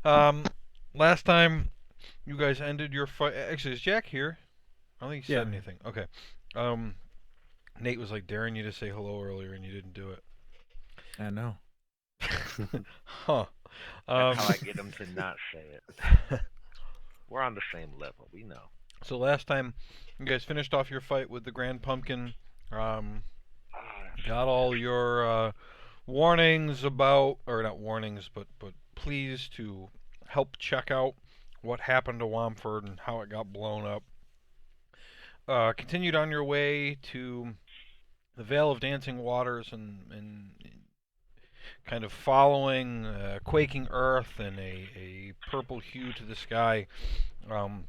right. Um, Last time you guys ended your fight. Actually, is Jack here? I don't think he Yeah, said I'm here. anything. Okay. Um, Nate was like daring you to say hello earlier, and you didn't do I know. it. Huh. That's Um, how I get them to not say it. We're on the same level. We know. so last time you guys finished off your fight with the Grand Pumpkin. Um, Oh, that's got right. all That's your warnings about, or not warnings, but pleas to help check out what happened to Wamford and how it got blown up. Continued on your way to the Vale of Dancing Waters and kind of following quaking earth and a purple hue to the sky. Um,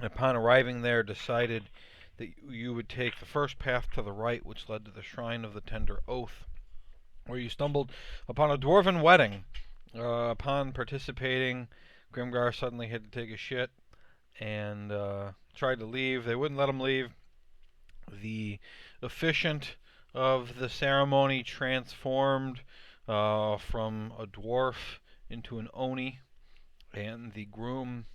Upon arriving there, decided that you would take the first path to the right, which led to the Shrine of the Tender Oath, where you stumbled upon a dwarven wedding. Upon participating, Grimgar suddenly had to take a shit and tried to leave. They wouldn't let him leave. The officiant of the ceremony transformed from a dwarf into an oni, and the groom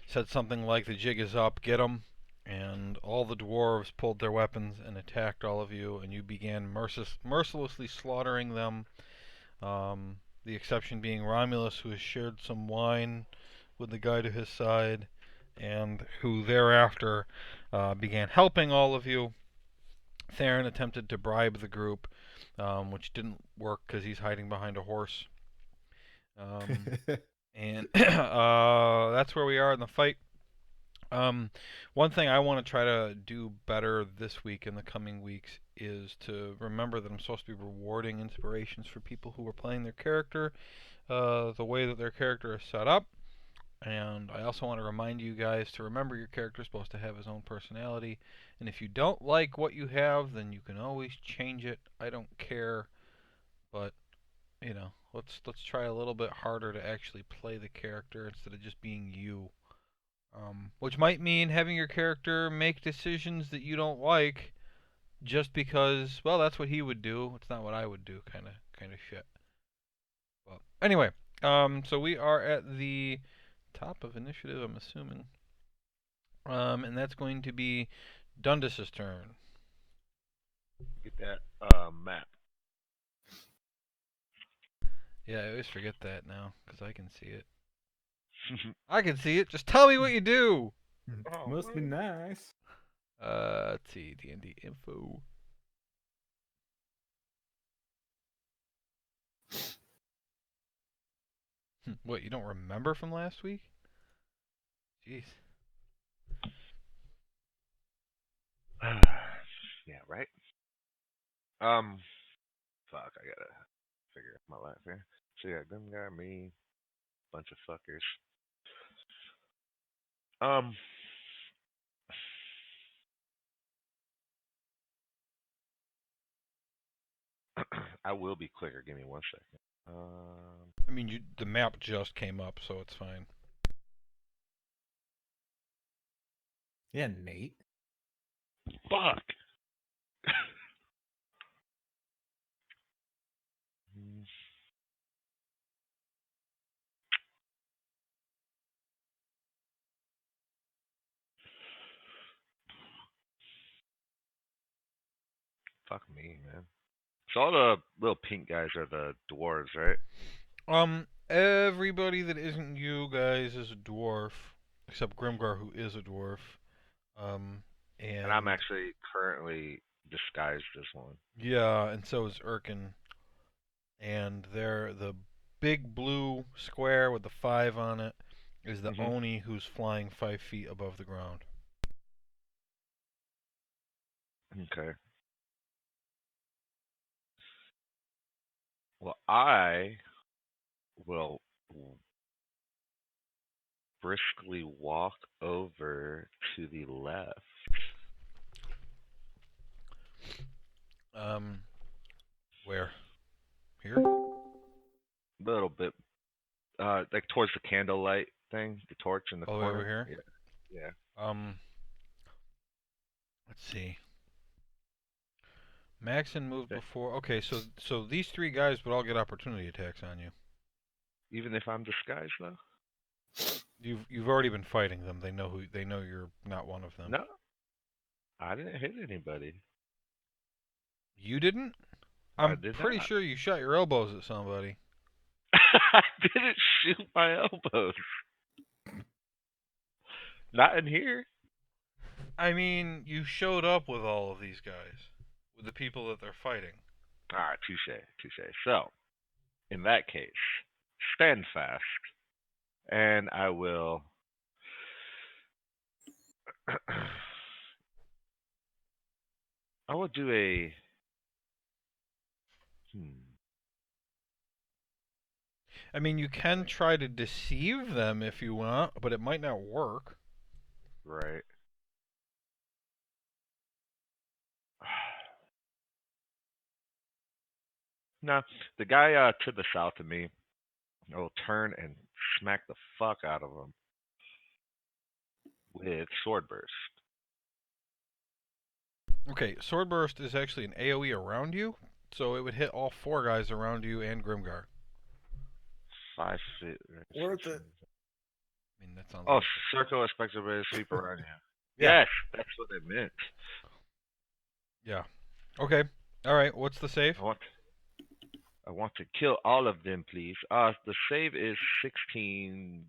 said something like, "The jig is up, get 'em." And all the dwarves pulled their weapons and attacked all of you, and you began mercilessly slaughtering them. The exception being Romulus, who has shared some wine with the guy to his side, and who thereafter began helping all of you. Theron attempted to bribe the group, which didn't work because he's hiding behind a horse. Um, and that's where we are in the fight. Um, One thing I want to try to do better this week and the coming weeks is to remember that I'm supposed to be rewarding inspirations for people who are playing their character, the way that their character is set up. And I also want to remind you guys to remember your character is supposed to have his own personality. And if you don't like what you have, then you can always change it. I don't care, but let's try a little bit harder to actually play the character instead of just being you. Which might mean having your character make decisions that you don't like just because, well, that's what he would do. It's not what I would do, kind of shit. Well, anyway, so we are at the top of initiative, I'm assuming. And that's going to be Dundas's turn. get that map. Yeah, I always forget that now because I can see it. I can see it. Just tell me what you do. Oh Must be man. nice. Let's see, D&D info. What, you don't remember from last week? Jeez. Yeah, right. Fuck. I gotta figure out my life here. So yeah, Grimgar, me, bunch of fuckers. Um, I will be quicker. Give me 1 second. I mean, the map just came up, so it's fine. Yeah, Nate. Fuck. Fuck me, man. So all the little pink guys are the dwarves, right? Everybody that isn't you guys is a dwarf, except Grimgar, who is a dwarf. Um, And I'm and actually currently disguised as one. yeah, and so is Erkin. And they're the big blue square with the 5 on it is the Mhm. Oni who's flying 5 feet above the ground. Okay. Well, I will briskly walk over to the left, Um, where? Here? a little bit, like towards the candlelight thing, the torch in the All the way over corner. here? Yeah. Yeah. Um, let's see. Maxon moved That- before. Okay, so these 3 guys would all get opportunity attacks on you. Even if I'm disguised though? You've already been fighting them. They know you're not one of them. No, I didn't hit anybody. You didn't? I I'm did pretty not. sure you shot your elbows at somebody. I didn't shoot my elbows. Not in here. I mean, you showed up with all of these guys, with the people that they're fighting. All right, touche, touche. So, in that case, stand fast, and I will. I will do a. I mean, you can try to deceive them if you want, but it might not work. Right. No, the guy to the south of me, I will turn and smack the fuck out of him with sword burst. Okay, Sword Burst is actually an AoE around you, so it would hit all 4 guys around you and Grimgar. 5 feet. Worth it. I mean, that sounds Oh, like circle expected to sweep around you. Yeah. Yes, that's what it meant. Yeah. Okay. All right. What's the save? I want to kill all of them, please. The save is 16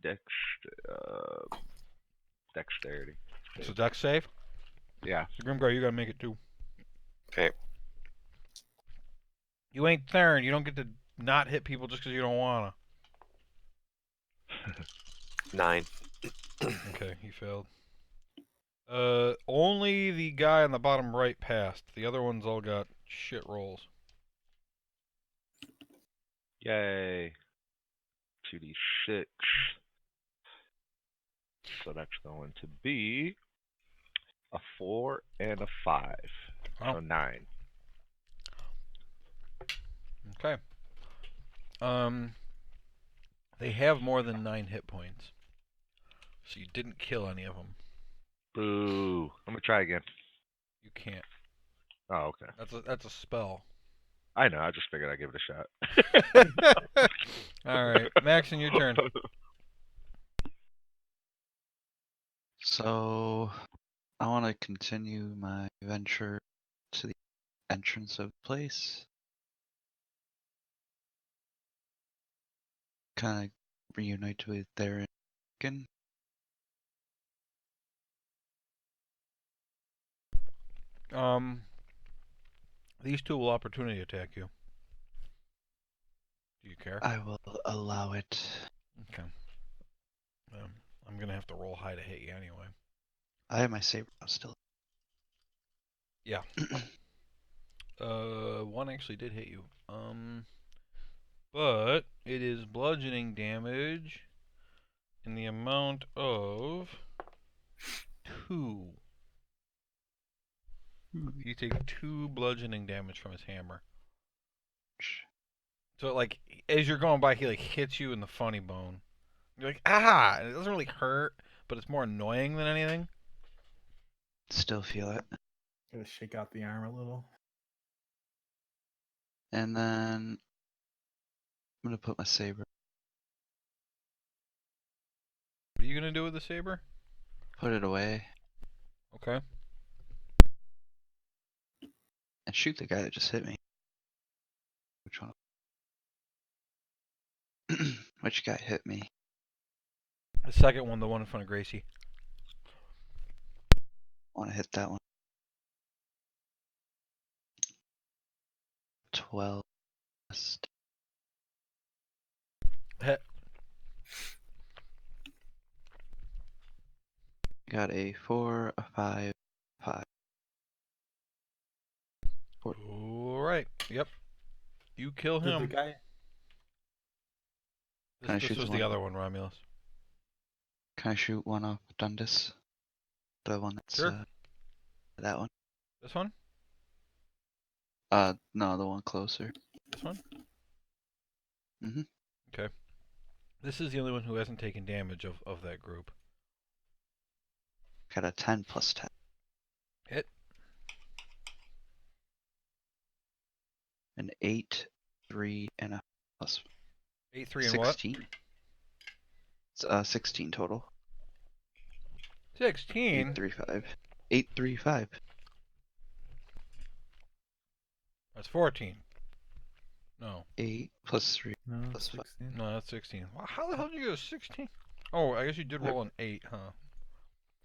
dexterity. So Dex save. Yeah. So Grimgar, you gotta make it too. Okay. You ain't Theron. You don't get to not hit people just because you don't wanna. 9. Okay, he failed. Only the guy on the bottom right passed. The other ones all got shit rolls. Yay. 2d6. So that's going to be a 4 and a 5. Wow. So 9. Okay. They have more than 9 hit points, so you didn't kill any of them. Boo. I'm going to try again. You can't. Oh, okay. That's a spell. I know. I just figured I'd give it a shot. All right, Maxon, your turn. So, I want to continue my venture to the entrance of the place. Kind of reunite with Theron again. These two will opportunity attack you. Do you care? I will allow it. Okay. I'm gonna have to roll high to hit you anyway. I have my saber out still. Yeah. One actually did hit you. But it is bludgeoning damage in the amount of 2. You take 2 bludgeoning damage from his hammer. So like as you're going by, he like hits you in the funny bone. You're like, ah! And it doesn't really hurt, but it's more annoying than anything. Still feel it. Gotta shake out the arm a little. And then I'm gonna put my saber. What are you gonna do with the saber? Put it away. Okay. And shoot the guy that just hit me. Which one? Which guy hit me? The second one, the one in front of Gracie. Want to hit that one. 12. Hit. Got a 4, a 5, 5. Alright. Yep. You kill Did the him. guy? Can I This shoot was the the one? other one, Romulus. Can I shoot one off Dundas? The one that's Sure. that one? This one? No, the one closer. This one? Mm-hmm. Okay. This is the only one who hasn't taken damage of that group. Got a 10 plus 10. Hit. An 8, 3, and a plus 8, 3, and what? 16. It's 16 total. 16? 835. 835. That's 14. No. 8 plus 3 No, plus 5. 16. No, that's 16. Wow, how the hell did you go 16? Oh, I guess you did roll an 8, huh?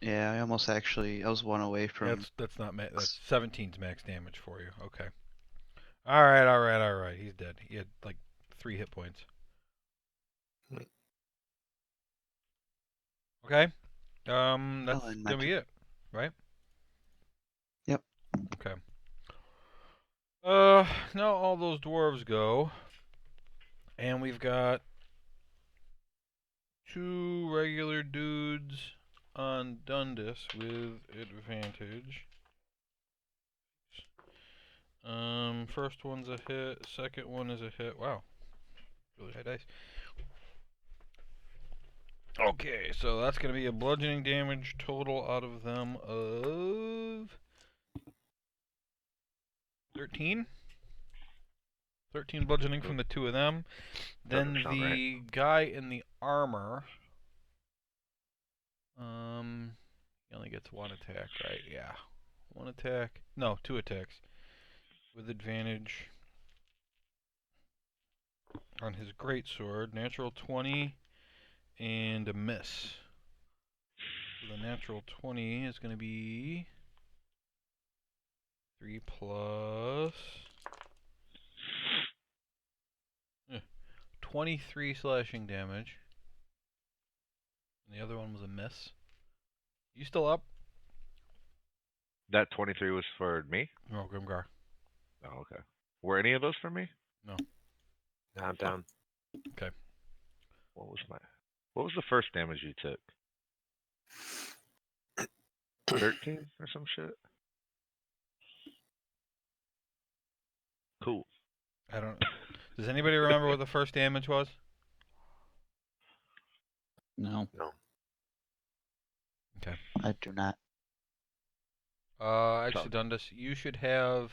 Yeah, I was one away from. That's not that's 17's max damage for you. Okay. All right. He's dead. He had like 3 hit points. Okay. That's in gonna be it, right? Yep. Okay. Now all those dwarves go, and we've got 2 regular dudes on Dundas with advantage. First one's a hit. Second one is a hit. Wow, really high dice. Okay, so that's gonna be a bludgeoning damage total out of them of 13. 13 bludgeoning from the 2 of them. Doesn't Then sound the right. guy in the armor. He only gets 1 attack, right? Yeah. 1 attack. No, 2 attacks. With advantage on his greatsword. Natural 20 and a miss. So the natural 20 is going to be 3 plus 23 slashing damage. And the other one was a miss. You still up? That 23 was for me? No, Grimgar. Oh, okay. Were any of those for me? No. I'm down. What was the first damage you took? 13 or some shit? Cool. I don't. Does anybody remember what the first damage was? No, No. I do not. Actually, Dundas, you should have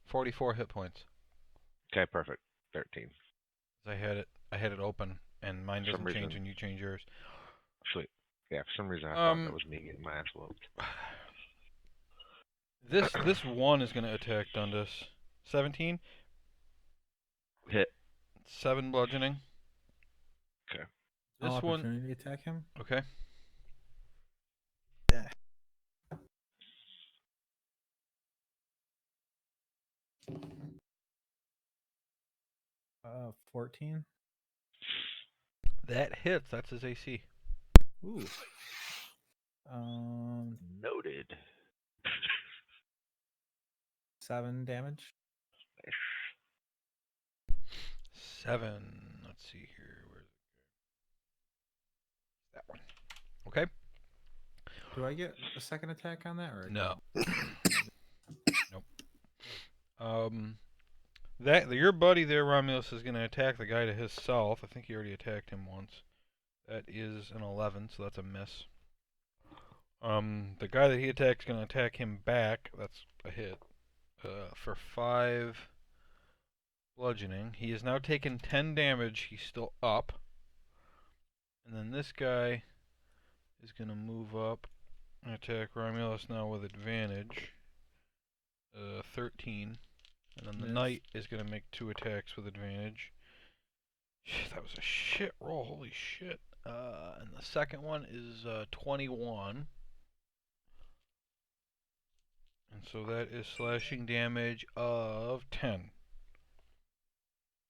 44 hit points. Okay, perfect. 13. I had it open, and mine For some doesn't change reason- when you change yours. Sweet. Yeah, for some reason I thought that was me getting my ass whooped. This one is gonna attack Dundas. 17. Hit. 7 bludgeoning. Okay. This one. Opportunity attack him. Okay. Yeah. 14. That hits. That's his AC. Ooh. Noted. 7 damage. 7. Let's see here. Where's that one? Okay. Do I get a second attack on that or No. Nope. That your buddy there, Romulus, is gonna attack the guy to his south. I think he already attacked him once. That is an 11, so that's a miss. The guy that he attacks is gonna attack him back. That's a hit. For 5 bludgeoning. He has now taken 10 damage. He's still up. And then this guy is gonna move up and attack Romulus now with advantage. 13. And then the Miss. knight is going to make 2 attacks with advantage. That was a shit roll. Holy shit. And the second one is 21. And so that is slashing damage of 10.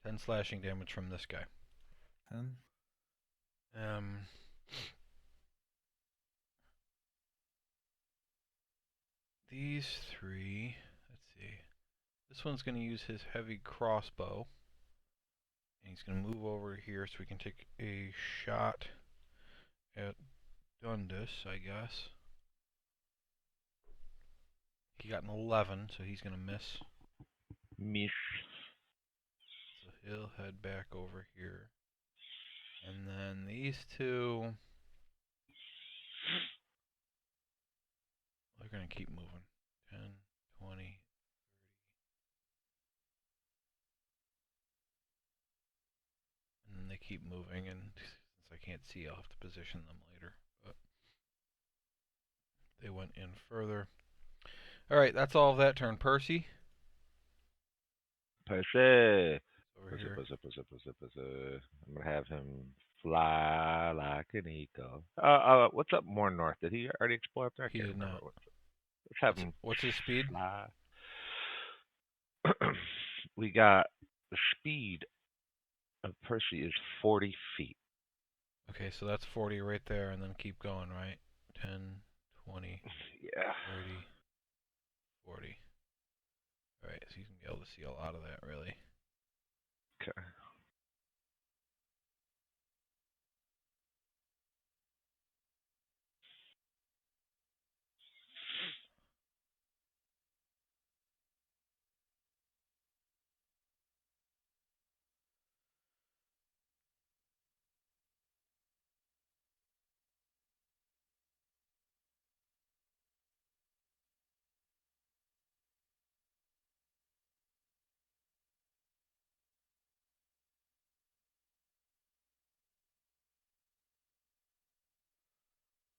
10 slashing damage from this guy. 10. These 3, let's see. This one's going to use his heavy crossbow. And he's going to move over here so we can take a shot at Dundas, I guess. He got an 11, so he's going to miss. Miss. So he'll head back over here. And then these 2, they're going to keep moving. 10, 20, and then they keep moving, and since I can't see, I'll have to position them later. But they went in further. All right, that's all of that turn. Percy, Percy. over Percy, here. Percy, Percy, Percy, Percy. I'm gonna have him fly like an eagle. What's up more north? Did he already explore up there? I He can't did remember. not. Let's have him What's his speed? fly. We got the speed of Percy is 40 feet. Okay, so that's 40 right there, and then keep going, right? 10, 20, Yeah. 30, 40. All right, so you can be able to see a lot of that, really. Okay.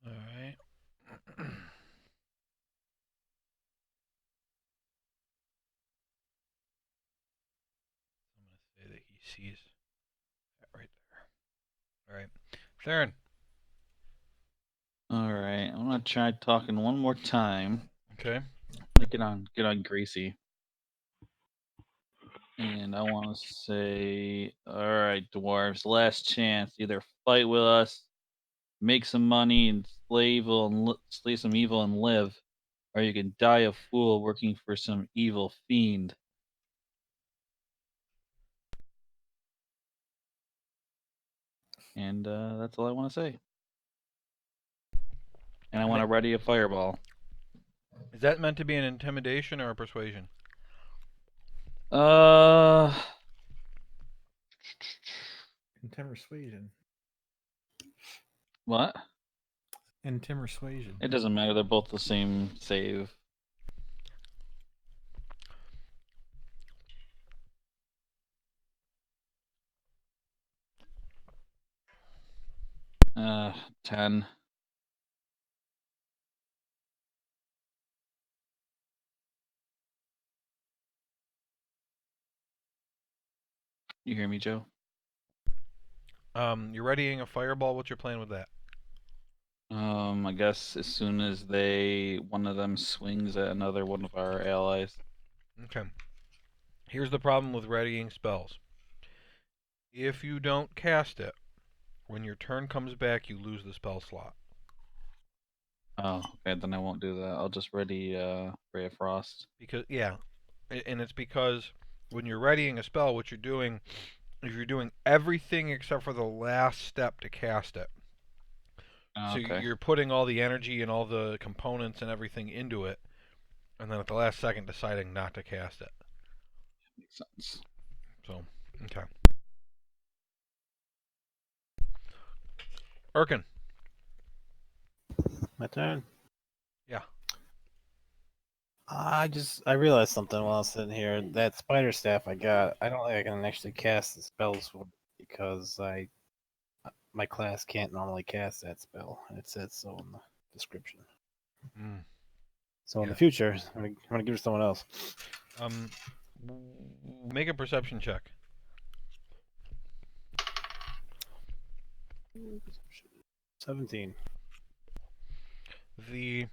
All right. I'm going to say that he sees that right there. All right. Theron. All right, I'm gonna try talking one more time. Okay. Get on Gracie, and I want to say, all right, dwarves, last chance. Either fight with us, make some money, and slay some evil and live, or you can die a fool working for some evil fiend. And that's all I want to say. And I want to ready a fireball. Is that meant to be an intimidation or a persuasion? Uh, Intim persuasion. what? Intim persuasion. It doesn't matter. They're both the same save. 10. You hear me, Joe? You're readying a fireball. What's your plan with that? I guess as soon as one of them swings at another one of our allies. Okay. Here's the problem with readying spells. If you don't cast it, when your turn comes back, you lose the spell slot. Oh, okay, then I won't do that. I'll just ready Ray of Frost. Because and it's because when you're readying a spell, what you're doing is you're doing everything except for the last step to cast it. Oh, So okay. you're putting all the energy and all the components and everything into it, and then at the last second deciding not to cast it. Makes sense. So, okay. Erkin. My turn. Yeah. I realized something while I was sitting here. That spider staff I got, I don't think I can actually cast the spells for it because my class can't normally cast that spell. It says so in the description. Mm. So in Yeah. the future, I'm gonna give it to someone else. Make a perception check. 17. The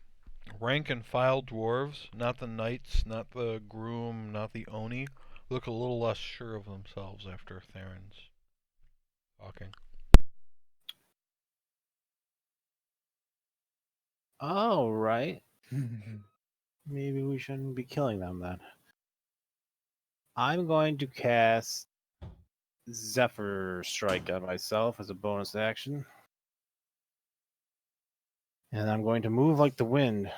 rank and file dwarves, not the knights, not the groom, not the oni, look a little less sure of themselves after Theron's talking. All right. Maybe we shouldn't be killing them then. I'm going to cast Zephyr Strike on myself as a bonus action. And I'm going to move like the wind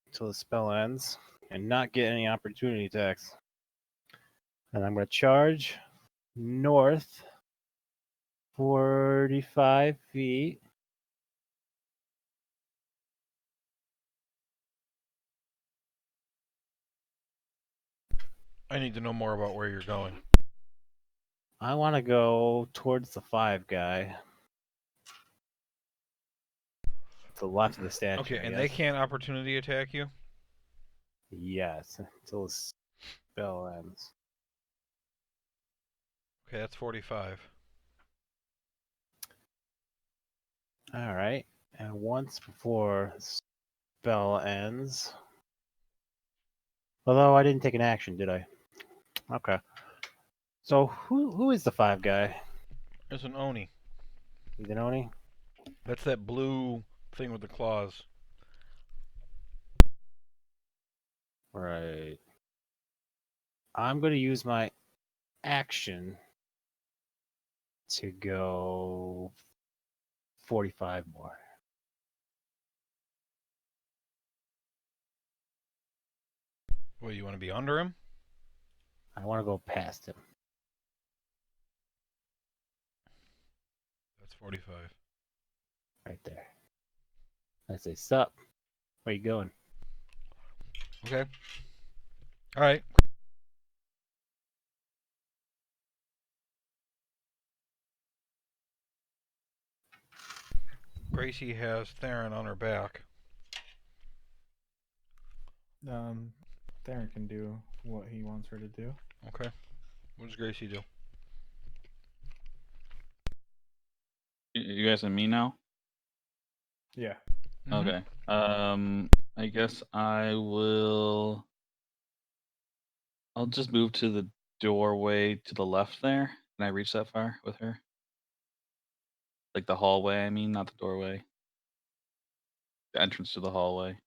until the spell ends and not get any opportunity attacks. And I'm going to charge north 45 feet. I need to know more about where you're going. I want to go towards the 5 guy. To the left of the statue. Okay, I and they guess. can't opportunity attack you? Yes, until the spell ends. Okay, that's 45. All right. And once before spell ends. Although I didn't take an action, did I? Okay. So who is the 5 guy? There's an Oni. He's an Oni? That's that blue thing with the claws. Right. I'm going to use my action to go 45 more. What, you want to be under him? I want to go past him. That's 45. Right there. I say, sup? Where you going? Okay. All right. Gracie has Theron on her back. Theron can do what he wants her to do. Okay. What does Gracie do? You guys and me now? Yeah. Mhm. Okay. I guess I will. I'll just move to the doorway to the left there. Can I reach that far with her? Like the hallway, I mean, not the doorway. The entrance to the hallway.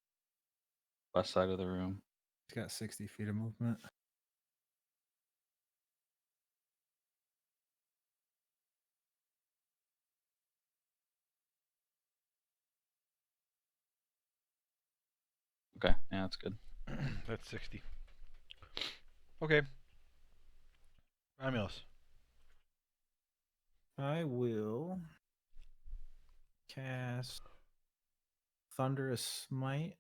Left side of the room. He's got 60 feet of movement. Okay, yeah, that's good. That's 60. Okay. Romulus. I will cast Thunderous Smite.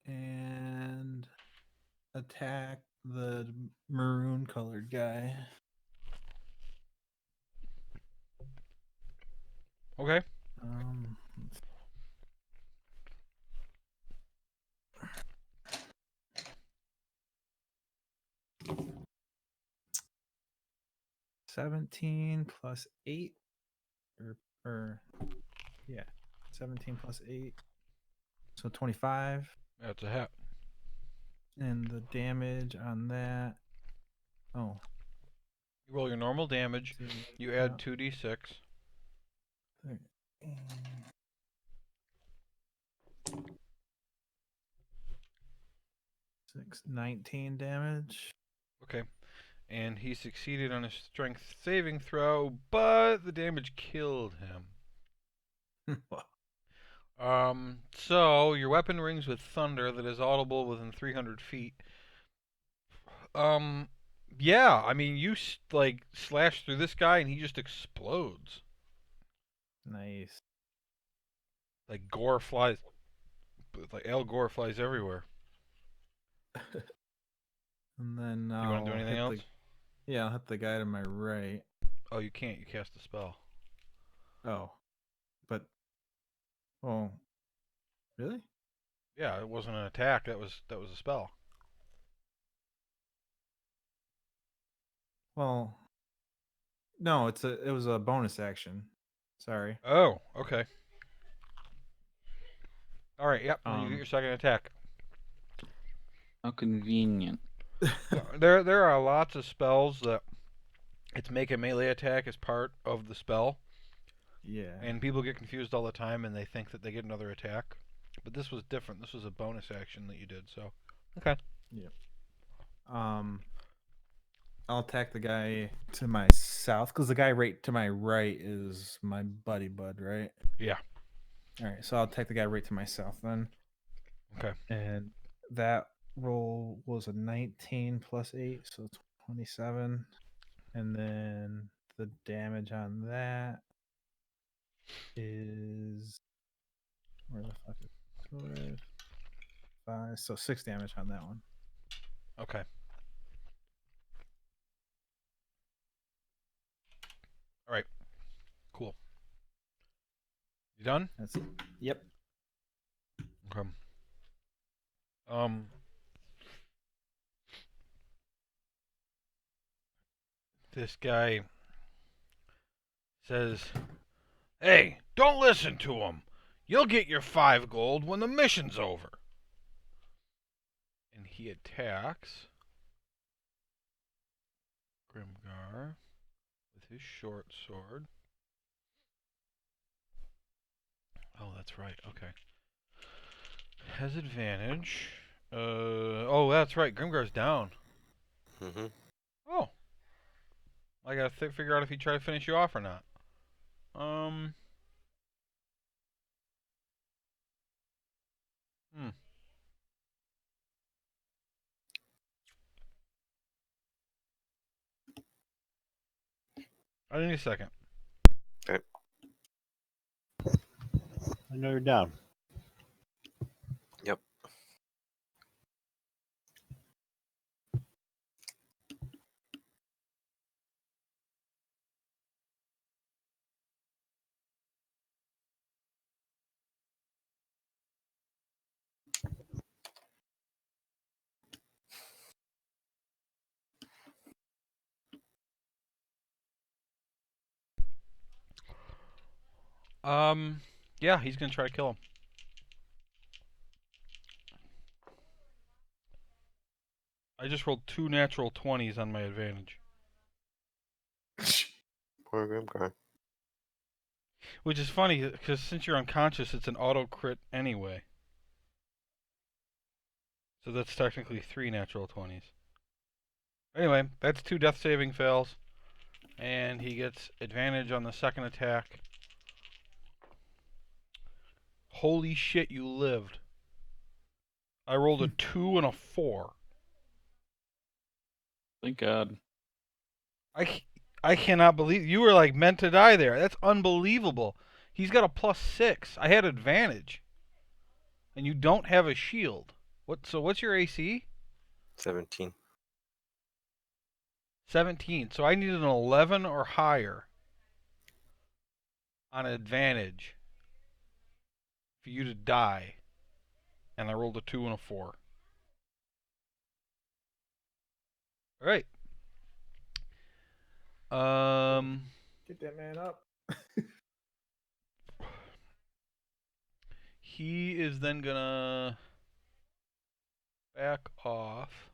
And attack the maroon colored guy. Okay. Let's 17 plus 8 or yeah, 17 plus 8, so 25. That's a hit. And the damage on that, oh, You roll your normal damage. You add 2d6. 19 damage. Okay. And he succeeded on a strength saving throw, but the damage killed him. So your weapon rings with thunder that is audible within 300 feet. Um, yeah, I mean, you like slash through this guy and he just explodes. Nice. Like gore flies, like Al Gore flies everywhere. And then You want to do anything else? Yeah, I'll hit the guy to my right. Oh, you can't. You cast a spell. Oh, but oh, really? Yeah, it wasn't an attack. That was a spell. Well, no, it was a bonus action. Sorry. Oh, okay. All right. Yep. Then you get your second attack. How convenient. There are lots of spells that it's make a melee attack as part of the spell, Yeah. and people get confused all the time and they think that they get another attack. But this was different. This was a bonus action that you did. So, okay. Yep. I'll attack the guy to my south because the guy right to my right is my buddy bud, right? Yeah. All right, so I'll attack the guy right to my south then. Okay. And that roll was a 19 plus 8, so 27. And then the damage on that is where the fuck is 5, so 6 damage on that one. Okay. All right. Cool. You done? That's it. Yep. Okay. Um. This guy says, "Hey, don't listen to him. You'll get your 5 gold when the mission's over." And he attacks Grimgar with his short sword. Oh, that's right. Okay. Has advantage. Oh, that's right. Grimgar's down. Mm-hmm. Oh. I gotta figure out if he tried to finish you off or not. Hmm. I need a second. Okay. I know you're down. Yep. Yeah, he's gonna try to kill him. I just rolled 2 natural 20s on my advantage. Poor Grimgar. Which is funny, because since you're unconscious, it's an auto crit anyway. So that's technically 3 natural 20s. Anyway, that's 2 death saving fails. And he gets advantage on the second attack. Holy shit, you lived. I rolled a 2 and a 4. Thank God. I cannot believe you were like meant to die there. That's unbelievable. He's got a +6. I had advantage. And you don't have a shield. What's your AC? 17. 17. So I needed an 11 or higher on advantage for you to die. And I rolled a 2 and a 4. All right. Get that man up. He is then gonna back off.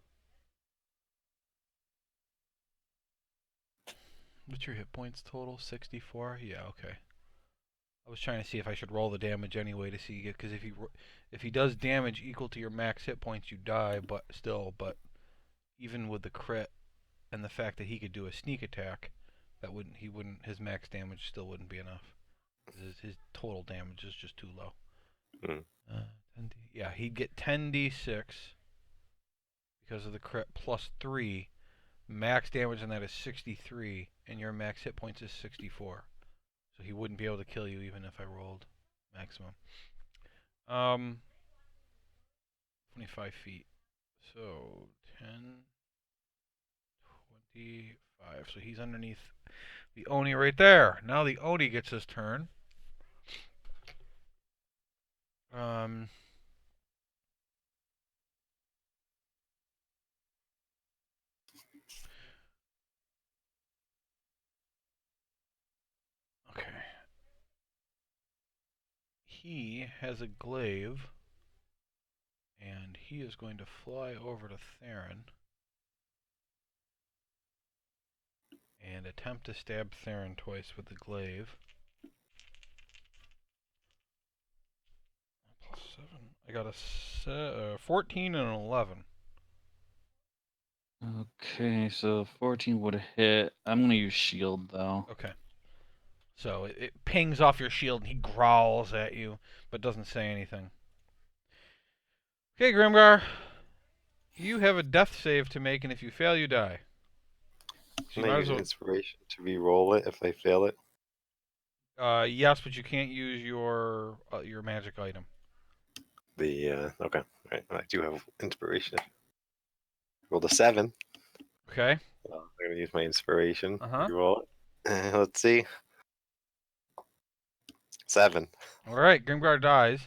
What's your hit points total? 64? Yeah, okay. I was trying to see if I should roll the damage anyway to see, because if he does damage equal to your max hit points, you die. But even with the crit and the fact that he could do a sneak attack, his max damage still wouldn't be enough. His total damage is just too low. Mm. Yeah, he'd get 10d6 because of the crit plus 3. Max damage on that is 63, and your max hit points is 64. So he wouldn't be able to kill you even if I rolled maximum. 25 feet. So 10, 25. So he's underneath the Oni right there. Now the Oni gets his turn. Okay. He has a glaive, and he is going to fly over to Theron and attempt to stab Theron twice with the glaive. +7. I got a 14 and an 11. Okay, so 14 would hit. I'm gonna use shield though. Okay. So it pings off your shield and he growls at you, but doesn't say anything. Okay, Grimgar. You have a death save to make, and if you fail, you die. So Can you I might use as well. inspiration to re-roll it if I fail it? Yes, but you can't use your magic item. Okay. Right. I do have inspiration. Rolled a 7. Okay. I'm gonna use my inspiration. Uh-huh. Roll it. Let's see. 7. All right, Grimgar dies.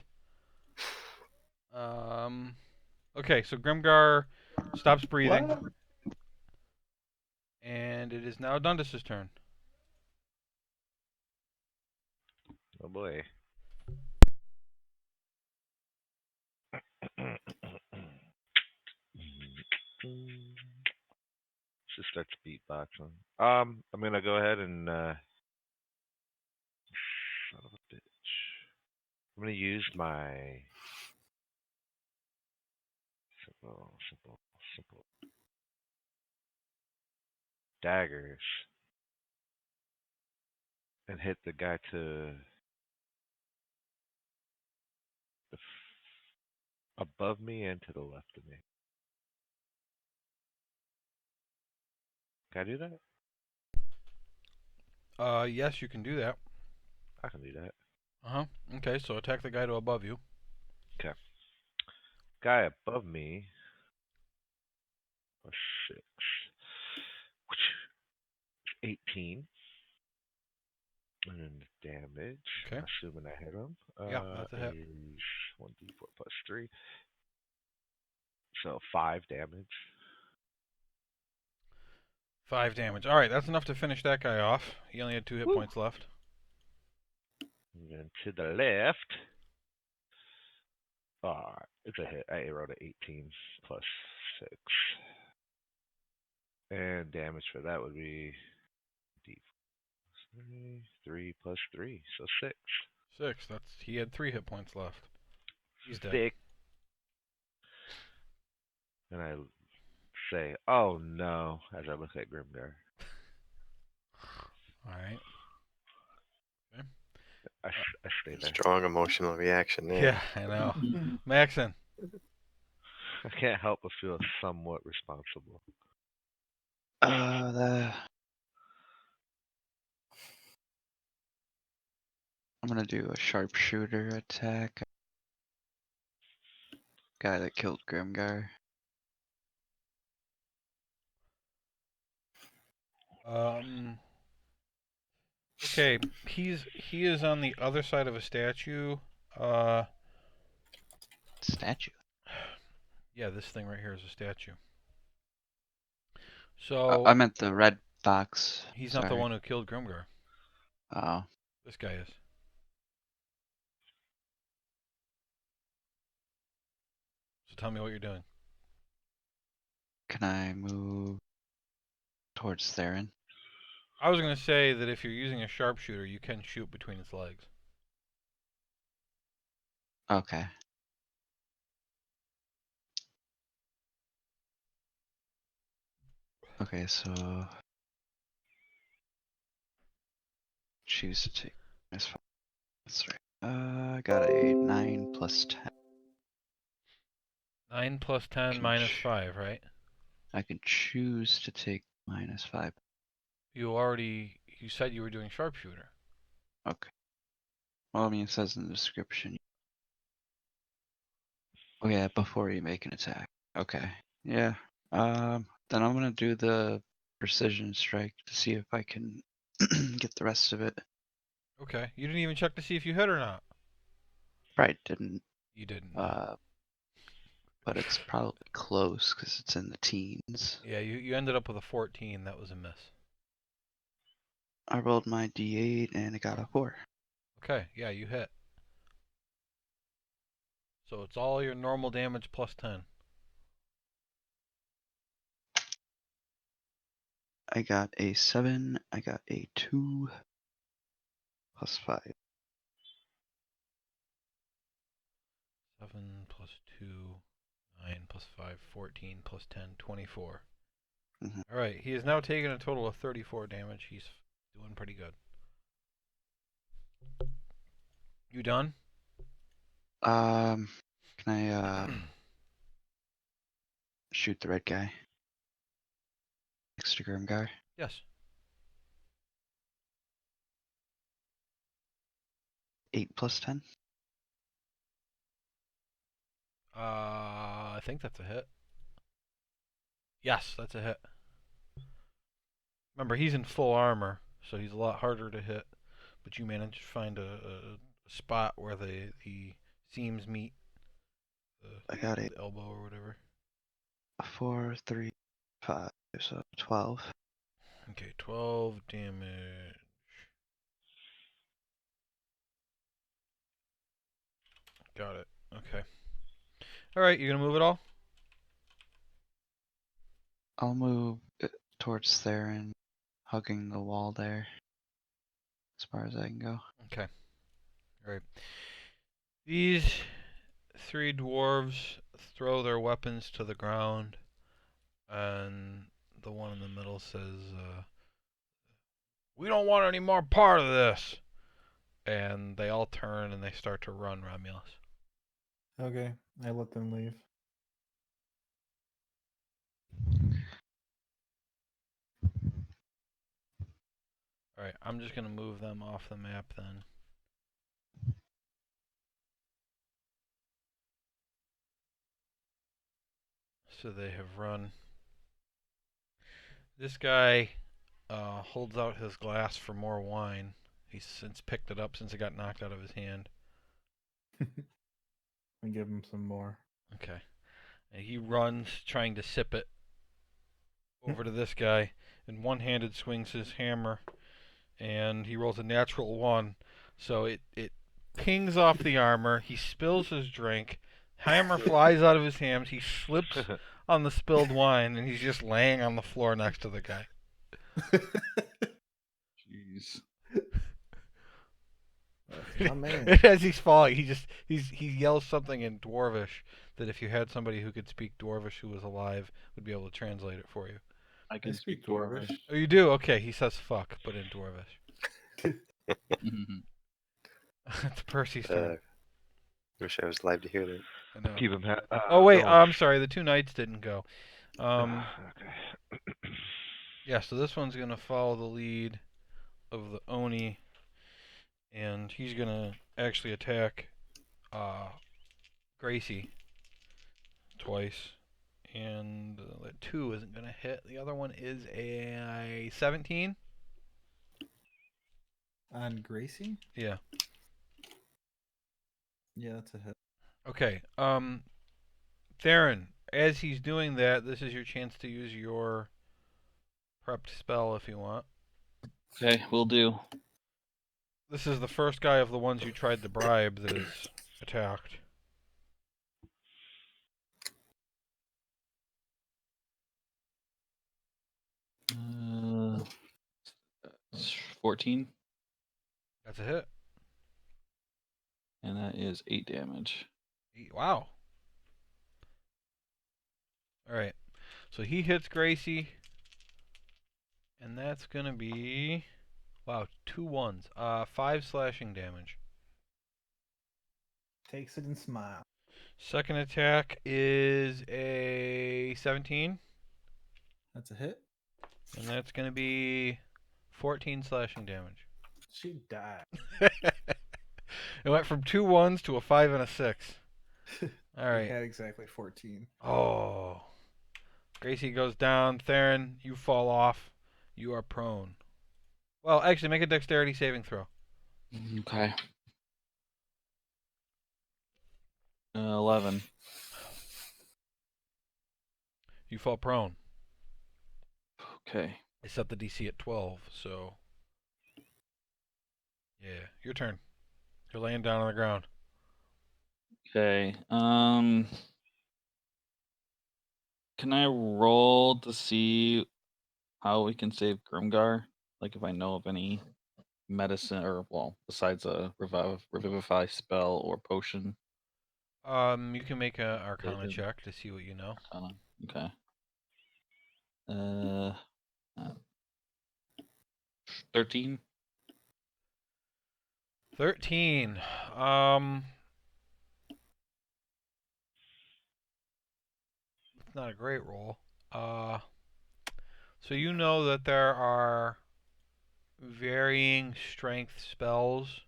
Okay, so Grimgar stops breathing, What? and it is now Dundus's turn. Oh boy. Just starts beatboxing. I'm gonna go ahead and son of a bitch. I'm gonna use my simple daggers and hit the guy to the above me and to the left of me. Can I do that? Yes, you can do that. I can do that. Uh-huh. Okay, so attack the guy to above you. Okay. Guy above me. Oh, 6. 18. And then the damage, Okay. assuming I hit him, Yeah, that's a hit. is 1d4 plus 3. So 5 damage. 5 damage. All right, that's enough to finish that guy off. He only had 2 hit Woo. points left. And then to the left. It's a hit. I rolled an 18 plus 6. And damage for that would be d3, 3 plus 3, so 6. 6. He had 3 hit points left. He's dead. 6. And I say, oh no, as I look at Grimgar. All right. I stay there. Strong emotional reaction there. Yeah, I know. Maxon. I can't help but feel somewhat responsible. I'm gonna do a sharpshooter attack. Guy that killed Grimgar. Okay, he is on the other side of a statue. Statue. Yeah, this thing right here is a statue. I So meant the red box. he's not the Sorry. one who killed Grimgar. Oh. This guy is. So tell me what you're doing. Can I move towards Theron? I was gonna say that if you're using a sharpshooter, you can shoot between its legs. Okay. Okay, so choose to take -5. That's right. I got a 9 plus 10. 9 plus 10 Can minus ch- 5, right? I can choose to take -5. You said you were doing sharpshooter. Okay. Well, I mean, it says in the description. Oh yeah, before you make an attack. Okay. Yeah. Then I'm gonna do the precision strike to see if I can get the rest of it. Okay. You didn't even check to see if you hit or not. Right, didn't. You didn't. No. But it's probably close because it's in the teens. Yeah, you ended up with a 14. That was a miss. I rolled my d8 and I got a 4. Okay, yeah, you hit. So it's all your normal damage plus 10. I got a 7. I got a 2 plus 5. 7 plus 2, 9 plus 5, 14 plus 10, 24. Mhm. Alright, he has now taken a total of 34 damage. He's doing pretty good. You done? Can I shoot the red guy next to Grimgar? Yes. 8 plus 10. I think that's a hit. Yes, that's a hit. Remember, he's in full armor, so he's a lot harder to hit. But you managed to find a spot where the seams meet I got the elbow or whatever. 4, 3, 5, so 12. Okay, 12 damage. Got it. Okay. Alright, you gonna move it all? I'll move towards Theron, hugging the wall there, as far as I can go. Okay. Alright. These three dwarves throw their weapons to the ground, and the one in the middle says, we don't want any more part of this. And they all turn and they start to run, Romulus. Okay, I let them leave. Alright, I'm just gonna move them off the map then. So they have run. This guy holds out his glass for more wine. He's since picked it up since it got knocked out of his hand. I give him some more. Okay. And he runs, trying to sip it, over to this guy, and one-handed swings his hammer, and he rolls a natural 1. So it pings off the armor. He spills his drink. Hammer flies out of his hands. He slips on the spilled wine, and he's just laying on the floor next to the guy. Jeez. My man. And as he's falling, he yells something in Dwarvish that if you had somebody who could speak Dwarvish who was alive, would be able to translate it for you. I can speak speak Dwarvish. Oh, you do? Okay, he says fuck, but in Dwarvish. It's Percy's turn. Wish I was alive to hear that. I know. Keep him. Oh wait, going. I'm sorry. The two knights didn't go. Okay. Yeah, so this one's gonna follow the lead of the Oni, and he's gonna actually attack Gracie twice, and the 2 isn't gonna hit. The other one is a 17. On Gracie? Yeah. Yeah, that's a hit. Okay. Theron, as he's doing that, this is your chance to use your prepped spell if you want. Okay, will do. This is the first guy of the ones you tried to bribe that is attacked. Uh, 14, That's a hit. and that is 8 damage. Wow. Alright. So he hits Gracie. And that's gonna be, wow, 2 ones. 5 slashing damage. Takes it and smile. Second attack is a 17. That's a hit. And that's gonna be 14 slashing damage. She died. It went from 2 ones to a 5 and a 6. I Alright. had exactly 14. Oh. Gracie goes down. Theron, you fall off. You are prone. Well, actually, make a dexterity saving throw. Okay. 11. You fall prone. Okay. I set the DC at 12, so. Yeah, your turn. You're laying down on the ground. Okay. Can I roll to see how we can save Grimgar? Like if I know of any medicine or besides a revivify spell or potion. You can make a Arcana good. check to see what you know. Okay. Uh, 13. 13. It's not a great roll. So you know that there are varying strength spells.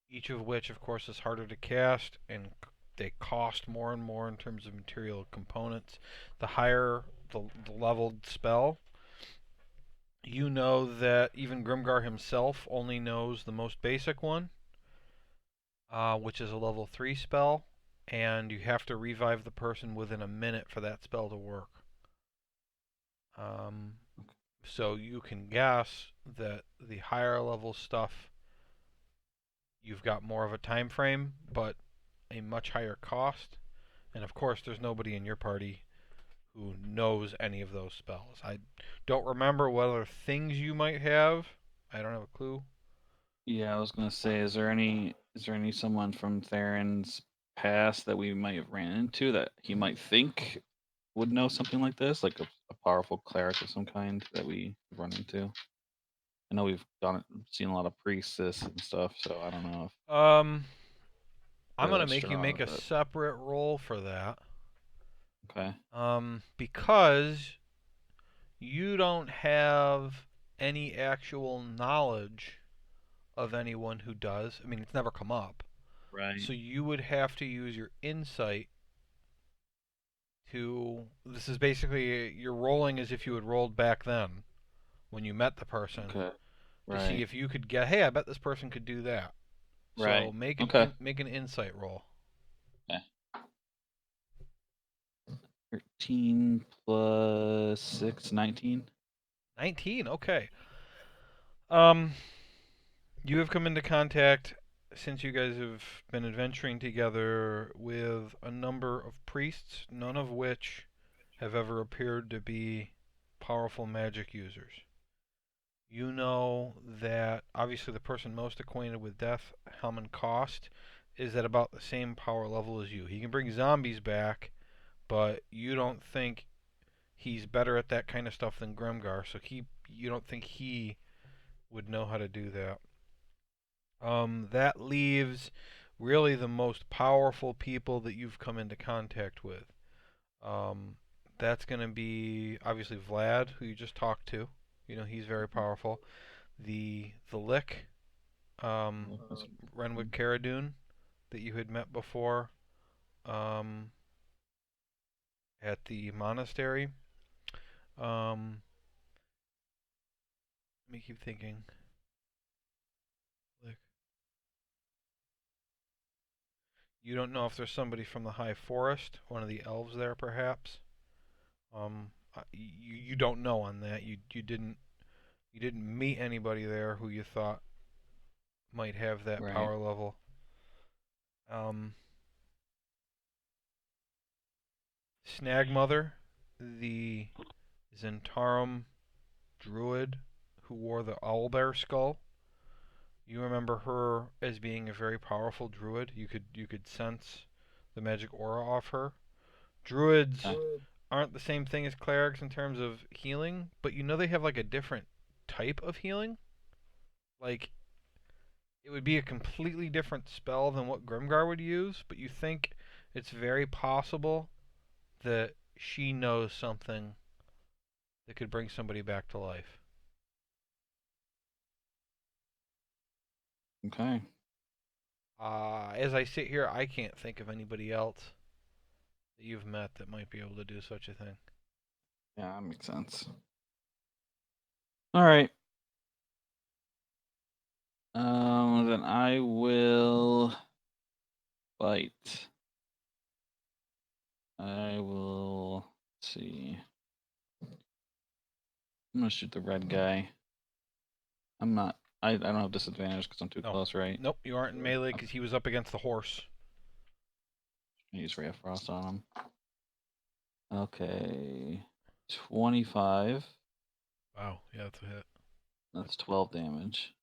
Each of which, of course, is harder to cast and they cost more and more in terms of material components. The higher the leveled spell, you know that even Grimgar himself only knows the most basic one, which is a level 3 spell, and you have to revive the person within a minute for that spell to work. So you can guess that the higher level stuff, you've got more of a time frame, but a much higher cost. And of course, there's nobody in your party who knows any of those spells. I don't remember what other things you might have. I don't have a clue. Yeah, I was gonna say, is there any someone from Theron's past that we might have ran into that he might think would know something like this, like a powerful cleric of some kind that we run into? I know we've seen a lot of priestess and stuff, so I don't know if I'm they're gonna that make you make strong, a but separate roll for that. okay. Because you don't have any actual knowledge of anyone who does. I mean, it's never come up. Right. So you would have to use your insight to. This is basically you're rolling as if you had rolled back then when you met the person Okay. to see Right. if you could get. Hey, I bet this person could do that. So Right. make Okay. make an insight roll. Okay. 13 plus 6, 19. 19. Okay. You have come into contact since you guys have been adventuring together with a number of priests, none of which have ever appeared to be powerful magic users. You know that obviously the person most acquainted with death, Helman Cost, is at about the same power level as you. He can bring zombies back, but you don't think he's better at that kind of stuff than Grimgar, so you don't think he would know how to do that. That leaves really the most powerful people that you've come into contact with. Um, that's going to be obviously Vlad, who you just talked to. You know he's very powerful. The Lick, Renwick Caradune, that you had met before um, at the monastery. Let me keep thinking. Lick. You don't know if there's somebody from the High Forest, one of the elves there, perhaps. You don't know on that. You didn't meet anybody there who you thought might have that Right. power level. Snagmother, the Zentarum druid who wore the owlbear skull. You remember her as being a very powerful druid. You could sense the magic aura off her. Druids aren't the same thing as clerics in terms of healing, but you know they have like a different type of healing. Like it would be a completely different spell than what Grimgar would use, but you think it's very possible that she knows something that could bring somebody back to life. Okay. As I sit here, I can't think of anybody else that you've met that might be able to do such a thing. Yeah, that makes sense. All right. Then I will fight. I will see. I'm gonna shoot the red guy. I'm not. I don't have disadvantage because I'm too No. close, right? Nope, you aren't in melee because he was up against the horse. I use Ray of Frost on him. Okay. 25. Wow, yeah, that's a hit. That's 12 damage.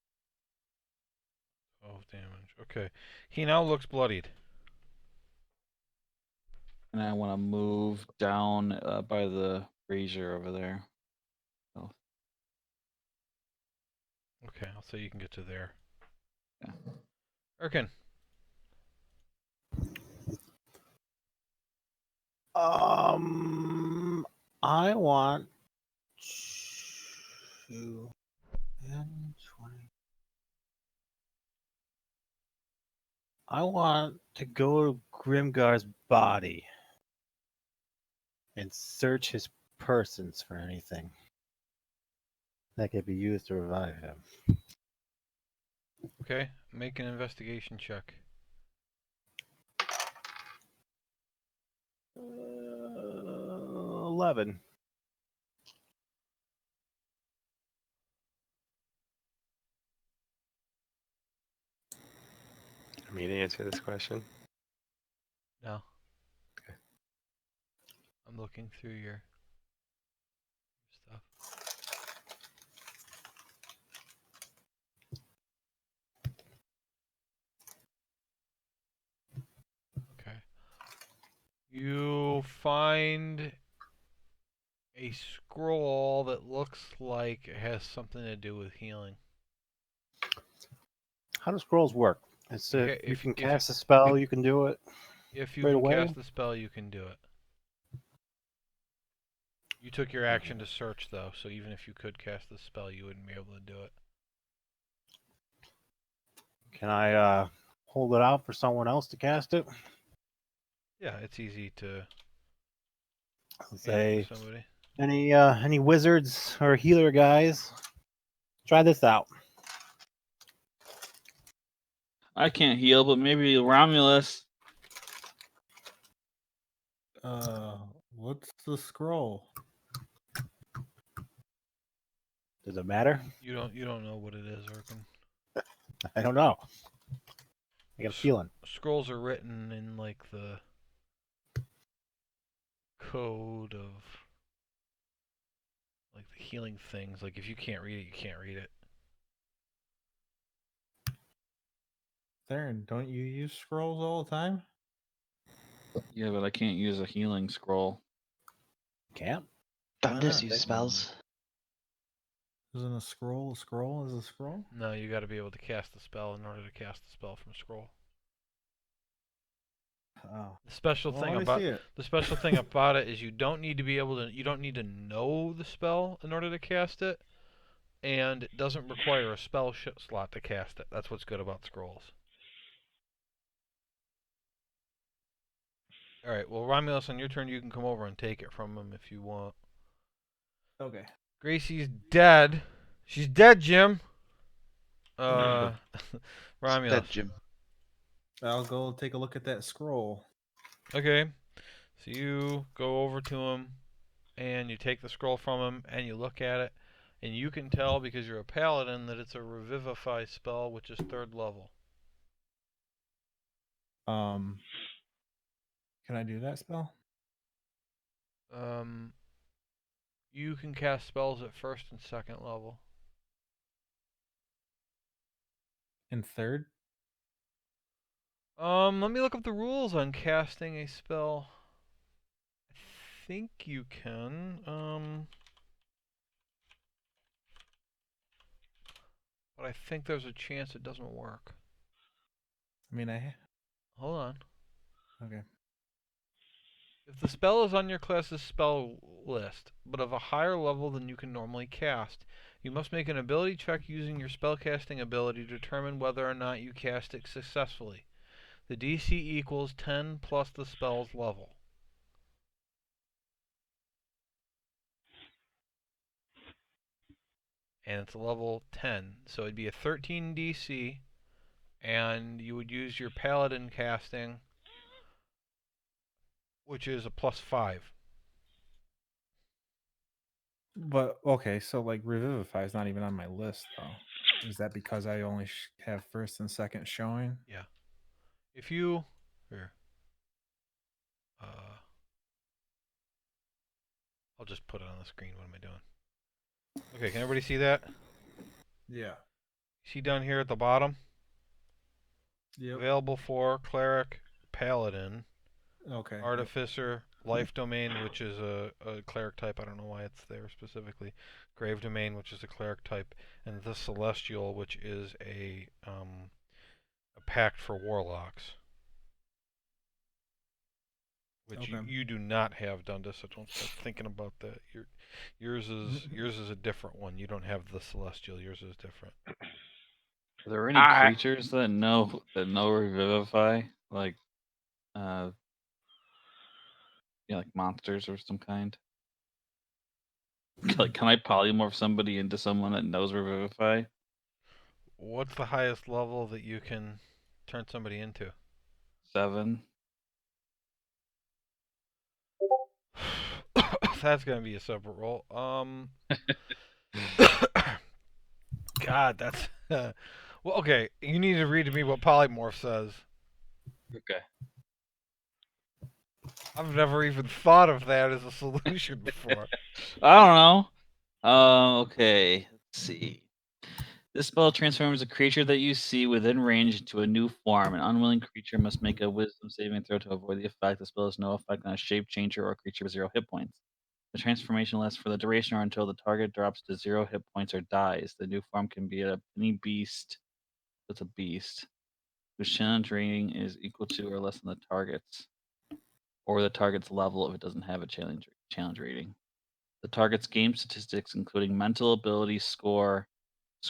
12 damage. Okay. He now looks bloodied. And I want to move down by the brazier over there. Oh, Okay, I'll say you can get to there. yeah. Erkin. I want to 10, 20. I want to go to Grimgar's body and search his persons for anything that could be used to revive him. Okay, make an investigation check. 11. Me to answer this question. No. Okay. I'm looking through your stuff. Okay. You find a scroll that looks like it has something to do with healing. How do scrolls work? It's You if ca- you if- can if- cast a spell, you can do it If you right can away. cast the spell, you can do it. You took your action to search, though, so even if you could cast the spell, you wouldn't be able to do it. Can I hold it out for someone else to cast it? Yeah, it's easy to Let's hand it say to somebody. any wizards or healer guys, try this out. I can't heal, but maybe Romulus. What's the scroll? Does it matter? You don't know what it is, Orkin. I don't know. I got a feeling. Scrolls are written in like the code of like the healing things. Like if you can't read it, you can't read it. Theron, don't you use scrolls all the time? Yeah, but I can't use a healing scroll. Can't? Don't Why just not? use spells. Isn't a scroll a scroll? Is a scroll? No, you got to be able to cast the spell in order to cast the spell from scroll. Oh. The special Well, thing let me about see it. the special thing about it is you don't need to be able to. You don't need to know the spell in order to cast it, and it doesn't require a spell slot to cast it. That's what's good about scrolls. All right. Well, Romulus, on your turn, you can come over and take it from him if you want. Okay. Gracie's dead. She's dead, Jim. Dead, Romulus. Jim. I'll go take a look at that scroll. Okay. So you go over to him, and you take the scroll from him, and you look at it, and you can tell because you're a paladin that it's a revivify spell, which is 3rd level. Can I do that spell? You can cast spells at 1st and 2nd level. In 3rd? Let me look up the rules on casting a spell. I think you can. But I think there's a chance it doesn't work. I mean, Hold on. okay. If the spell is on your class's spell list, but of a higher level than you can normally cast, you must make an ability check using your spellcasting ability to determine whether or not you cast it successfully. The DC equals 10 plus the spell's level. And it's a level 10, so it'd be a 13 DC, and you would use your paladin casting, which is a +5. But okay, so like Revivify is not even on my list though. Is that because I only have 1st and 2nd showing? Yeah. If you here, I'll just put it on the screen. What am I doing? Okay, can everybody see that? Yeah. See down here at the bottom? Yep. Available for cleric, paladin, Okay. Yep. artificer, life domain, which is a cleric type. I don't know why it's there specifically. Grave domain, which is a cleric type, and the celestial, which is a pact for warlocks. Which Okay. you do not have, Dundas, so don't start thinking about that. Yours is a different one. You don't have the celestial. Yours is different. Are there any I- creatures that know revivify? Like like monsters or some kind? Like, can I polymorph somebody into someone that knows revivify? What's the highest level that you can turn somebody into? 7. That's gonna be a separate roll. God, that's well. Okay, you need to read to me what polymorph says. Okay. I've never even thought of that as a solution before. I don't know. Okay. Let's see. This spell transforms a creature that you see within range into a new form. An unwilling creature must make a wisdom saving throw to avoid the effect. The spell has no effect on a shape changer or a creature with 0 hit points. The transformation lasts for the duration or until the target drops to 0 hit points or dies. The new form can be any beast. That's a beast. Whose challenge rating is equal to or less than the target's, or the target's level if it doesn't have a challenge rating. The target's game statistics, including mental ability scores,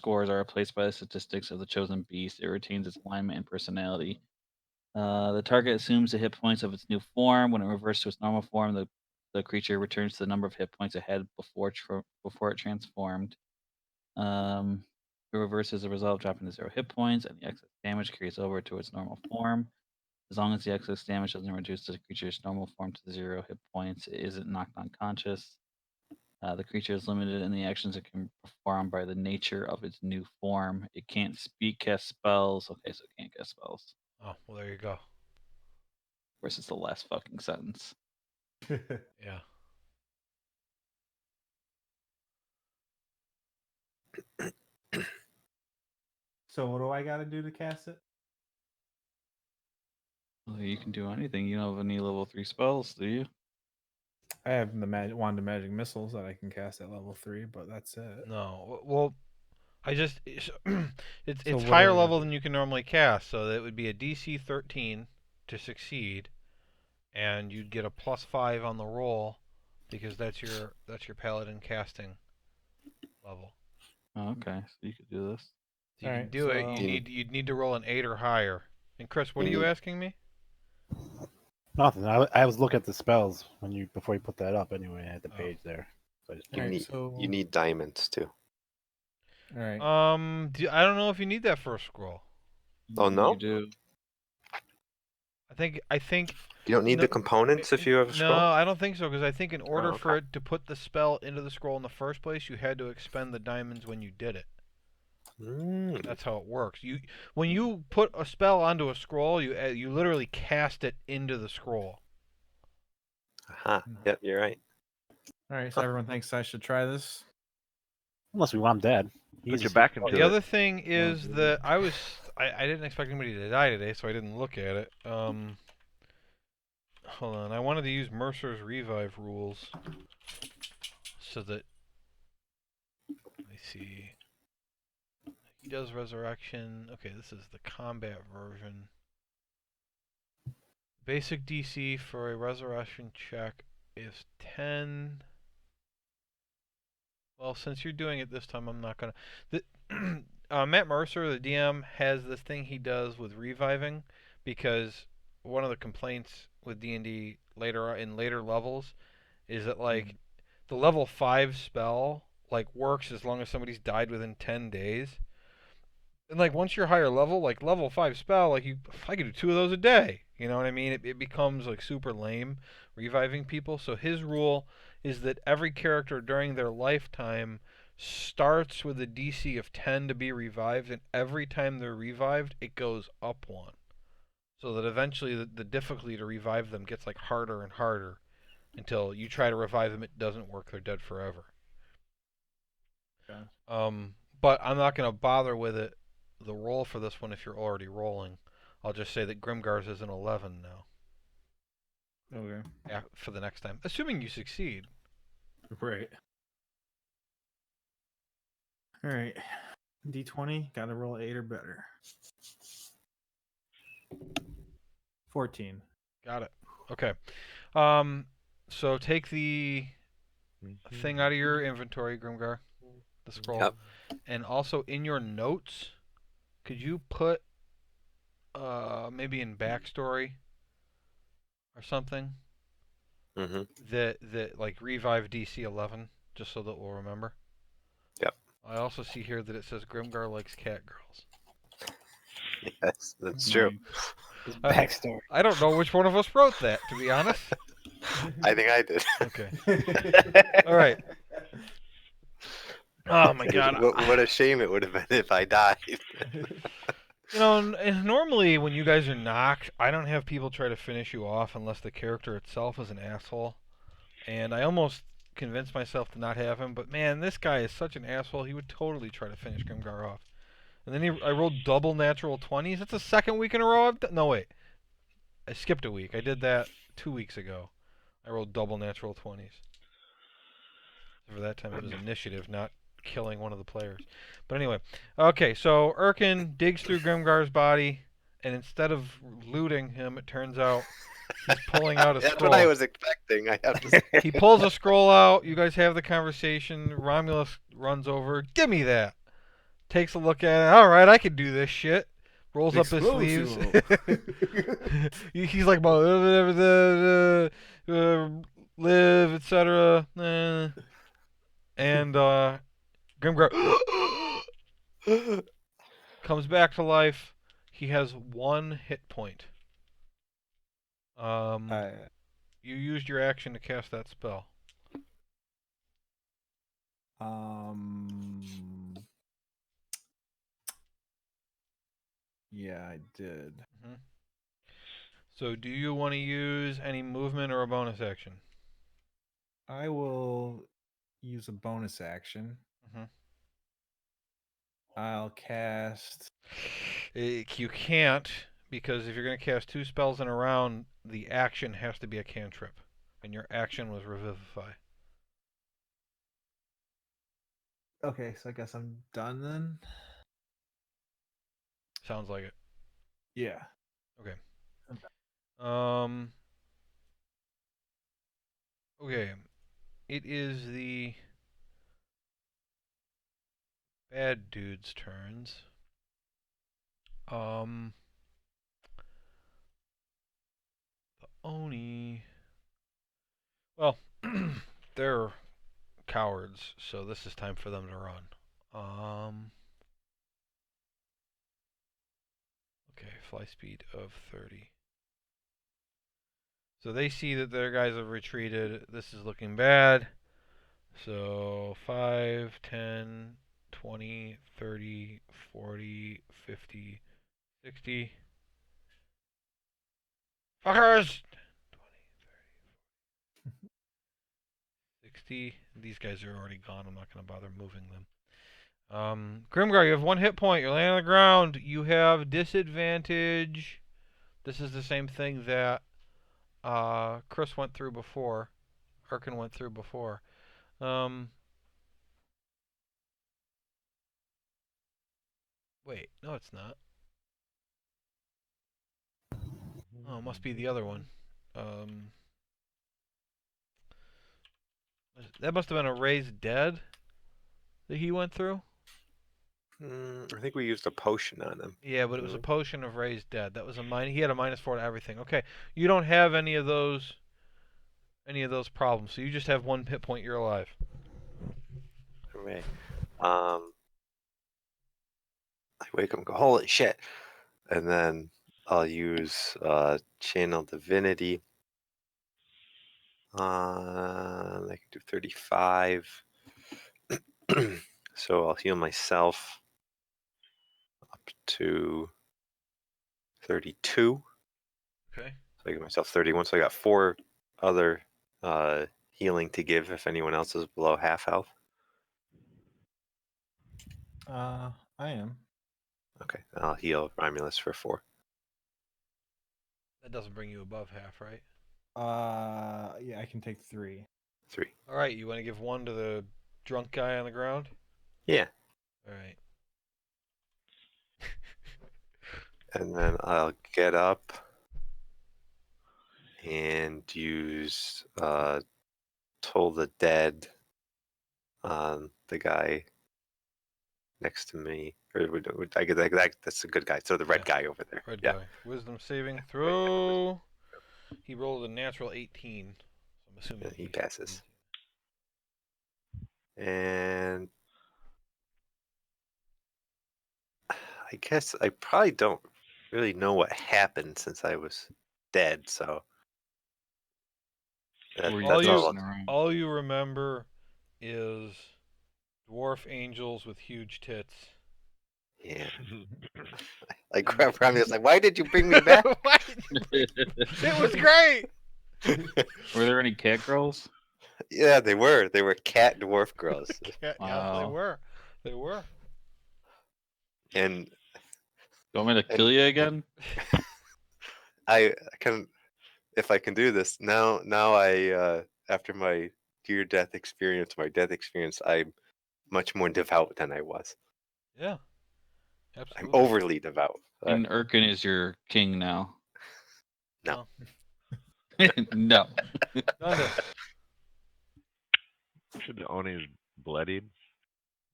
are replaced by the statistics of the chosen beast. It retains its alignment and personality. The target assumes the hit points of its new form. When it reverts to its normal form, the creature returns to the number of hit points it had before it transformed. It reverses the result, dropping to 0 hit points, and the excess damage carries over to its normal form. As long as the excess damage doesn't reduce the creature's normal form to 0 hit points, it isn't knocked unconscious. The creature is limited in the actions it can perform by the nature of its new form. It can't speak, cast spells. Okay, so it can't cast spells. Oh, well, there you go. Versus the last fucking sentence. Yeah. So what do I got to do to cast it? Well, you can do anything. You don't have any level 3 spells, do you? I have the wand of magic missiles that I can cast at level 3, but that's it. No. Well, I just it's So it's what do higher I gotta level do? than you can normally cast, so that would be a DC 13 to succeed, and you'd get a +5 on the roll because that's your paladin casting level. Oh, okay, so you could do this. So you can Alright, do it. so- You'd need to roll an 8 or higher. And Chris, what You are you need- asking me? Nothing. I was looking at the spells before you put that up. Anyway, I had the Oh. page there. So I just You Alright, need so you need diamonds too. alright. I don't know if you need that first scroll. Oh, no? You do. I think You don't need No, the components if you have a no, scroll. I don't think so because I think in order Oh, for okay. it to put the spell into the scroll in the first place, you had to expend the diamonds when you did it. Mm. That's how it works. When you put a spell onto a scroll, you literally cast it into the scroll. Aha. Yep, you're right. Alright, so everyone thinks I should try this. unless we want him dead. Put your back into The it. other thing is that I didn't expect anybody to die today, so I didn't look at it. Hold on, I wanted to use Mercer's revive rules so that let me see. He does resurrection. Okay, this is the combat version. Basic DC for a resurrection check is 10. Well, since you're doing it this time, I'm not gonna. Matt Mercer, the DM, has this thing he does with reviving, because one of the complaints with D&D later levels is that the level 5 spell works as long as somebody's died within 10 days. And once you're higher level, level 5 spell, I could do 2 of those a day. You know what I mean? It becomes super lame reviving people. So his rule is that every character during their lifetime starts with a DC of 10 to be revived, and every time they're revived, it goes up 1. So that eventually the difficulty to revive them gets harder and harder until you try to revive them, it doesn't work, they're dead forever. Okay. But I'm not going to bother with the roll for this one if you're already rolling. I'll just say that Grimgar's is an 11 now. Okay. Yeah, for the next time, assuming you succeed. Right. Alright. D20, gotta roll 8 or better. 14. Got it. Okay. So take the thing out of your inventory, Grimgar, the scroll, Yep. and also in your notes, could you put maybe in backstory or something Mm-hmm. that like revive DC 11 just so that we'll remember? Yep. I also see here that it says Grimgar likes cat girls. Yes, that's true. His I- backstory. I don't know which one of us wrote that, to be honest. I think I did. Okay. All right. Oh my god. What a shame it would have been if I died. You know, normally when you guys are knocked, I don't have people try to finish you off unless the character itself is an asshole. And I almost convinced myself to not have him, but man, this guy is such an asshole. He would totally try to finish Grimgar off. And then I rolled double natural 20s. That's the second week in a row. No, wait. I skipped a week. I did that 2 weeks ago. I rolled double natural 20s. For that time, it was initiative, not killing one of the players. But anyway, okay. So Erkin digs through Grimgar's body, and instead of looting him, it turns out he's pulling out a That's scroll. what I was expecting. I have to say. He pulls a scroll out. You guys have the conversation. Romulus runs over. Give me that. Takes a look at it. All right, I can do this shit. Rolls up his sleeves. He's like, live, etc. And Grimgar comes back to life. He has 1 hit point. You used your action to cast that spell. Yeah, I did. So do you want to use any movement or a bonus action? I will use a bonus action. Mhm. I'll cast. You can't, because if you're going to cast 2 spells in a round, the action has to be a cantrip. And your action was Revivify. Okay, so I guess I'm done then. Sounds like it. Yeah. Okay. Okay. It is the bad dude's turns. The Oni. Well, they're cowards, so this is time for them to run. Okay, fly speed of 30. So they see that their guys have retreated. This is looking bad. So 5, 10, 20, 30, 40, 50, 60. Fuckers! 60. These guys are already gone. I'm not going to bother moving them. Grimgar, you have 1 hit point. You're laying on the ground. You have disadvantage. This is the same thing that Chris went through before. Erkin went through before. Wait, no, it's not. Oh, it must be the other one. That must have been a raised dead that he went through. I think we used a potion on him. Yeah, but it was a potion of raised dead. That was a he had a -4 to everything. Okay, you don't have any of those problems. So you just have 1 hit point. You're alive. Okay. I wake up and go, holy shit. And then I'll use Channel Divinity. I can do 35. So I'll heal myself up to 32. Okay. So I give myself 31. So I got 4 other healing to give if anyone else is below half health. I am. Okay. I'll heal Romulus for 4. That doesn't bring you above half, right? Yeah, I can take 3. 3. All right. You want to give 1 to the drunk guy on the ground? Yeah. All right. And then I'll get up and use Toll the Dead on the guy next to me. Or I get that's a good guy. So the red guy over there. Red yeah. guy. Wisdom saving throw. He rolled a natural 18. So I'm assuming He passes. succeeds. And I guess I probably don't really know what happened since I was dead. So Were you All that's all. tossing around? All you remember is dwarf angels with huge tits. Yeah. Like grab Rami was like, "Why did you bring me back?" Why did you bring- It was great. Were there any cat girls? Yeah, they were. They were cat dwarf girls, Yeah, yes, they Wow. were. They were. and You want me to kill you again? I can, if I can do this now. Now after my dear death experience, I'm much more devout than I was. Yeah. I'm Absolutely. overly devout. And Urkin is your king now. No. No. Donda. Should the Oni's bloodied?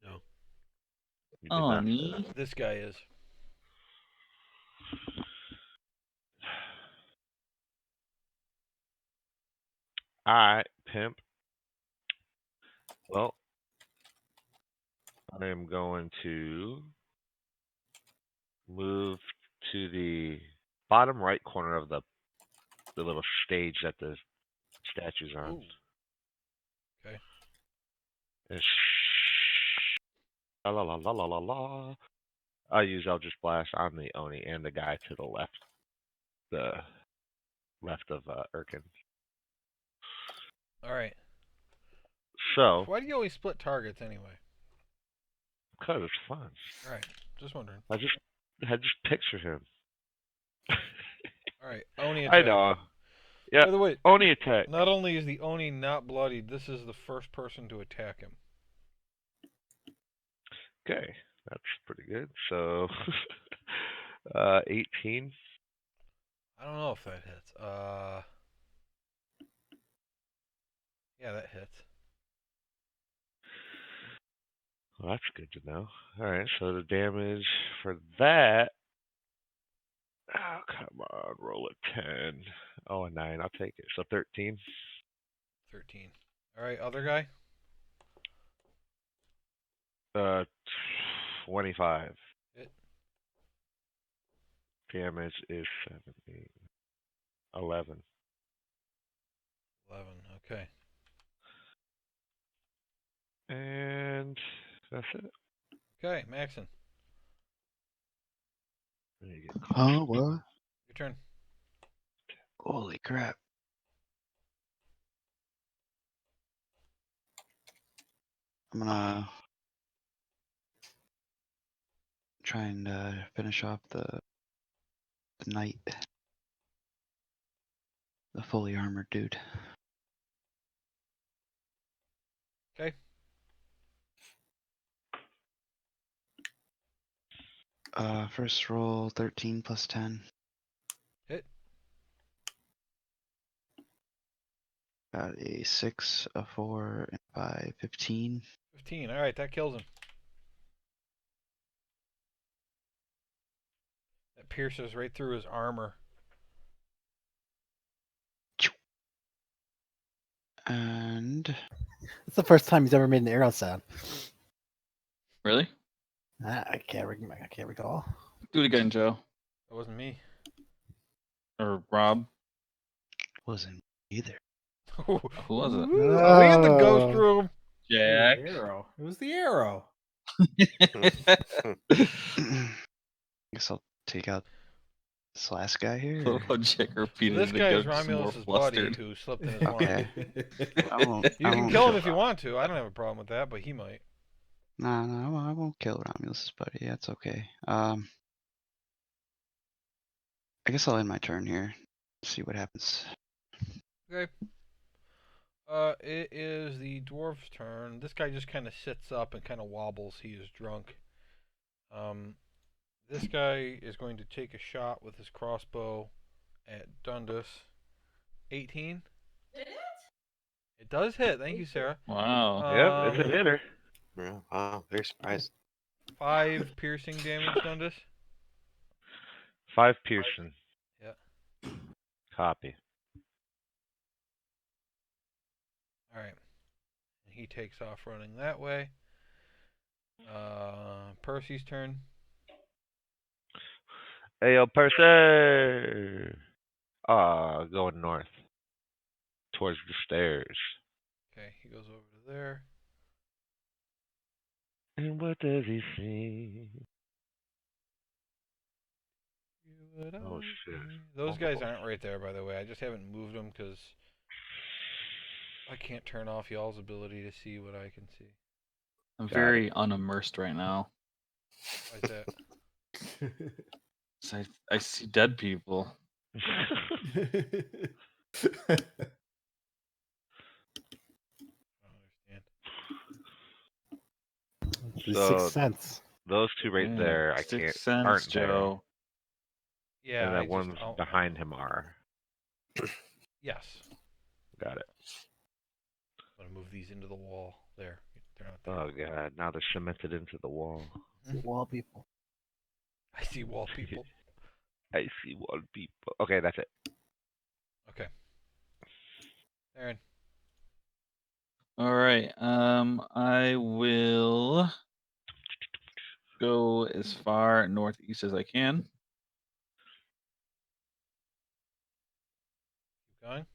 No. You did not say Oni. that. This guy is. Alright, pimp. Well, I am going to move to the bottom right corner of the little stage that the statue's on. Ooh. Okay. And la la la la la la la. I'll use Eldritch Blast on the Oni and the guy to the left. The left of Urkin. All right. So, Why do you always split targets anyway? because it's fun. All right. Just wondering. I just picture him. All right. Oni I attack. know. Yeah. By the way, Oni attack. not only is the Oni not bloodied, this is the first person to attack him. Okay, that's pretty good. So, 18. I don't know if that hits. Yeah, that hits. Well, that's good to know. All right, so the damage for that. Oh, come on, roll a 10. Oh, a 9. I'll take it. So 13. 13. All right, other guy. 25. Hit. Damage is 7, 8, 11. 11. Okay. And that's it. Okay, Maxon. There you Oh, what? Your turn. Holy crap. I'm gonna try and finish off the knight. The fully armored dude. Okay. First roll 13 plus 10. Hit. Got a 6, a 4, and 5, 15. 15. All right, that kills him. That pierces right through his armor. And It's the first time he's ever made an arrow sound. Really? I can't recall. Do it again, Joe. That wasn't me. Or Rob. wasn't either. Who was it? Ooh, are we in the ghost Oh. room? Jack. The arrow. It was the arrow. Guess I'll take out this last guy here. Love how Jack So repeated this it guy is again, just more Romulus's buddy flustered. who slipped in his line. Okay. I won't, You I can won't kill him if you want to. I don't have a problem with that, but he might. No, I won't kill Romulus's buddy. That's okay. I guess I'll end my turn here. See what happens. Okay. It is the dwarf's turn. This guy just kind of sits up and kind of wobbles. He is drunk. This guy is going to take a shot with his crossbow at Dundas. 18. Did it? It does hit. Thank you, Sarah. Wow. Yep, it's a hitter. Yeah, wow, very surprised. 5 piercing damage, Dundas. 5 piercing. Yeah. Copy. All right. He takes off running that way. Percy's turn. Hey, yo, Percy! Going north. Towards the stairs. Okay, he goes over to there. And what does he see? Oh, shit. Those guys Multiple. aren't right there, by the way. I just haven't moved them because I can't turn off y'all's ability to see what I can see. I'm Got very unimmersed right now. Why is that? 'Cause I see dead people. I don't understand. The So, Sixth Sense. those two right Yeah, there, I Sixth can't, Sense, aren't there. Joe. Yeah, And I the just ones I'll- behind him are. Yes. Got it. I'm gonna move these into the wall. There. They're not there. Oh, God. Now they're cemented into the wall. Wall people. I see wall people. I see wall people. Okay, that's it. Okay. Aaron. All right. I will go as far northeast as I can. Keep going.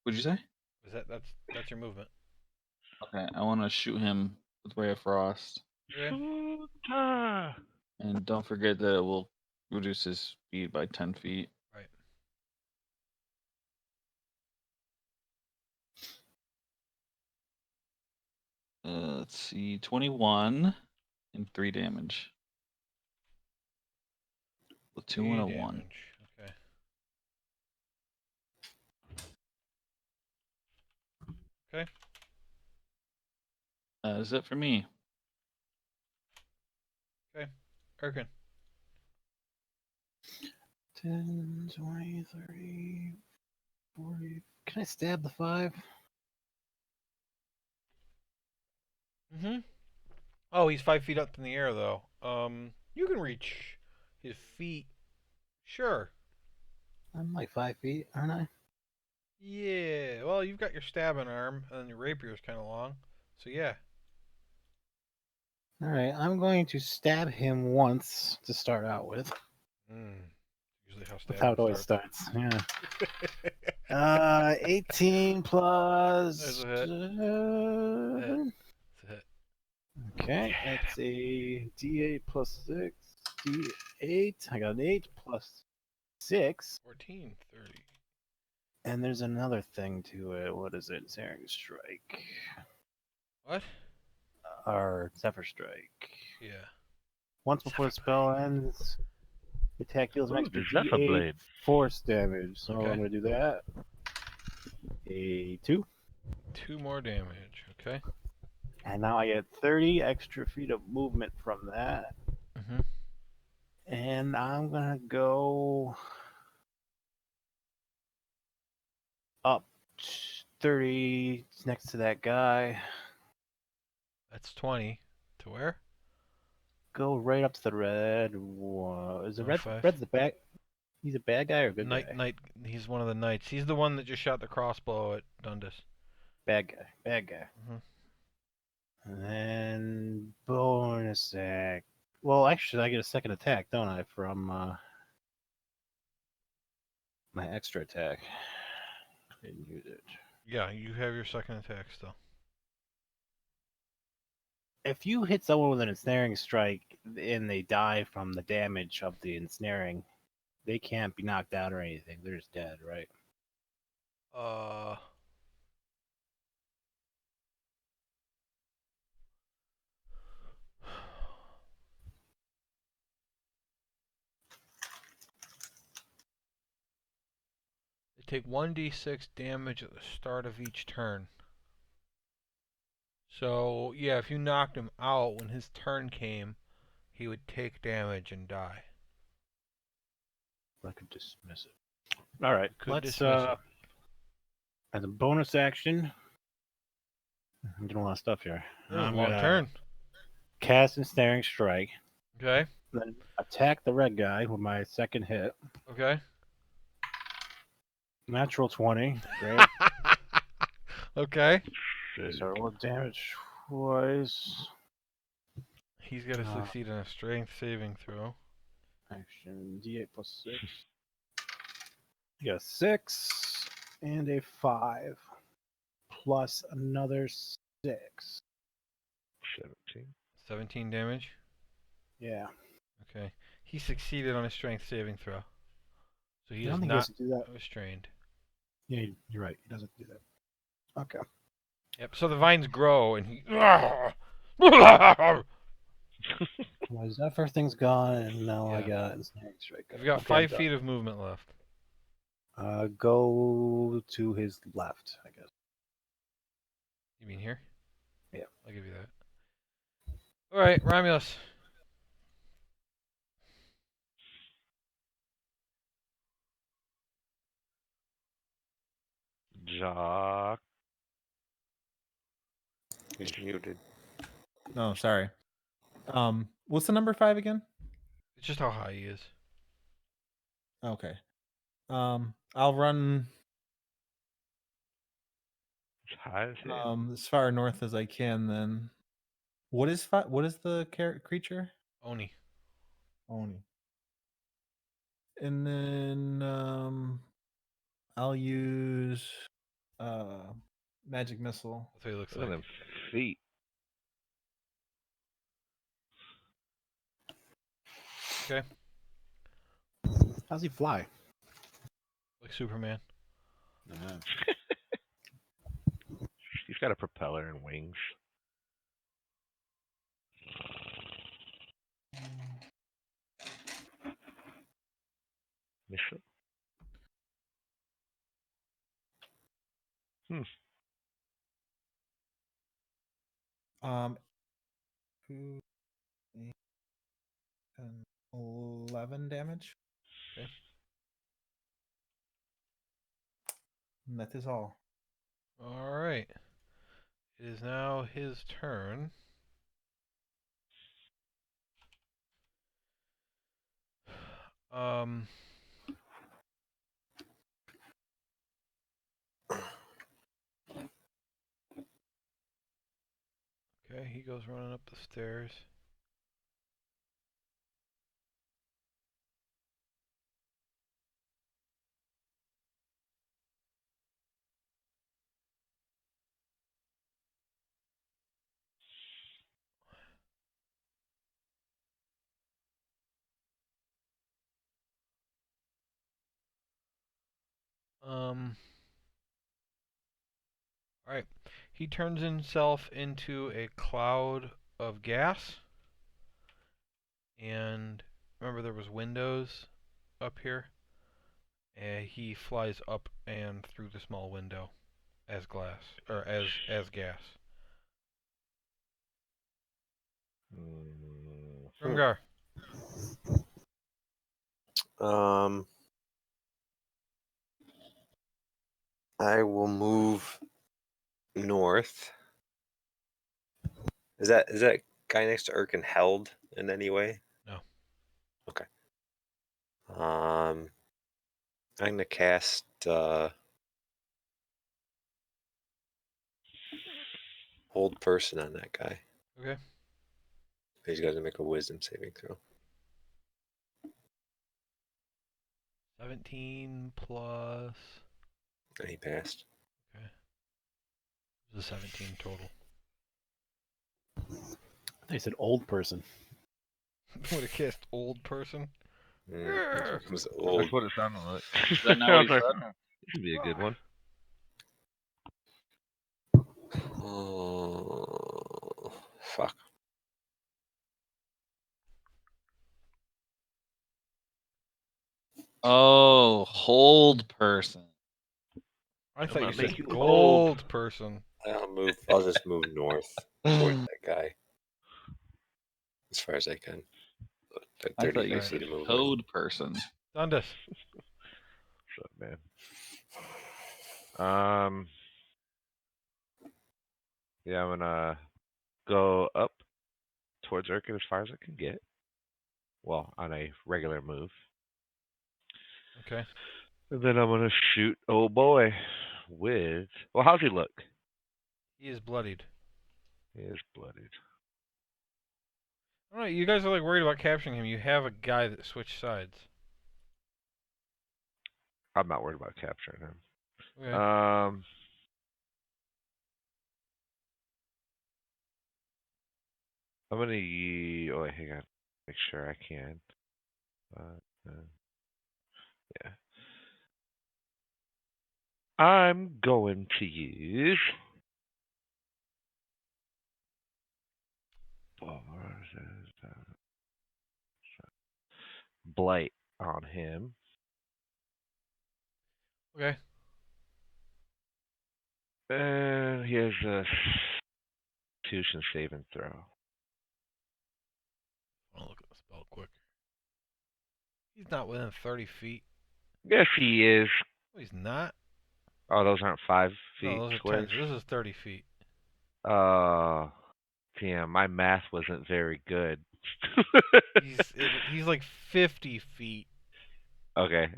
What'd you say? Is that's your movement? Okay, I want to shoot him with Ray of Frost, Okay. Shoota! and don't forget that it will reduce his speed by 10 feet. Right. Let's see, 21 and 3 damage. A 2 and a 1. Damage. Okay. Okay. That's it for me. Okay. Erkin. 10, 20, 30, 40. Can I stab the 5? Mm-hmm. Oh, he's 5 feet up in the air though. You can reach his feet. Sure. I'm like 5 feet, aren't I? Yeah. Well, you've got your stabbing arm, and your rapier's kind of long. So yeah. All right, I'm going to stab him once to start out with. Usually how That's how it stabbing always starts. starts. Yeah. 18 plus. There's a hit. 7. It's a hit. Okay, that's a D8 plus 6. D8. I got an 8 plus 6. 14, 30. And there's another thing to it. What is it? Searing Strike. What? Or Zephyr Strike. Yeah. Once before the spell ends, the attack deals an Ooh, extra the Zephyr D8 Blade. force damage. So Okay. I'm going to do that. A 2. 2 more damage. Okay. And now I get 30 extra feet of movement from that. Mm-hmm. And I'm going to go up 30 next to that guy. That's 20. To where? Go right up to the red one. Is the Oh, red? 5. Red's the bad. He's a bad guy or a good Knight, guy? Knight. He's one of the knights. He's the one that just shot the crossbow at Dundas. Bad guy. Bad guy. Mhm. And then bonus act. Well, actually, I get a second attack, don't I? From my extra attack. Didn't use it. Yeah, you have your second attack still. If you hit someone with an ensnaring strike and they die from the damage of the ensnaring, they can't be knocked out or anything. They're just dead, right? They take 1d6 damage at the start of each turn. So, yeah, if you knocked him out when his turn came, he would take damage and die. I could dismiss it. All right, Could let's dismiss it. as a bonus action. I'm doing a lot of stuff here. That was a I'm long gonna- turn. cast Ensnaring Strike. Okay. Then attack the red guy with my second hit. Okay. Natural 20. Great. Okay. Shit. So roll damage twice. He's got to succeed on a strength saving throw. Action D8 plus 6. You got a 6 and a 5. Plus another 6. 17. 17 damage. Yeah. Okay. He succeeded on a strength saving throw. So he I is don't think he not has to do that. restrained. Yeah, you're right. He doesn't do that. Okay. Yep. So the vines grow and he. Well, his first thing's gone, and now I Yeah. got Ensnaring Strike. You've got Okay, I'm 5 done. feet of movement left. Go to his left, I guess. You mean here? Yeah. I'll give you that. All right, Romulus. Jock. He's muted. No, sorry. What's the number 5 again? It's just how high he is. Okay. I'll run As high as hell. as far north as I can. Then, what is What is the creature? Oni. Oni. And then I'll use magic missile. That's what he looks Look at like. them feet. Okay. How's he fly? Like Superman. He's got a propeller and wings. Missile. Um, 2, 8, 10, 11 damage. Okay. And that is all. All right. It is now his turn. Um. Okay, he goes running up the stairs. All right. He turns himself into a cloud of gas. And remember there was windows up here? And he flies up and through the small window as glass or as gas. Grimgar. I will move north. Is that guy next to Erkin held in any way? No. Okay. I'm gonna cast hold person on that guy. Okay. He's got to make a wisdom saving throw. 17 plus. And he passed. Okay. It was a 17 total. They said old person. Would have cast old person? It was That's old. what it sounded like. Is that not I what was he like, said? this would be a good one. Oh, fuck. Oh, hold person. I I'm thought you gonna said make you gold person. I'll just move north towards that guy as far as I can. Like I 30 thought you Alright. said feet of movement. code person. Dundas. What's up, man? Yeah, I'm gonna go up towards Urkin as far as I can get. Well, on a regular move. Okay. And then I'm gonna shoot old boy with. Well, how's he look? He is bloodied. He is bloodied. All right, you guys are like worried about capturing him. You have a guy that switched sides. I'm not worried about capturing him. Okay. I'm gonna oh wait, hang on. Make sure I can. Yeah. I'm going to use Blight on him. Okay. And he has a Constitution saving throw. I'll look at the spell quick. He's not within 30 feet. Yes, he is. Oh, he's not. Oh, those aren't 5 feet No, those are squares. 10. This is 30 feet. Damn, my math wasn't very good. He's like 50 feet. Okay.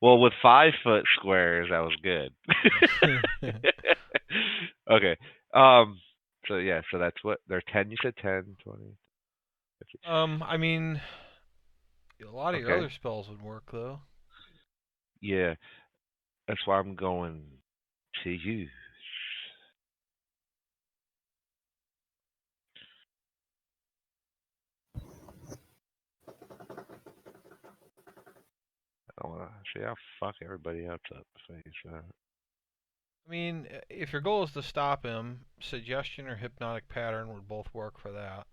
Well, with 5-foot squares, that was good. Okay. So yeah, so that's what they're 10. You said 10, 20. 50. I mean, a lot of your Okay. other spells would work though. Yeah, that's why I'm going to use. I want to see how fuck everybody else up if I use that. I mean, if your goal is to stop him, suggestion or hypnotic pattern would both work for that.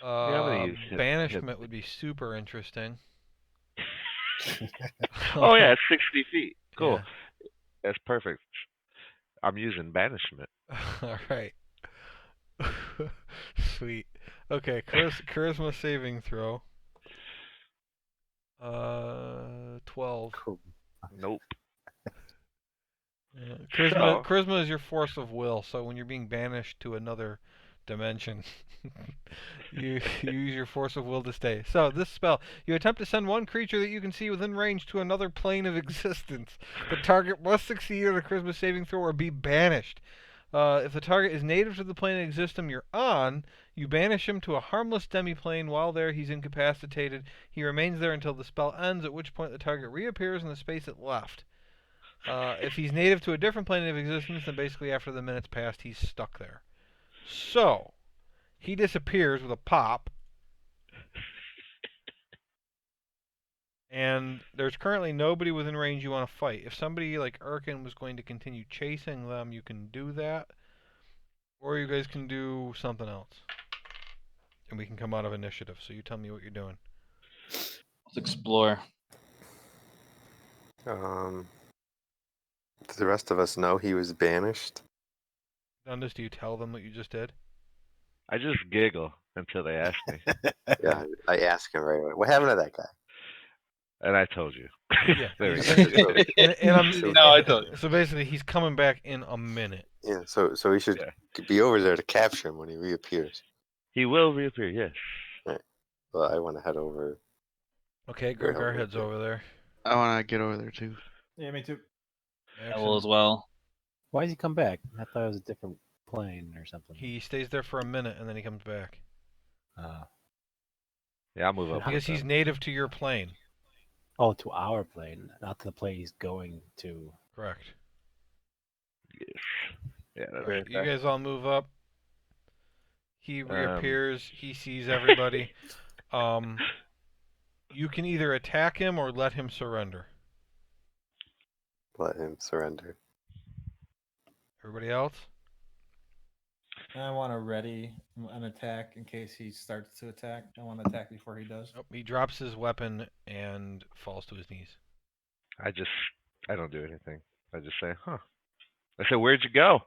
Yeah, I'm gonna use banishment would be super interesting. Oh yeah, it's 60 feet. Cool. Yeah. That's perfect. I'm using banishment. All right. Sweet. Okay, charisma saving throw. 12. Cool. Nope. Yeah. So- Charisma is your force of will, so when you're being banished to another dimension, you use your force of will to stay. So, this spell, you attempt to send one creature that you can see within range to another plane of existence. The target must succeed on a charisma saving throw or be banished. If the target is native to the plane of existence you're on, you banish him to a harmless demiplane. While there, he's incapacitated. He remains there until the spell ends, at which point the target reappears in the space it left. If he's native to a different plane of existence, then basically after the minute's passed, he's stuck there. So, he disappears with a pop. And there's currently nobody within range you want to fight. If somebody like Urkin was going to continue chasing them, you can do that. Or you guys can do something else. And we can come out of initiative. So you tell me what you're doing. Let's explore. Do the rest of us know he was banished? Dundas, do you tell them what you just did? I just giggle until they ask me, Yeah, I ask him right away. What happened to that guy? and I told you. Yeah. There we he's- go. and I'm, No, I told you. So basically, he's coming back in a minute. Yeah, so we should be over there to capture him when he reappears. He will reappear. Yes. Well, I want to head over. Okay, Very Gregor helpful, heads yeah. over there. I want to get over there too. Yeah, me too. I will as well. Why does he come back? I thought it was a different plane or something. He stays there for a minute and then he comes back. Yeah, I'll move up. Because he's native to your plane. Oh, to our plane, not to the plane he's going to. Correct. Yes. Yeah, that's Alright, you right. guys all move up. He reappears. He sees everybody. You can either attack him or let him surrender. Let him surrender. Everybody else? I want to ready an attack in case he starts to attack. I want to attack before he does. Nope, he drops his weapon and falls to his knees. I don't do anything. I just say, huh. I said, where'd you go?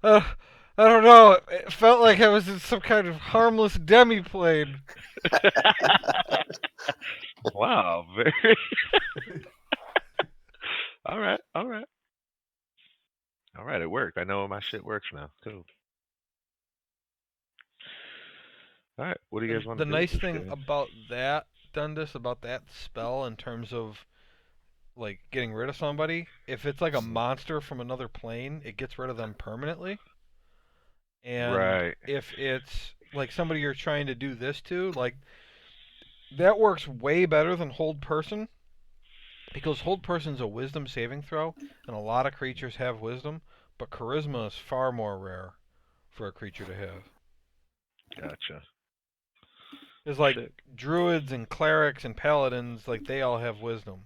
I don't know. It felt like I was in some kind of harmless demiplane. Wow, very. All right. It worked. I know my shit works now. Cool. All right. What do you guys want The to do with nice this thing guy? about that, Dundas, about that spell in terms of like getting rid of somebody, if it's like a monster from another plane, it gets rid of them permanently. And Right. if it's like somebody you're trying to do this to, like that works way better than hold person because hold person's a wisdom saving throw, and a lot of creatures have wisdom, but charisma is far more rare for a creature to have. Gotcha. It's like Sick. druids and clerics and paladins, like they all have wisdom.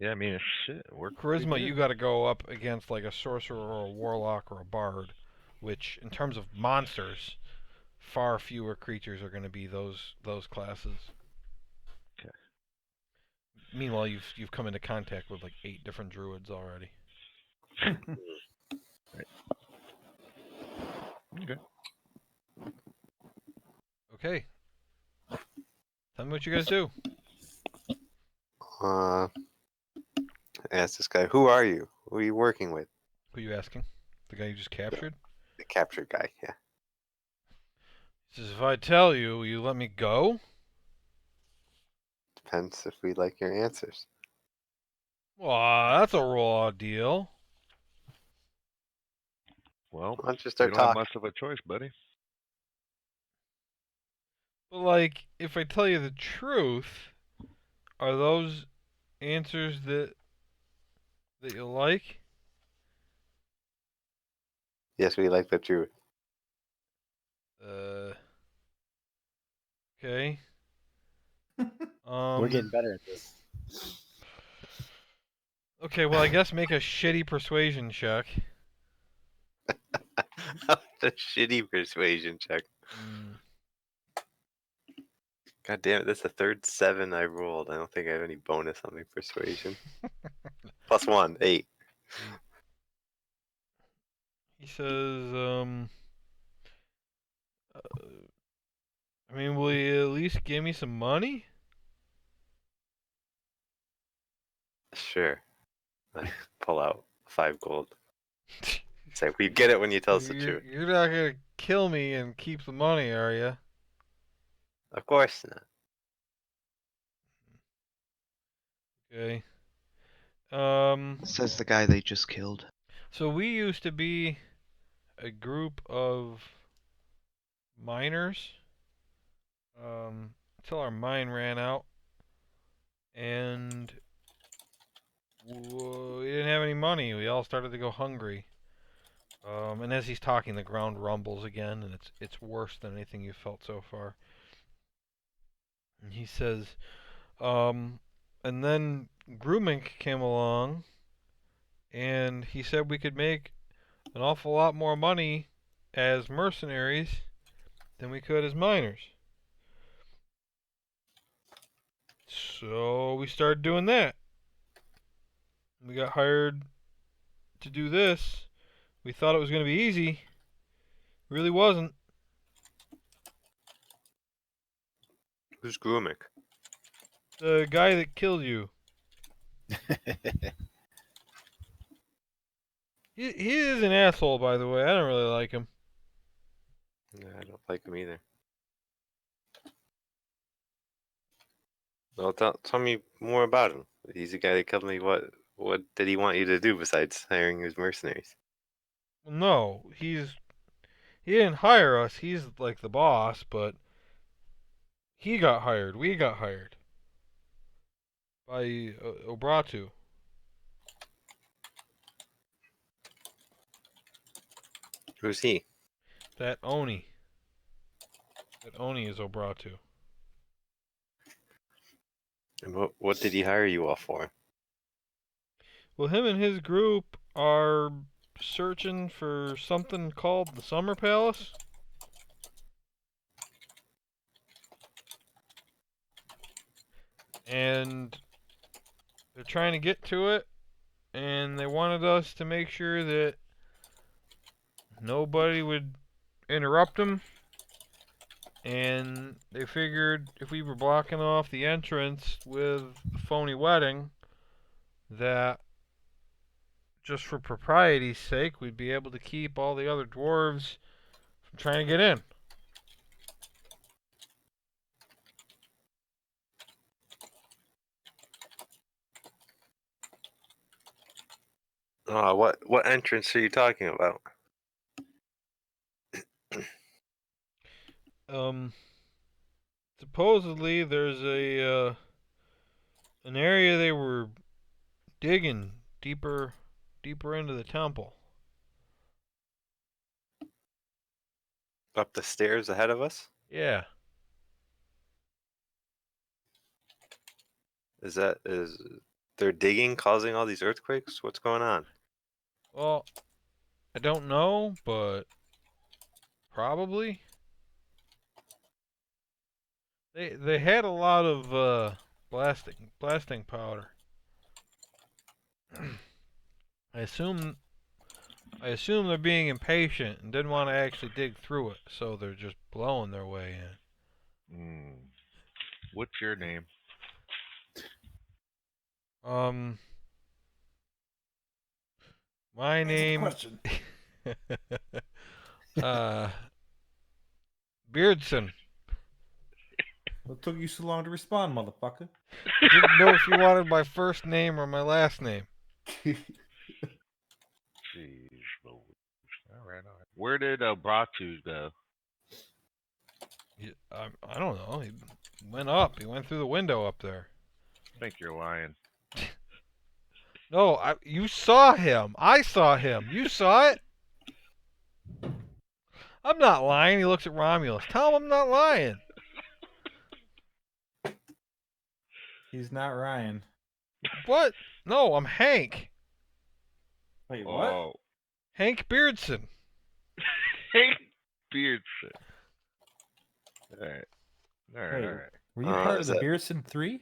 Yeah, I mean, shit, it worked pretty Charisma, good. you got to go up against like a sorcerer or a warlock or a bard, which in terms of monsters, far fewer creatures are going to be those classes. Okay. Meanwhile, you've come into contact with like 8 different druids already. Right. Okay. Okay. Tell me what you guys do. Ask this guy, who are you? Who are you working with? Who are you asking? The guy you just captured? The captured guy, yeah. He says, if I tell you, will you let me go? Depends if we like your answers. Well, that's a raw deal. Well, Why don't you we start don't have talking? much of a choice, buddy. But like, if I tell you the truth, are those answers that you like? Yes, we like the truth. Okay. We're getting better at this. Okay, well, I guess make a shitty persuasion check. The shitty persuasion check. Mm. God damn it, that's the third 7 I rolled. I don't think I have any bonus on my persuasion. +1, 8. He says, I mean, will you at least give me some money? Sure. I pull out 5 gold. Say, we get it when you tell us the truth. You're not gonna kill me and keep the money, are you? Of course not. Okay. Says the guy they just killed. So we used to be a group of miners, until our mine ran out, and we didn't have any money. We all started to go hungry. And as he's talking, the ground rumbles again, and it's worse than anything you've felt so far. And he says, and then Grumink came along, and he said we could make an awful lot more money as mercenaries than we could as miners. So we started doing that. We got hired to do this. We thought it was going to be easy. It really wasn't. Who's Grumik? The guy that killed you. He is an asshole, by the way. I don't really like him. Yeah, I don't like him either. Well, tell me more about him. He's the guy that killed me. What did he want you to do besides hiring his mercenaries? No, he didn't hire us. He's like the boss, but he got hired. We got hired by Obratu. Who's he? That Oni. That Oni is Obratu. And what did he hire you all for? Well, him and his group are searching for something called the Summer Palace. And they're trying to get to it, and they wanted us to make sure that nobody would interrupt them. And they figured if we were blocking off the entrance with a phony wedding, that just for propriety's sake, we'd be able to keep all the other dwarves from trying to get in. What entrance are you talking about? Supposedly there's an area they were digging deeper into the temple. Up the stairs ahead of us? Yeah. Is they're digging causing all these earthquakes? What's going on? Well, I don't know, but probably. They had a lot of blasting powder. I assume I assume they're being impatient and didn't want to actually dig through it, so they're just blowing their way in. What's your name? My Answer the name question. uh Beardson. What took you so long to respond, motherfucker? Didn't know if you wanted my first name or my last name. Jeez Louise. All right. Where did Bratu go? I don't know. He went up. He went through the window up there. I think you're lying. No, you saw him. I saw him. You saw it? I'm not lying. He looks at Romulus. Tell him I'm not lying. He's not Ryan. What? No, I'm Hank. Wait, what? Oh. Hank Beardson. Hank Beardson. All right. Wait, All right. were you part of is the that- Beardson 3?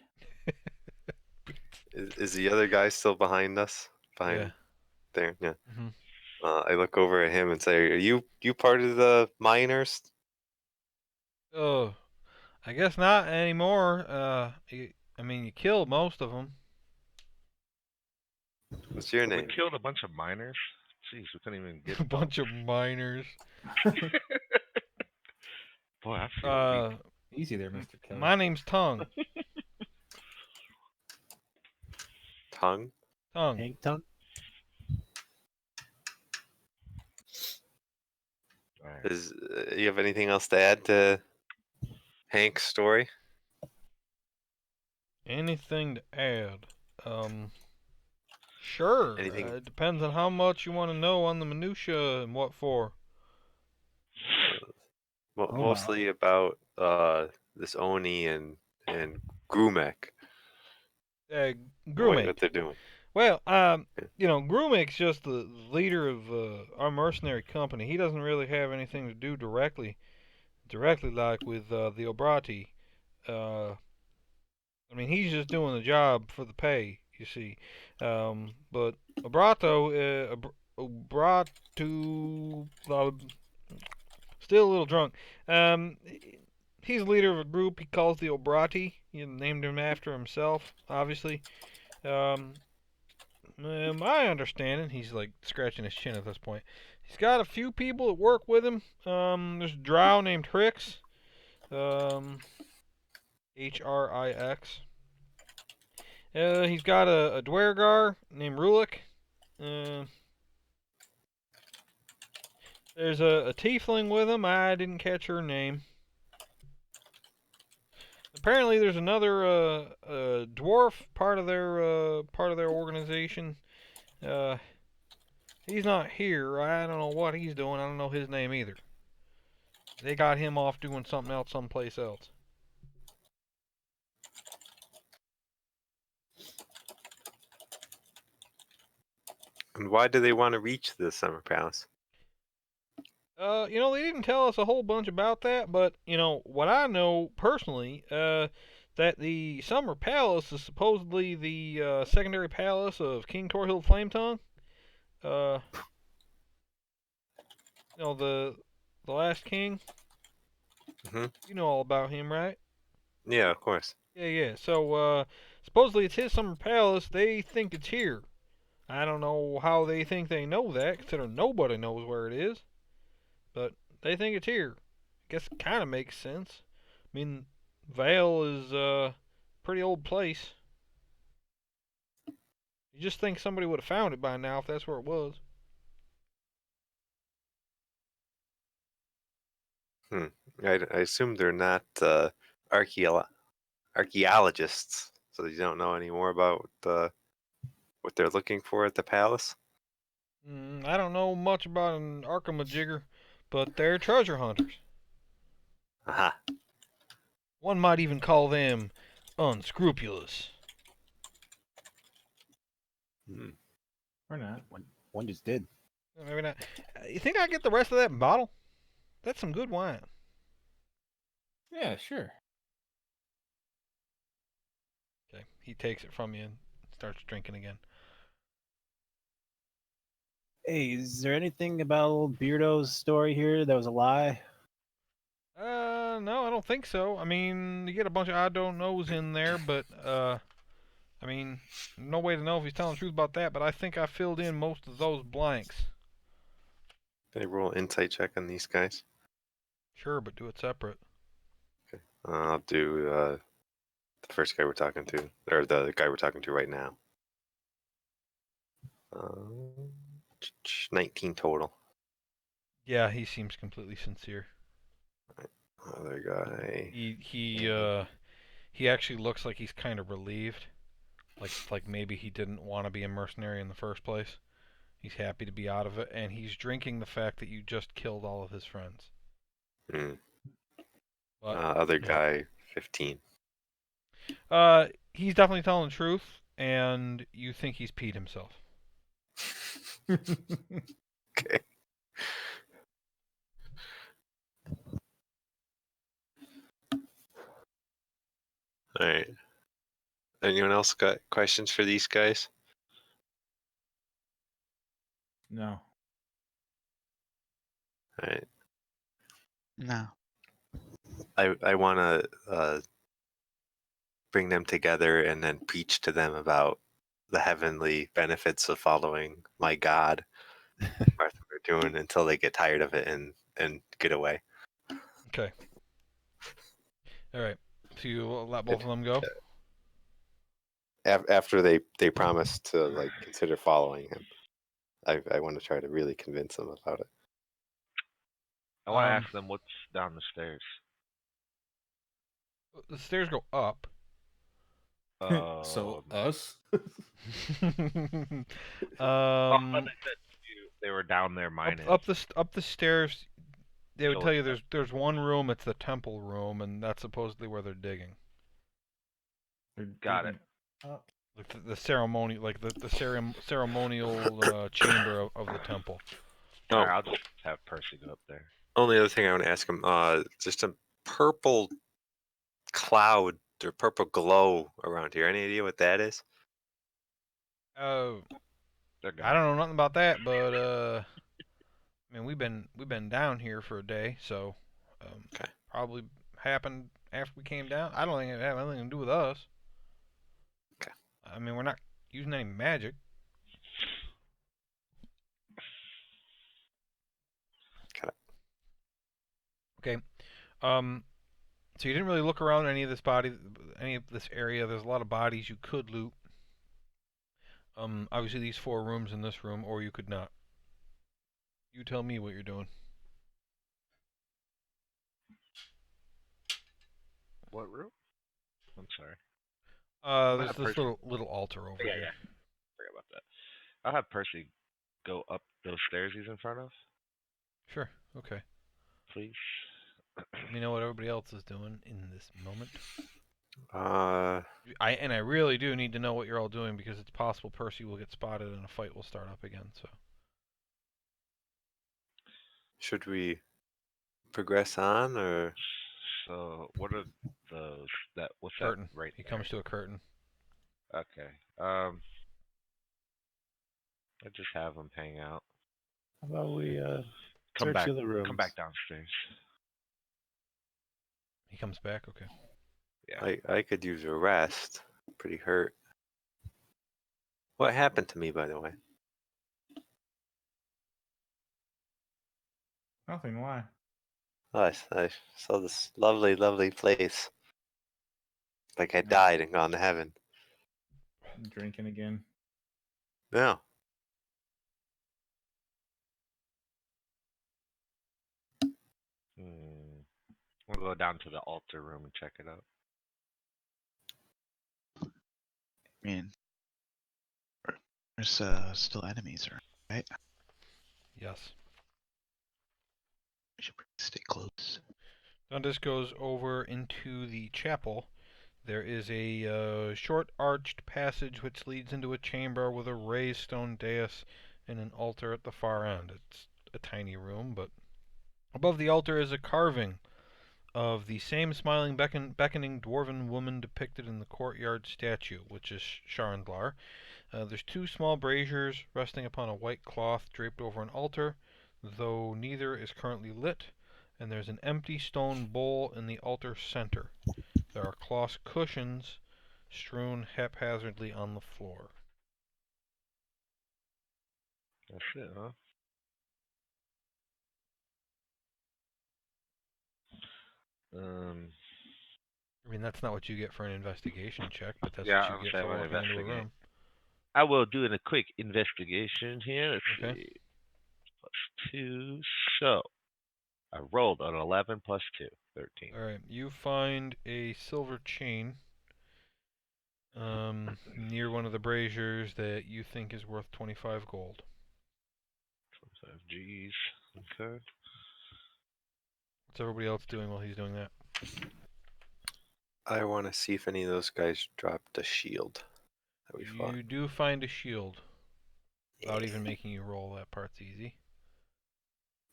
Is the other guy still behind us? Yeah. There, yeah. Mhm. I look over at him and say, "Are you part of the miners?" Oh, I guess not anymore. You killed most of them. What's your We name? killed a bunch of miners. Jeez, we couldn't even get A bunch of miners. Boy, I feel weak. Easy there, Mr. Kelly. My name's Tongue. Tongue? Tongue. Hank Tongue? All right. You have anything else to add to Hank's story? Anything to add? Sure. Anything? It depends on how much you want to know on the minutia and what for. Well, Oh, mostly about this Oni and Grumek. What Grumek. they're doing. Well, Grumek's just the leader of our mercenary company. He doesn't really have anything to do directly like with the Obrati. He's just doing the job for the pay, you see. But Obratu, still a little drunk. He's the leader of a group he calls the Obrati. He named him after himself, obviously. My understanding, he's like scratching his chin at this point. He's got a few people that work with him. There's a drow named Hrix. Hrix. He's got a Dwergar named Rulik. There's a tiefling with him. I didn't catch her name. Apparently, there's another dwarf part of their organization. He's not here. I don't know what he's doing. I don't know his name either. They got him off doing something else someplace else. And why do they want to reach the Summer Palace? They didn't tell us a whole bunch about that, but, what I know personally, that the Summer Palace is supposedly the secondary palace of King Torhild Flametongue. The last king. Mhm. You know all about him, right? Yeah, of course. Yeah. So, supposedly it's his Summer Palace. They think it's here. I don't know how they think they know that, considering nobody knows where it is. But they think it's here. I guess it kind of makes sense. Vale is a pretty old place. You just think somebody would have found it by now if that's where it was. I assume they're not archaeologists, so you don't know any more about what they're looking for at the palace. I don't know much about an Archimajigger, but they're treasure hunters. Aha. One might even call them unscrupulous. Hmm. Or not. One just did. Maybe not. You think I get the rest of that bottle? That's some good wine. Yeah, sure. Okay, he takes it from you and starts drinking again. Hey, is there anything about old Beardo's story here that was a lie? No, I don't think so. I mean, you get a bunch of I don't knows in there, but I mean, no way to know if he's telling the truth about that. But I think I filled in most of those blanks. Can I roll an insight check on these guys? Sure, but do it separate. I'll do the first guy we're talking to, or the guy we're talking to right now. 19 total. Yeah, he seems completely sincere. Other guy. He actually looks like he's kind of relieved. Like maybe he didn't want to be a mercenary in the first place. He's happy to be out of it, and he's drinking the fact that you just killed all of his friends. Mm. But Other yeah. guy, 15. He's definitely telling the truth, and you think he's peed himself. Okay. All right. Anyone else got questions for these guys? No. All right. No. I want to bring them together and then preach to them about the heavenly benefits of following my God. What they're doing until they get tired of it and get away. Okay. All right. So you let both of them go. After they promise to like consider following him, I want to try to really convince them about it. I want to Um, ask them what's down the stairs. The stairs go up. So us? Oh, I um, thought they were down there minus. up the stairs. They would So tell you there's one room. It's the temple room, and that's supposedly where they're digging. They're Got it. digging up. Like the ceremony, like the ceremonial chamber of the temple. Oh, Alright, I'll just have Percy go up there. only other thing I want to ask him, just a purple cloud or purple glow around here. Any idea what that is? They're I gone. don't know nothing about that, but I mean we've been down here for a day, so Okay. probably happened after we came down. I don't think it had anything to do with us. Okay. I mean we're not using any magic. Got it. Okay. So you didn't really look around any of this area. There's a lot of bodies you could loot. Obviously these 4 rooms in this room, or you could not. You tell me what you're doing. What room? I'm sorry. There's have this Percy. little altar over Yeah, here. yeah. Forget about that. I'll have Percy go up those stairs he's in front of, Sure. Okay. please. Let me know what everybody else is doing in this moment. Uh, I really do need to know what you're all doing because it's possible Percy will get spotted and a fight will start up again. So should we progress on or? So, what are those? What's curtain. that right He there? comes to a curtain. Okay. I just have him hang out. How about we Come search back. the other rooms? Come back downstairs. He comes back. Okay. Yeah. I could use a rest. Pretty hurt. What happened to me, by the way? Nothing. Why? I saw this lovely, lovely place. Like I died and gone to heaven. Drinking again. No. We'll go down to the altar room and check it out. I mean, there's still enemies around, right? Yes. We should stay close. Dundas goes over into the chapel. There is a short arched passage which leads into a chamber with a raised stone dais and an altar at the far end. It's a tiny room, but above the altar is a carving of the same smiling, beckoning dwarven woman depicted in the courtyard statue, which is Sharndlar. There's two small braziers resting upon a white cloth draped over an altar, though neither is currently lit, and there's an empty stone bowl in the altar center. There are cloth cushions strewn haphazardly on the floor. That's it, huh? I mean, that's not what you get for an investigation check, but that's Yeah, what I'll you get say for I'm gonna walking into a investigate. room. I will do a quick investigation here. Let's Okay. see. +2. So, I rolled an 11 plus 2. 13. Alright, you find a silver chain near one of the braziers that you think is worth 25 gold. 25 G's. Okay. What's everybody else doing while he's doing that? I want to see if any of those guys dropped a shield that we fought. You do find a shield. Without Yeah. even making you roll, that part's easy.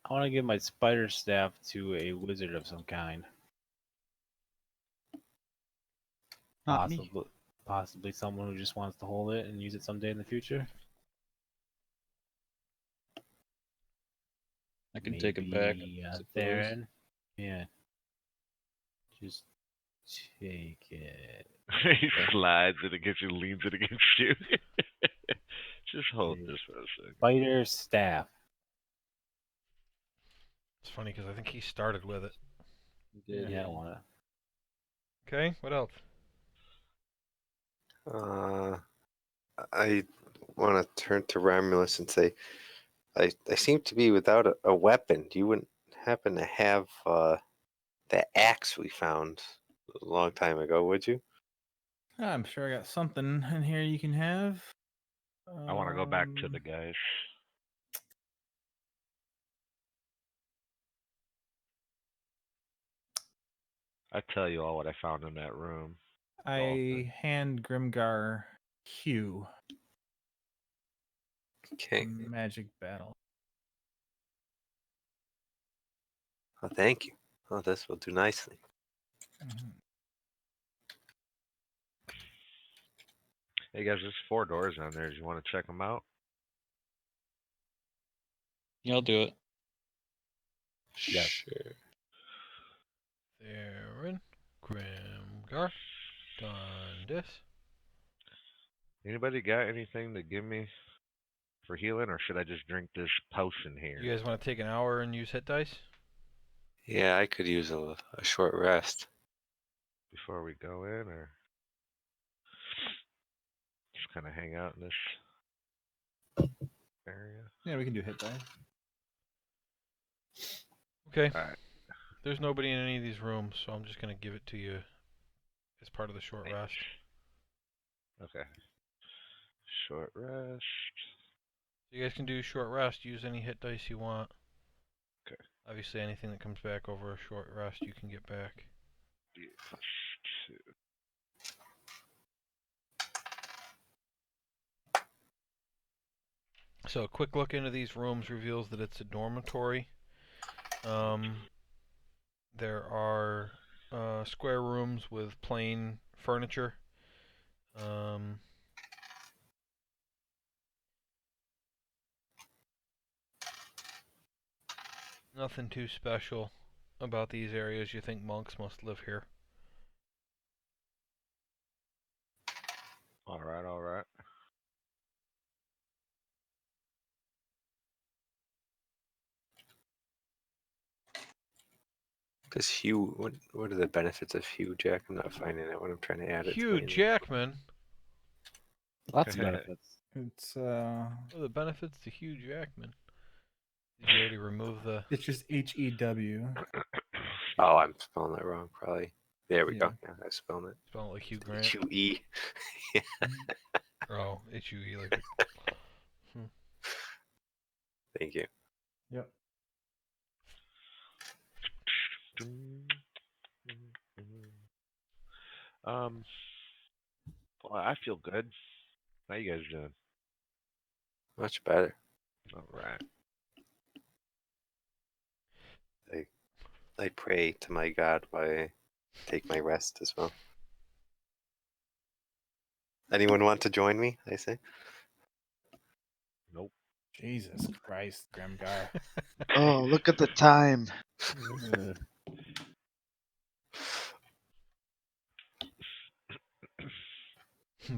I want to give my spider staff to a wizard of some kind. Not me. Possibly someone who just wants to hold it and use it someday in the future. I can take it back. I suppose. Theron. Yeah. Just take it. He slides it against you, leans it against you. Just hold this for a second. Spider staff. It's funny because I think he started with it. You did, Yeah, I don't want it. Okay, what else? I want to turn to Romulus and say, I seem to be without a weapon. You wouldn't happen to have that axe we found a long time ago, would you? I'm sure I got something in here you can have. I want to go back to the guys. I tell you all what I found in that room. I hand Grimgar Hugh Okay. magic battle. Oh, thank you. Oh, this will do nicely. Mhm. Hey guys, there's 4 doors down there. Do you want to check them out? Yeah, I'll do it. Yes. Sure. Theron, Grimgar, Dundas. Anybody got anything to give me for healing, or should I just drink this potion here You guys want to take an hour and use hit dice? Yeah, I could use a short rest. before we go in, or just kind of hang out in this area? Yeah, we can do hit die. Okay. All right. There's nobody in any of these rooms, so I'm just going to give it to you as part of the short rest. Okay. Short rest. You guys can do short rest. Use any hit dice you want. Okay. Obviously, anything that comes back over a short rest, you can get back. D+2. So a quick look into these rooms reveals that it's a dormitory. There are square rooms with plain furniture. Nothing too special about these areas. You think monks must live here. All right, all right. Does Hugh? What are the benefits of Hugh, Jack? I'm not finding it when I'm trying to add it. to Hugh my name. Jackman. Lots of benefits. It's Oh, the benefits to Hugh Jackman. Did you already remove the? it's just HEW. Oh, I'm spelling that wrong, probably. There we Yeah. go. Yeah, I spelled it. Spell it like Hugh Grant. H-U-E. Oh, H-U-E like. Thank you. Yep. Well, I feel good. How you guys doing? Much better. All right. I pray to my God while I take my rest as well. Anyone want to join me? I say. Nope. Jesus Christ, Grimgar. Oh, look at the time.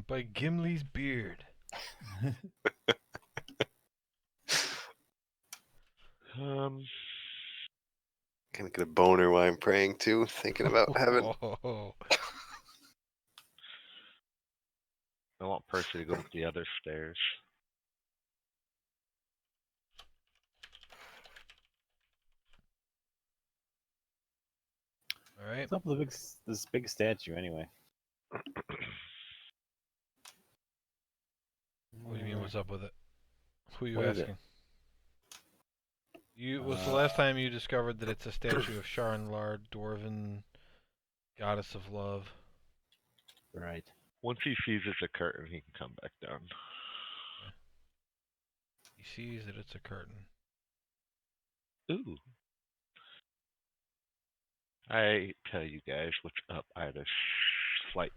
By Gimli's beard. Um, Gonna get a boner while I'm praying too, thinking about heaven. Oh, I want Percy to go up the other stairs. all right. What's up with this big statue anyway? What do you mean? What's up with it? Who are you What is it? asking? You was the last time you discovered that it's a statue of Sharon-Lard, dwarven goddess of love. Right. Once he sees it's a curtain, he can come back down. He sees that it's a curtain. Ooh. I tell you guys what's up. I had a flight.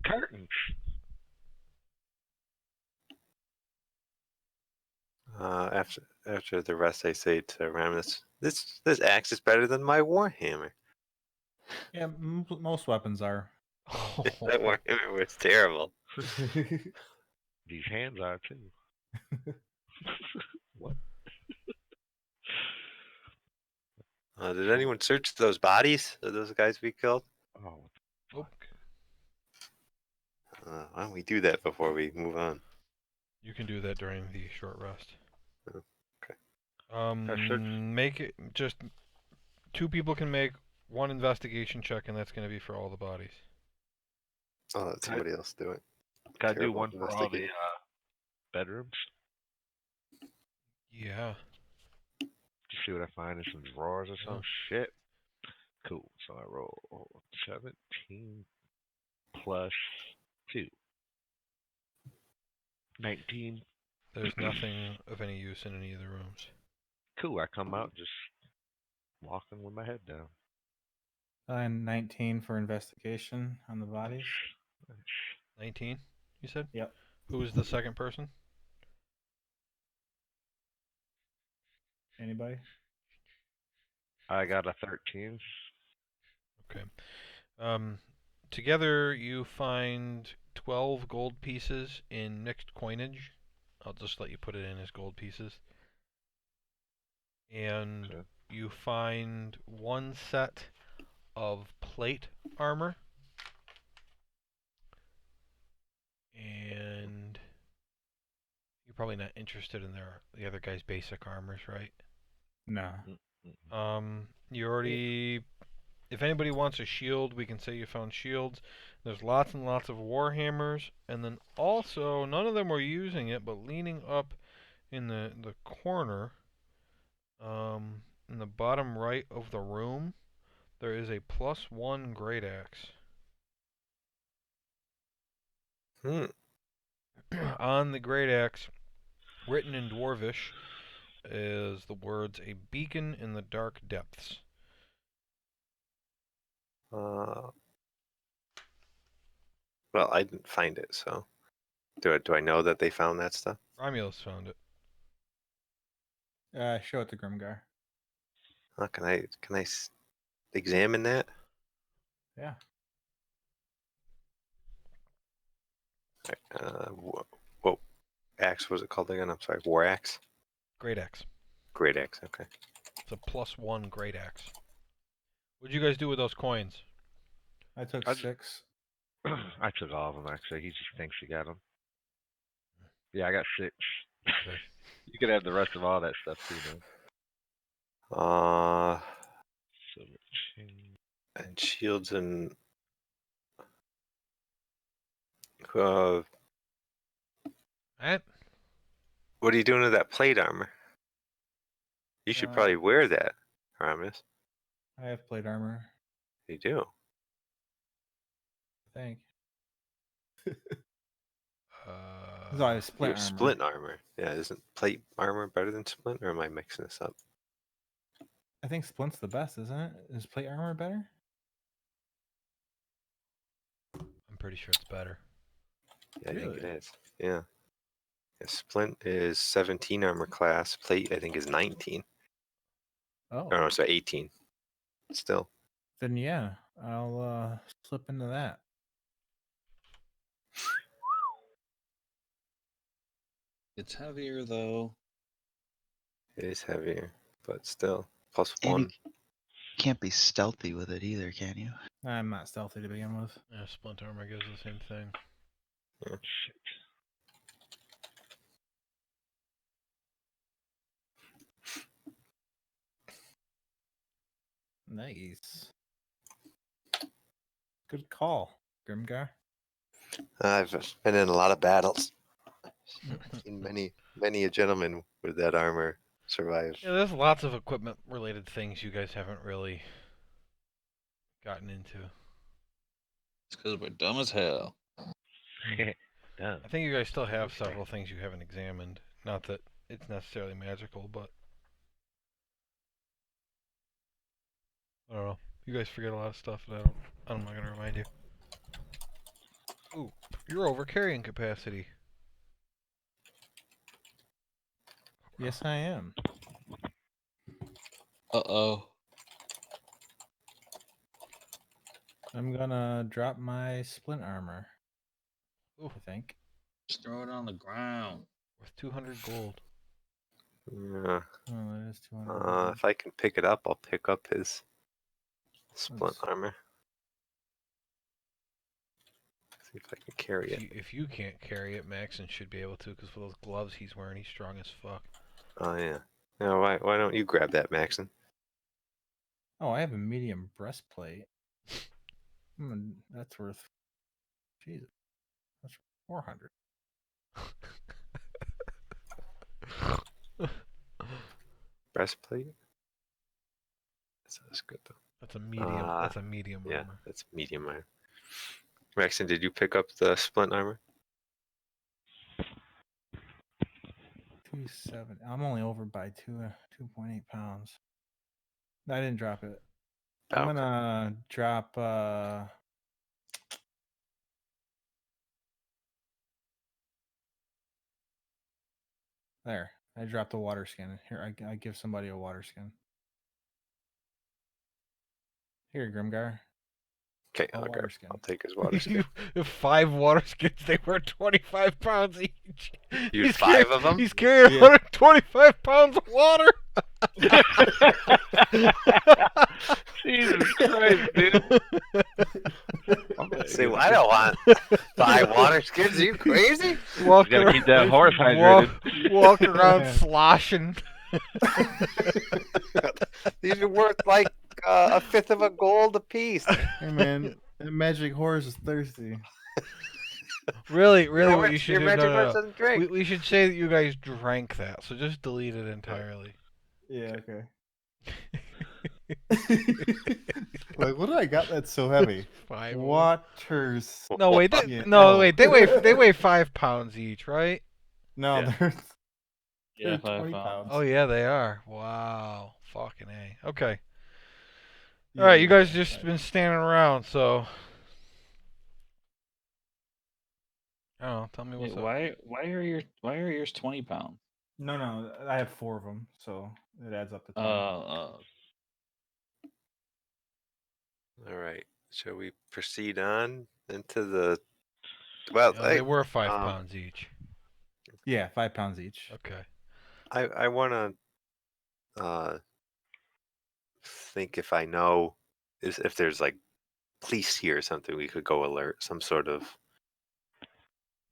Curtains. After the rest, I say to Ramus, this axe is better than my warhammer. Yeah, most weapons are. That warhammer was terrible. These hands are too. What? Did anyone search those bodies of those guys we killed? Oh, what the Nope. fuck? Why don't we do that before we move on? You can do that during the short rest. Oh, okay. search- Make it just 2 people can make 1 investigation check, and that's going to be for all the bodies. I'll let somebody else do it. Gotta do Terrible one for all the investigation. bedrooms. Yeah. Just see what I find in some drawers or some shit. Cool. So I roll 17 plus 2. 19. There's nothing of any use in any of the rooms. Cool. I come out just walking with my head down. And 19 for investigation on the bodies. 19, you said? Yep. Who is the second person? Anybody? I got a 13. Okay. Together you find 12 gold pieces in mixed coinage. I'll just let you put it in as gold pieces. And Okay. you find 1 set of plate armor. And you're probably not interested in the other guy's basic armors, right? No. You already. If anybody wants a shield, we can say you found shields. There's lots and lots of warhammers, and then also none of them were using it, but leaning up in the corner, in the bottom right of the room, there is a +1 great axe. On the great axe, written in Dwarvish, is the words "A beacon in the dark depths." Well, I didn't find it, so do I know that they found that stuff? Romulus found it. Show it to Grimgar. Can I examine that? Yeah. What axe was it called again? I'm sorry, war axe. Great axe. Great axe. Okay. It's a +1 great axe. What'd you guys do with those coins? I took I just- 6. I took all of them actually. He just thinks he got them. Yeah, I got 6. Okay. You could have the rest of all that stuff too, man. Silver chain. And shields and uh, Alright. what are you doing with that plate armor? You should probably wear that, Aramis. I have plate armor. You do. I think. Uh, So I have You splint have armor. splint armor. Yeah, isn't plate armor better than splint, or am I mixing this up? I think splint's the best, isn't it? Is plate armor better? I'm pretty sure it's better. Yeah, I think it Really? is. Yeah. Yeah, splint is 17 armor class. Plate, I think, is 19. Oh, Oh, no, so 18. Still. then yeah, I'll slip into that. It's heavier though. It is heavier, but still. Plus And you 1. can't be stealthy with it either, can you? I'm not stealthy to begin with. Yeah, splint armor gives the same thing. Shit. Nice. Good call, Grimgar. I've been in a lot of battles. Seen many a gentleman with that armor survive. Yeah, there's lots of equipment related things you guys haven't really gotten into. It's because we're dumb as hell. Done. I think you guys still have several things you haven't examined. Not that it's necessarily magical, but I don't know. You guys forget a lot of stuff that I'm not gonna remind you. Ooh, you're over carrying capacity. Yes, I am. Uh-oh. I'm gonna drop my splint armor. Ooh. I think. Just throw it on the ground. Worth 200 gold. Yeah. Oh, it is 200. If I can pick it up, I'll pick up his splint Let's- armor. See if I can carry it. If you can't carry it, Maxon should be able to, because with those gloves he's wearing, he's strong as fuck. Oh yeah. Now why don't you grab that, Maxon? Oh, I have a medium breastplate. That's worth. Jesus, that's 400. Breastplate? That's good though. That's a medium. That's a medium Yeah, armor. that's medium armor. Maxon, did you pick up the splint armor? 270. I'm only over by 2.8 pounds. No, I didn't drop it. I'm Okay. gonna drop. There. I dropped a water skin. Here, I give somebody a water skin. Here, Grimgar. Okay, A water skin. I'll take his water skin. You 5 water skins, they were 25 pounds each. You He's 5 of them? He's carrying Yeah. 125 pounds of water. Jesus Christ, dude. Say, well, I don't want 5 water skins. Are you crazy? Walking You gotta keep that around- horse hydrated. walk around Yeah. sloshing. These are worth like a fifth of a gold apiece. Hey, man. That magic horse is thirsty. Really, Your what you should do? magic No, horse no. doesn't drink. We should say that you guys drank that, so just delete it entirely. Yeah, okay. Like, what did I got that's so heavy? 5. of them. Waters. No, wait. Yeah, no, no. wait. They weigh 5 pounds each, right? No, Yeah. they're, Yeah, they're 5 20 pounds. pounds. Oh yeah, they are. Wow. Fucking A. Okay. Yeah, All right, you yeah, guys yeah, just right. been standing around, so. Oh, tell me what's Wait, up. why are yours 20 pounds? No, I have 4 of them, so it adds up to 20. All right. Shall we proceed on into the? Well, They were 5 um, pounds each. Yeah, 5 pounds each. Okay. I want to think if I know if there's like police here or something we could go alert, some sort of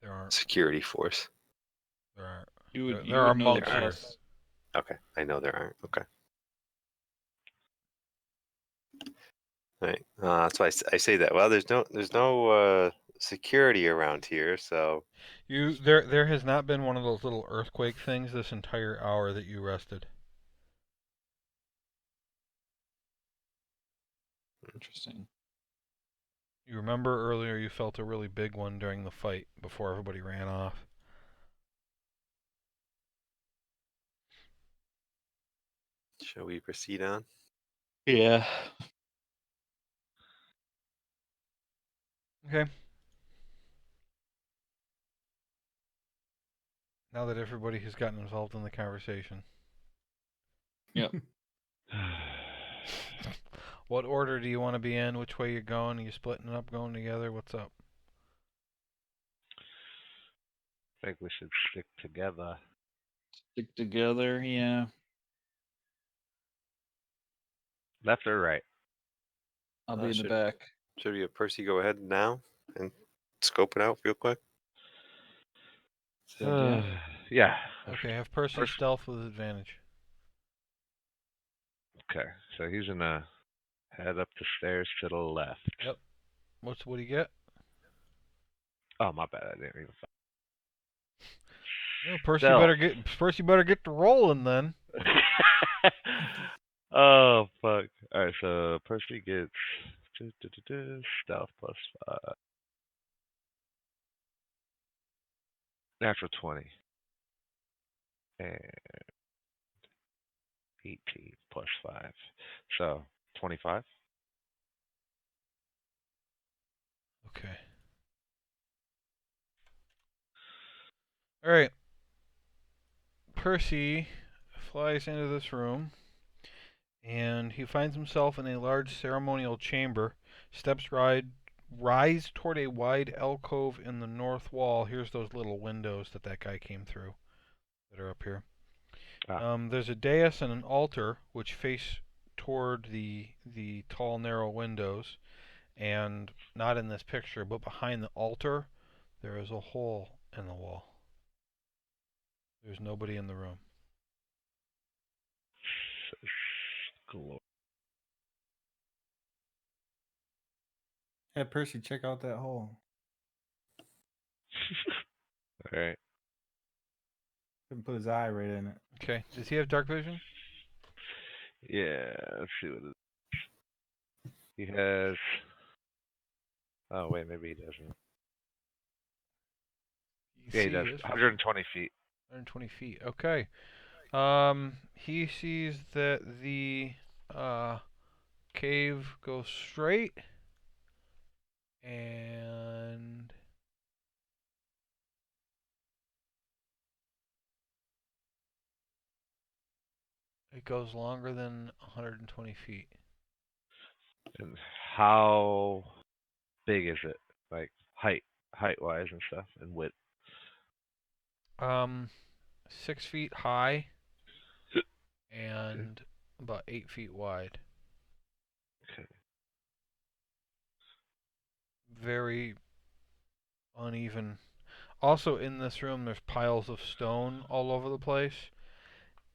There aren't. security force. There aren't. You would There are know the monks here. cost. Okay, I know there aren't. Okay. All right. That's why I say that. Well, there's no security around here, so There has not been one of those little earthquake things this entire hour that you rested. Interesting. You remember earlier you felt a really big one during the fight before everybody ran off. shall we proceed on? Yeah. Okay. Now that everybody has gotten involved in the conversation. Yep. What order do you want to be in? Which way you're going? Are you splitting up, going together? What's up? I think we should stick together. Stick together. Yeah. Left or right? I'll be in the Should- back. Should we have Percy go ahead now and scope it out real quick? Good idea. Yeah. Okay, have Percy Percy- stealth with advantage. Okay, so he's gonna head up the stairs to the left. Yep. What do you get? Oh, my bad. I didn't even. Oh, Percy Stealth. better get to rolling then. Oh fuck! All right, so Percy gets stealth +5. Natural 20 and 18 +5, so 25. Okay. All right. Percy flies into this room, and he finds himself in a large ceremonial chamber. Steps rise toward a wide alcove in the north wall. Here's those little windows that guy came through that are up here. There's a dais and an altar which face toward the tall, narrow windows, and not in this picture, but behind the altar, there is a hole in the wall. There's nobody in the room. Glory. Hey, Percy, check out that hole. All right. Couldn't put his eye right in it. Okay. Does he have dark vision? Yeah. Let's see what it is. He has. Oh wait, maybe he doesn't. Yeah, he does. 120 feet. 120 feet. Okay. He sees that the cave goes straight, and it goes longer than 120 feet. And how big is it? Like height wise and stuff, and width. 6 feet high and about 8 feet wide. Okay. Very uneven. Also in this room, there's piles of stone all over the place,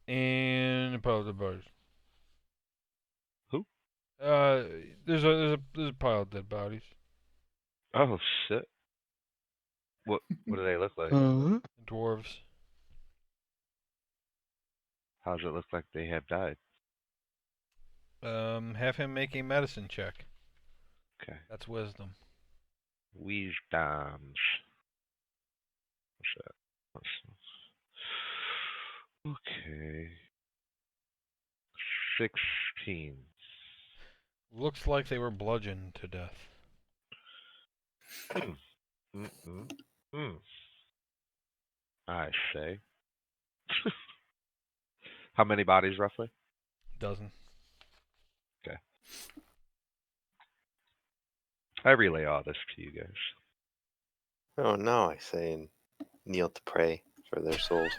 and piles of bodies. Who? There's a pile of dead bodies. Oh shit. What do they look like? Dwarves. How does it look like they have died? Have him make a medicine check. Okay. That's wisdom. Wisdoms. What's that? Okay. 16. Looks like they were bludgeoned to death. I say. How many bodies roughly? Dozen. Okay. I relay all this to you guys. Oh no, I say, and kneel to pray for their souls.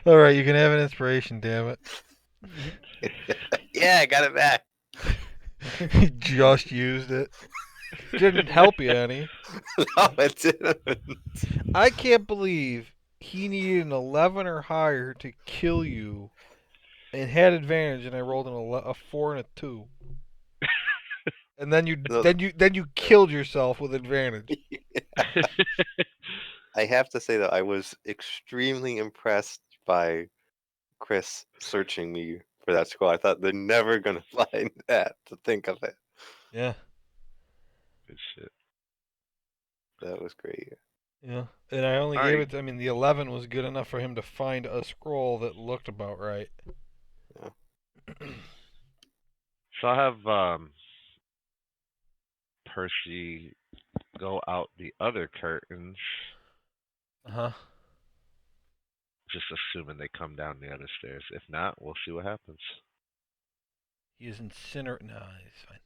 All right, you can have an inspiration, damn it. Yeah, I got it back. He just used it. Didn't help you any. No, it didn't. I can't believe he needed an 11 or higher to kill you and had advantage, and I rolled a 4 and a 2. And then No. you killed yourself with advantage. I have to say that I was extremely impressed by Chris searching me for that scroll. I thought they're never gonna find that to think of it. Yeah. Good shit. That was great. Yeah. And I only All gave right. it. I mean, the 11 was good enough for him to find a scroll that looked about right. So I have Percy go out the other curtains, Uh-huh. just assuming they come down the other stairs. If not, we'll see what happens. He is incinerated. No, he's fine.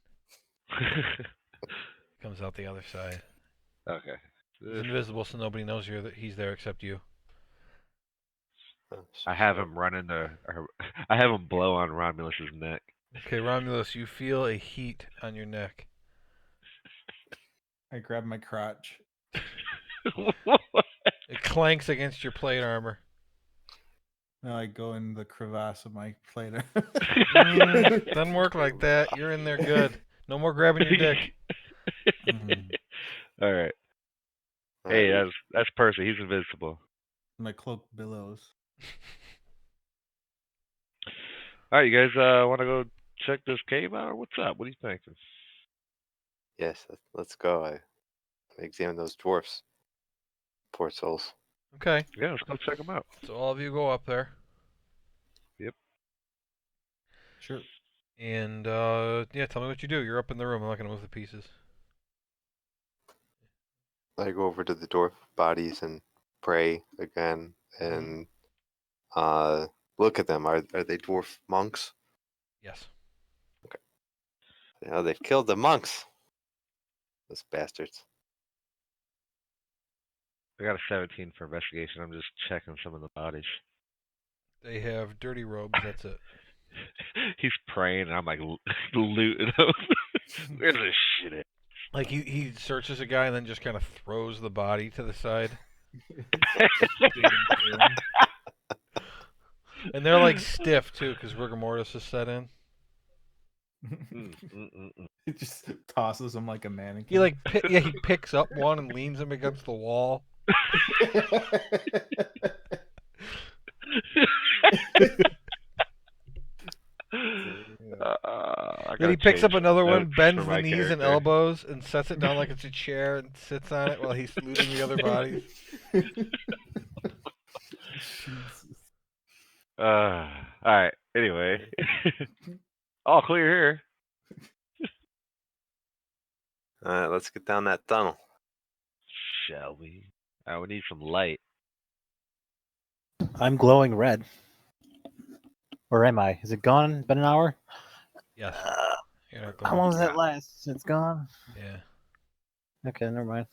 Comes out the other side. Okay. He's invisible, so nobody knows he's there except you. I have him running I have him blow on Romulus's neck. Okay, Romulus, you feel a heat on your neck. I grab my crotch. It clanks against your plate armor. Now I go in the crevasse of my plate. Doesn't work like that. You're in there good. No more grabbing your dick. All right. Hey, that's Percy. He's invisible. My cloak billows. All right, you guys want to go check this cave out, or what's up? What are you thinking? Yes, let's go. I examine those dwarfs. Poor souls. Okay. Yeah, let's go check them out. So all of you go up there. Yep. Sure. And yeah, tell me what you do. You're up in the room. I'm not gonna move the pieces. I go over to the dwarf bodies and pray again and look at them. Are they dwarf monks? Yes. Yeah, they've killed the monks. Those bastards. I got a 17 for investigation. I'm just checking some of the bodies. They have dirty robes. That's it. He's praying, and I'm like looting them. Where's this shit at? Like he searches a guy and then just kind of throws the body to the side. And they're like stiff too, because rigor mortis is set in. He just tosses him like a mannequin. He like he picks up one and leans him against the wall. Then he picks up another one, bends the knees and elbows, and sets it down like it's a chair and sits on it while he's looting the other bodies. All right. Anyway, all clear here. All right, let's get down that tunnel. Shall we? We need some light. I'm glowing red. Or am I? Is it gone? Been an hour? Yes. How long does that last? It's gone? Yeah. Okay, never mind.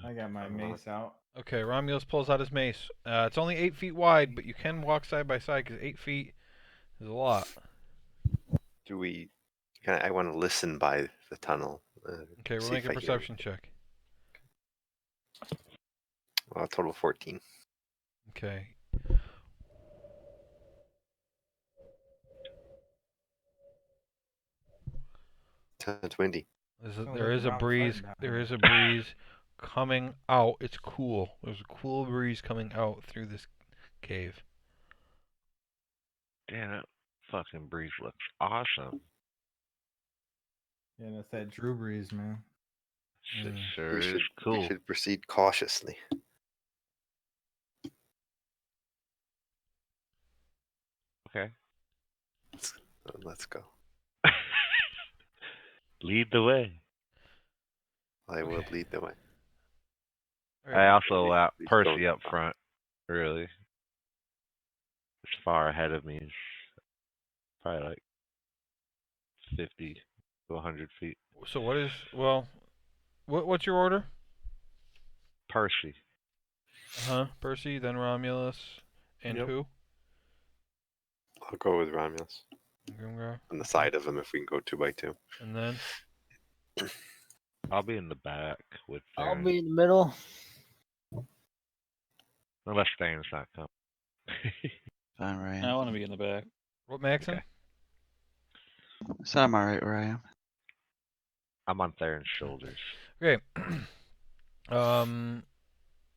I got my mace out. Okay, Romulus pulls out his mace. It's only 8 feet wide, but you can walk side by side because 8 feet is a lot. Do we? I want to listen by the tunnel. Okay, we'll make a perception check. Well, total 14. Okay. It's windy. There is a breeze. There is a breeze coming out. It's cool. There's a cool breeze coming out through this cave. Damn, that fucking breeze looks awesome. Yeah, that's that Drew breeze, man. Shit sure is cool. We should proceed cautiously. Okay. Let's go. Lead the way. I will lead the way. I also Percy up front. Really, it's far ahead of me. He's probably like 50 to 100 feet. So what's your order? Percy. Percy, then Romulus, and who? I'll go with Romulus. Grimgar. on the side of him if we can go 2x2. And then I'll be in the back with I'll Theron. be in the middle. Unless Theron's not coming. Fine where I am. I want to be in the back. what, Maxon? Okay. So I'm alright where I am. I'm on Theron's shoulders. Okay.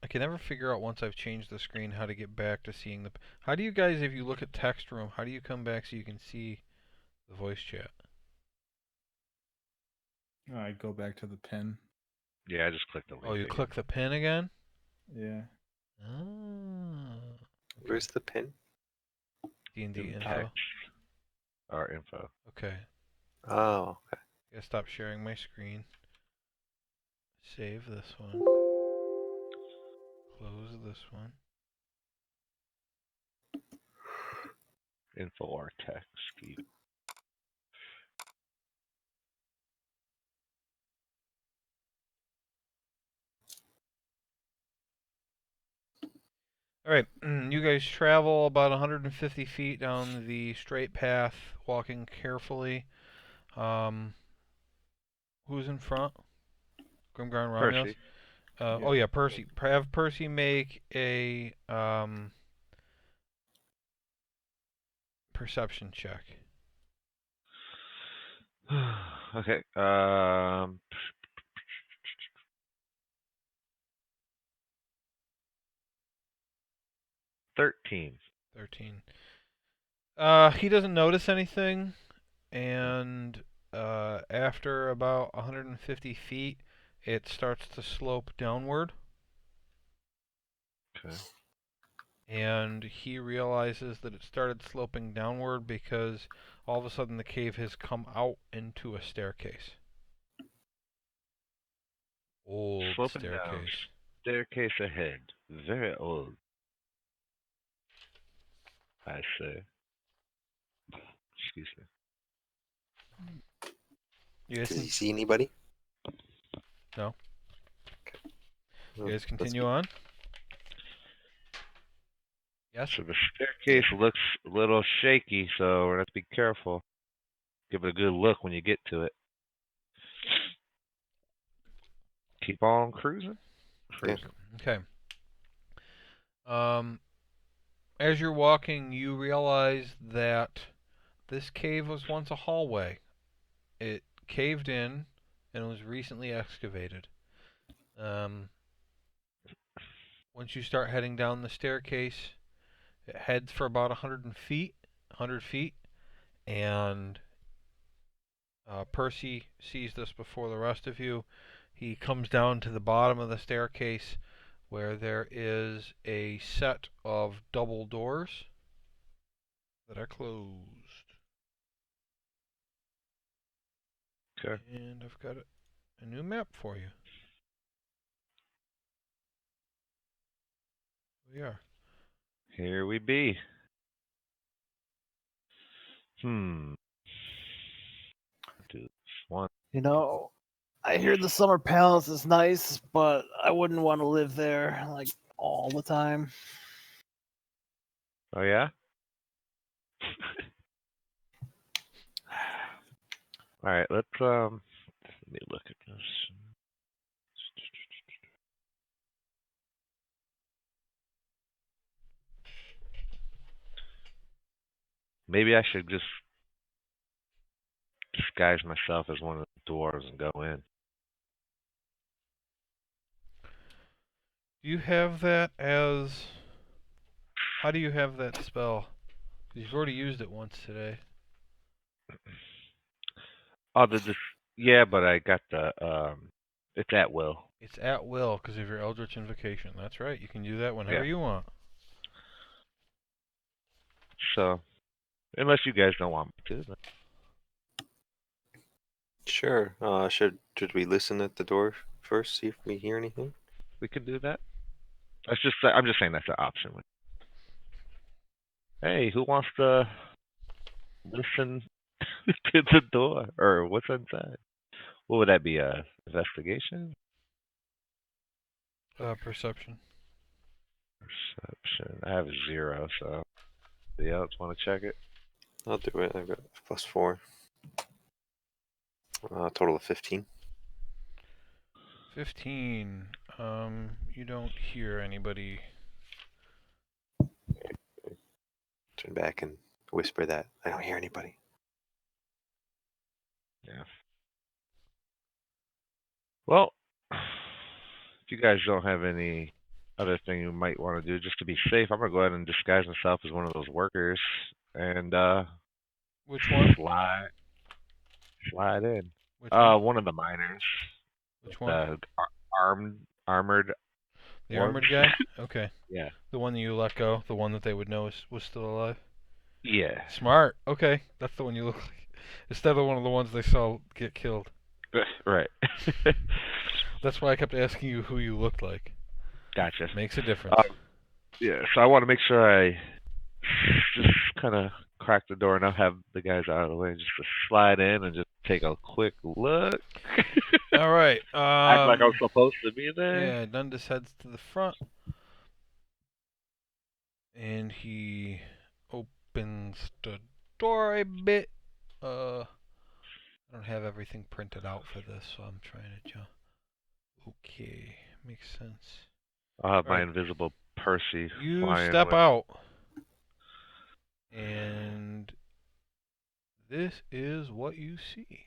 I can never figure out once I've changed the screen how to get back to seeing the. How do you guys, if you look at text room, how do you come back so you can see the voice chat? I go back to the pin. Yeah, I just clicked the link. Oh, you again. click the pin again? Yeah. Oh. Where's the pin? D&D In info. text or info. Okay. Oh, okay. Gotta stop sharing my screen. Save this one. Close this one. Info or text. Alright, you guys travel about 150 feet down the straight path, walking carefully. Who's in front? Grimgar and Ramios? Percy. Oh yeah, Percy. Have Percy make a perception check. Okay. 13. 13. He doesn't notice anything, and after about 150 feet, it starts to slope downward, Okay. and he realizes that it started sloping downward because all of a sudden the cave has come out into a staircase. Old Sloping down. staircase. Staircase ahead. Very old. I say. Excuse me. You guys, Does he see anybody? No. Okay. you Well, guys let's continue go. on? Yes? So the staircase looks a little shaky, so we're gonna have to be careful. Give it a good look when you get to it. Keep on cruising. Yeah. Okay. As you're walking, you realize that this cave was once a hallway. It caved in and was recently excavated. Once you start heading down the staircase, it heads for about 100 feet, and Percy sees this before the rest of you. He comes down to the bottom of the staircase where there is a set of double doors that are closed. Okay. And I've got a new map for you. We are. Here we be. Do this one. You know, I hear the summer palace is nice, but I wouldn't want to live there like all the time. Oh yeah. All right. Let me look at this. Maybe I should just disguise myself as one of the dwarves and go in. Do you have that as... How do you have that spell? 'Cause you've already used it once today. Oh, yeah, but I got the it's at will. It's at will because of your Eldritch Invocation. That's right. You can do that whenever Yeah. you want. So, unless you guys don't want me to, then Sure. Should we listen at the door first, see if we hear anything? we can do that. I'm just saying that's an option. Hey, who wants to listen to the door or what's inside? What would that be? Investigation? Perception. Perception. I have a 0, so the else want to check it? I'll do it. I've got +4. Total of 15. 15. You don't hear anybody. Turn back and whisper that I don't hear anybody. Yeah. Well, if you guys don't have any other thing you might want to do just to be safe, I'm gonna go ahead and disguise myself as one of those workers and Which one? slide in. Which one? One of the miners, Which one? the armored The ones. armored guy? Okay. Yeah. The one that you let go, the one that they would know was still alive. Yeah. Smart. Okay, that's the one you look like. Instead of one of the ones they saw get killed. Right. That's why I kept asking you who you looked like. Gotcha. Makes a difference. Yeah, so I want to make sure I just kind of crack the door and I'll have the guys out of the way just to slide in and just take a quick look. All right. Act like I'm supposed to be there. Yeah, Dundas heads to the front. And he opens the door a bit. I don't have everything printed out for this, so I'm trying to jump. Okay, makes sense. I'll have my Right. invisible Percy You flying step with. out. And this is what you see.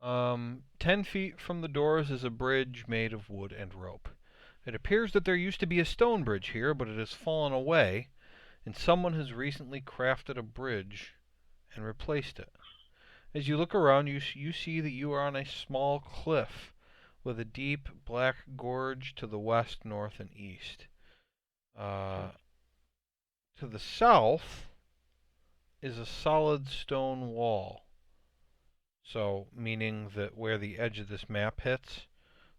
10 feet from the doors is a bridge made of wood and rope. It appears that there used to be a stone bridge here, but it has fallen away, and someone has recently crafted a bridge and replaced it. As you look around, you see that you are on a small cliff with a deep black gorge to the west, north, and east. To the south is a solid stone wall. So, meaning that where the edge of this map hits,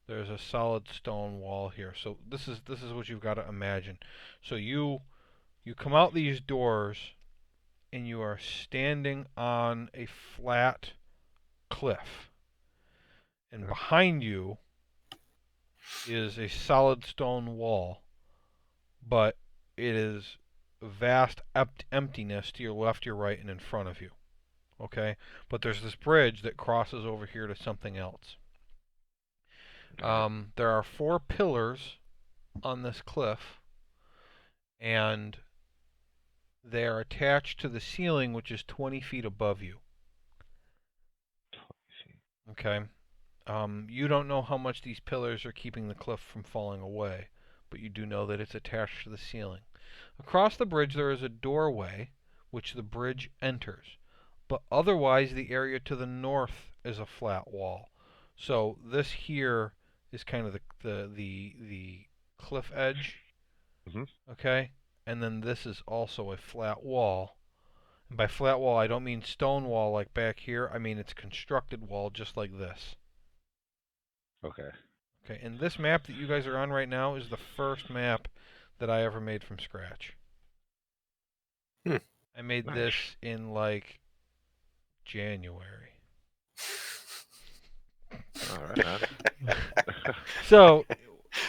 there's a solid stone wall here. So this is what you've got to imagine. So you come out these doors and you are standing on a flat cliff. And behind you is a solid stone wall, but it is vast emptiness to your left, your right, and in front of you. Okay? But there's this bridge that crosses over here to something else. There are 4 pillars on this cliff, and they are attached to the ceiling, which is 20 feet above you. Okay? You don't know how much these pillars are keeping the cliff from falling away, but you do know that it's attached to the ceiling. Across the bridge there is a doorway, which the bridge enters, but otherwise the area to the north is a flat wall. So this here is kind of the cliff edge, okay? And then this is also a flat wall. And by flat wall, I don't mean stone wall like back here. I mean it's constructed wall just like this. Okay. Okay, and this map that you guys are on right now is the first map that I ever made from scratch. I made Nice. this in like January. All right. So,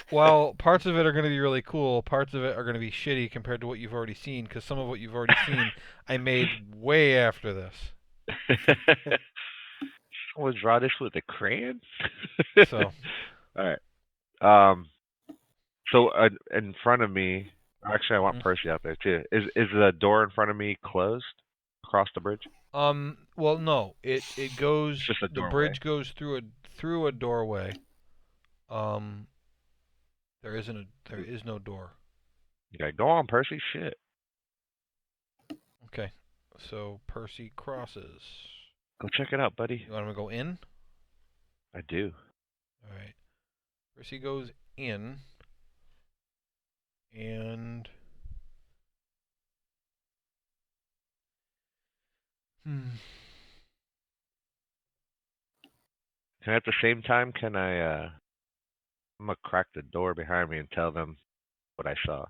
while parts of it are going to be really cool, parts of it are going to be shitty compared to what you've already seen, because some of what you've already seen I made way after this. Someone draw this with a crayon? So, all right. So in front of me, actually, I want Percy out there too. Is the door in front of me closed across the bridge? well, no, it goes. It's just a The doorway. bridge goes through a doorway. There is no door. Yeah, go on, Percy. Shit. Okay, so Percy crosses. Go check it out, buddy. You want him to go in? I do. All right. Percy goes in, and And at the same time, can I? I'm gonna crack the door behind me and tell them what I saw.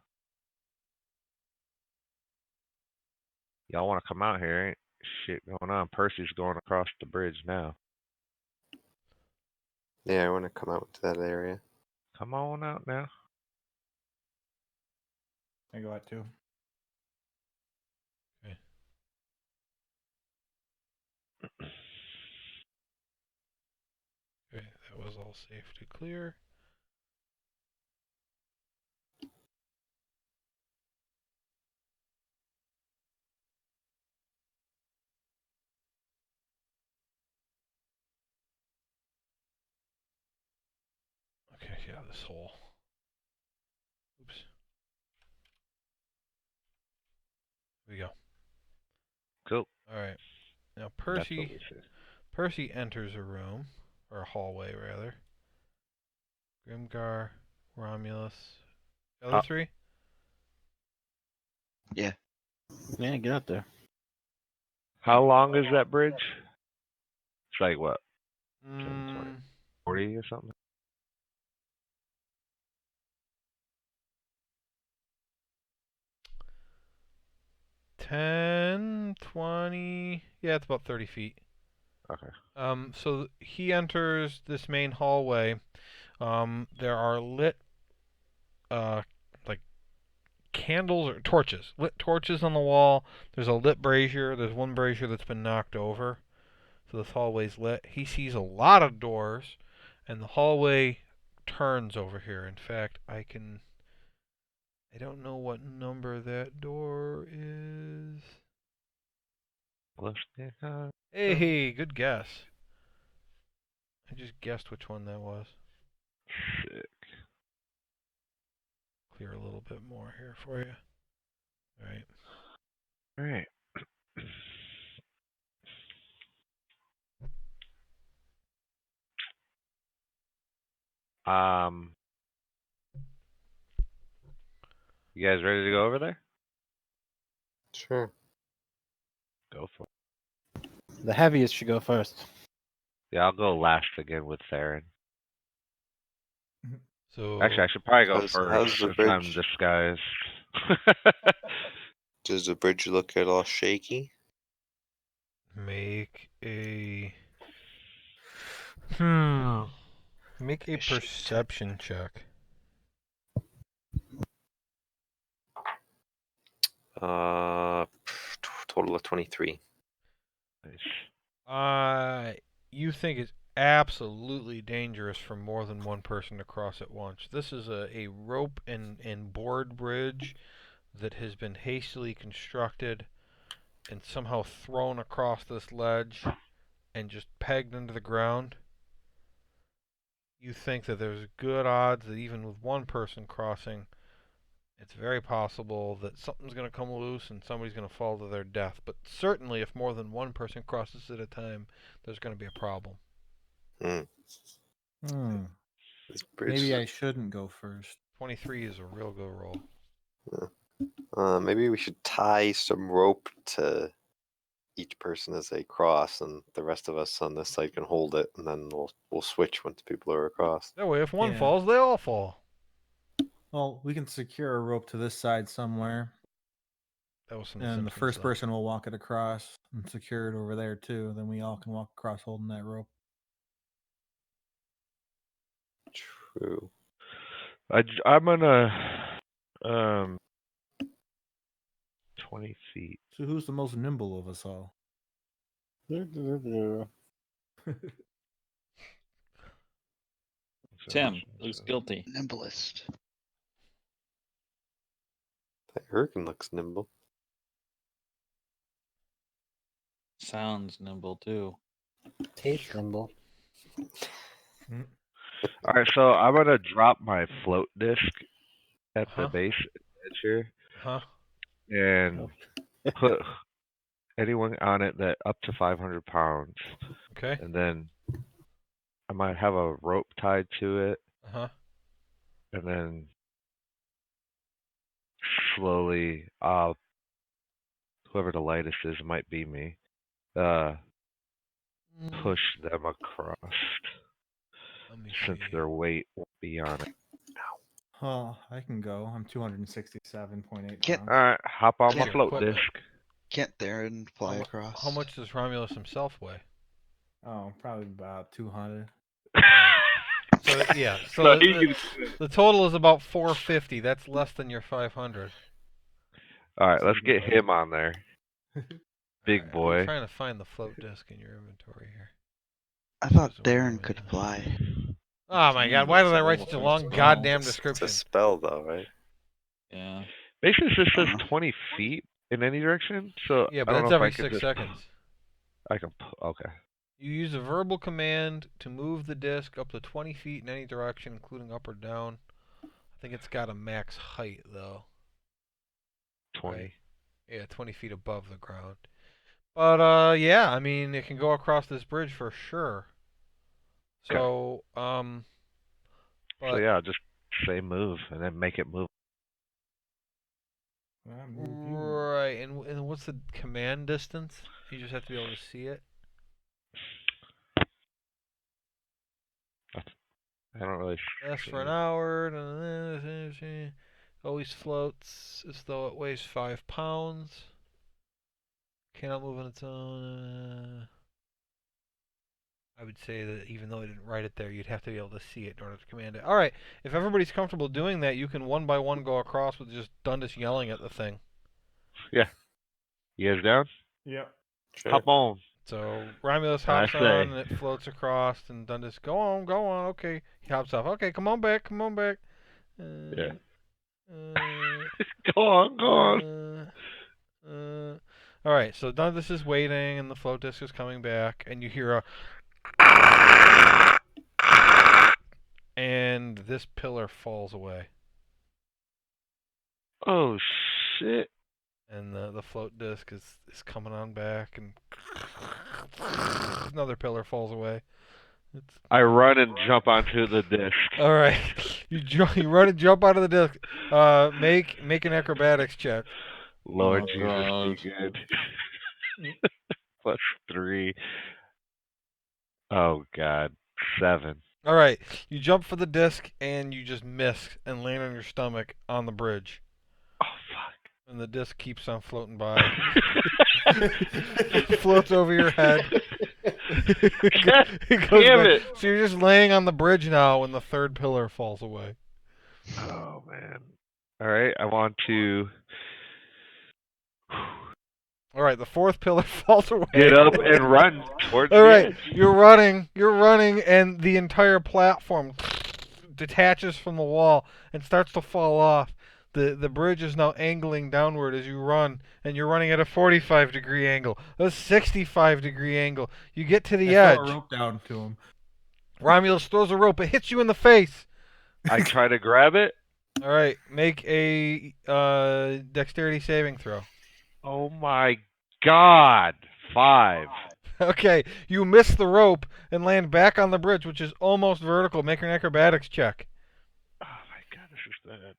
Y'all want to come out here? Ain't shit going on. Percy's going across the bridge now. Yeah, I want to come out to that area. Come on out now. I go out too. was all safe to clear. Okay, yeah, this hole. Oops. Here we go. Cool. All right. Now That's what Percy we see. Percy enters a room, or a hallway rather. Grimgar, Romulus. The other three? Yeah, get up there. How long is that bridge? It's like what, 10, 20, Mm, 40 or something? ten, 20. Yeah, it's about 30 feet. Okay. So he enters this main hallway. There are lit, like candles or torches, lit torches on the wall. There's a lit brazier. There's one brazier that's been knocked over. So this hallway's lit. He sees a lot of doors, and the hallway turns over here. In fact, I don't know what number that door is. Hey, good guess. I just guessed which one that was. Sick. Clear a little bit more here for you. All right. All right. You guys ready to go over there? Sure. Go for it. The heaviest should go first. Yeah, I'll go last again with Theron. So Actually, I should probably go How's first the since I'm bridge? disguised. Does the bridge look at all shaky? make a make a A shake perception check. Total of 23. Nice. You think it's absolutely dangerous for more than one person to cross at once. This is a rope and board bridge that has been hastily constructed and somehow thrown across this ledge and just pegged into the ground. You think that there's good odds that even with one person crossing, it's very possible that something's going to come loose and somebody's going to fall to their death. But certainly, if more than one person crosses at a time, there's going to be a problem. This bridge. Maybe I shouldn't go first. 23 is a real good roll. Maybe we should tie some rope to each person as they cross, and the rest of us on this side can hold it, and then we'll switch once people are across. That way, if one Yeah. falls, they all fall. Well, we can secure a rope to this side somewhere, That was from and the Simpsons, first though. person will walk it across and secure it over there too. Then we all can walk across holding that rope. True. I'm gonna 20 feet. So who's the most nimble of us all? Tim looks guilty. Nimblest. That Hurricane looks nimble. Sounds nimble too. Taste nimble. All right, so I'm gonna drop my float disc at the Huh? base edge here Huh? and put anyone on it that up to 500 pounds, Okay. and then I might have a rope tied to it, Uh-huh. and then slowly, whoever the lightest is, it might be me, push them across Let me since see. their weight won't be on it. Oh, I can go. I'm 267.8 Get- pounds. All right, hop on What's my your float equipment? disc. Can't Theron fly across? How much does Romulus himself weigh? Oh, probably about 200. So yeah, So so he can- the total is about 450. That's less than your 500. All right, let's get him on there. Big Alright, boy. I'm trying to find the float disc in your inventory here. I thought Just a Theron moment. could fly. Oh my god, why did I write such a long goddamn It's a description? spell, though, right? Yeah. Basically, it just says Uh-huh. 20 feet in any direction. So Yeah, I but don't that's know if I every could 6 just. seconds. I can. Okay. You use a verbal command to move the disc up to 20 feet in any direction, including up or down. I think it's got a max height, though. 20. Right? Yeah, 20 feet above the ground. But, yeah, I mean, it can go across this bridge for sure. So, So but yeah, I'll just say move and then make it move. right, and what's the command distance? You just have to be able to see it. I don't really. Lasts for an see. hour. Always floats as though it weighs 5 pounds. Cannot move on its own. I would say that even though I didn't write it there, you'd have to be able to see it in order to command it. All right, if everybody's comfortable doing that, you can one by one go across with just Dundas yelling at the thing. Yeah. You guys down? Yep. Sure. Hop on. So Romulus And I hops say- on, and it floats across, and Dundas, go on, go on. Okay, he hops off. Okay, come on back, come on back. Yeah. Uh, Go on, go on. all right, so Dundas is waiting, and the float disc is coming back, and you hear a, and this pillar falls away, Oh shit. and the float disc is coming on back, and another pillar falls away. It's, I run and jump onto the disc. all right, you run and jump out of the disc. Make an acrobatics check. Lord Oh, Jesus, God. be good. +3. Oh god. 7. All right, you jump for the disc, and you just miss and land on your stomach on the bridge. Oh fuck. And the disc keeps on floating by. Floats over your head. God It goes damn back. it. So you're just laying on the bridge now when the third pillar falls away. Oh man. Alright, I want to All right, the fourth pillar falls away. get up and run towards All the right, edge. you're running, and the entire platform detaches from the wall and starts to fall off. The bridge is now angling downward as you run, and you're running at a 45-degree angle, a 65-degree angle. You get to the I throw edge. a rope down to him. Romulus throws a rope. It hits you in the face. I try to grab it. All right, make a dexterity saving throw. Oh my god. 5. Okay, you miss the rope and land back on the bridge, which is almost vertical. Make an acrobatics check. Oh my god, this is bad.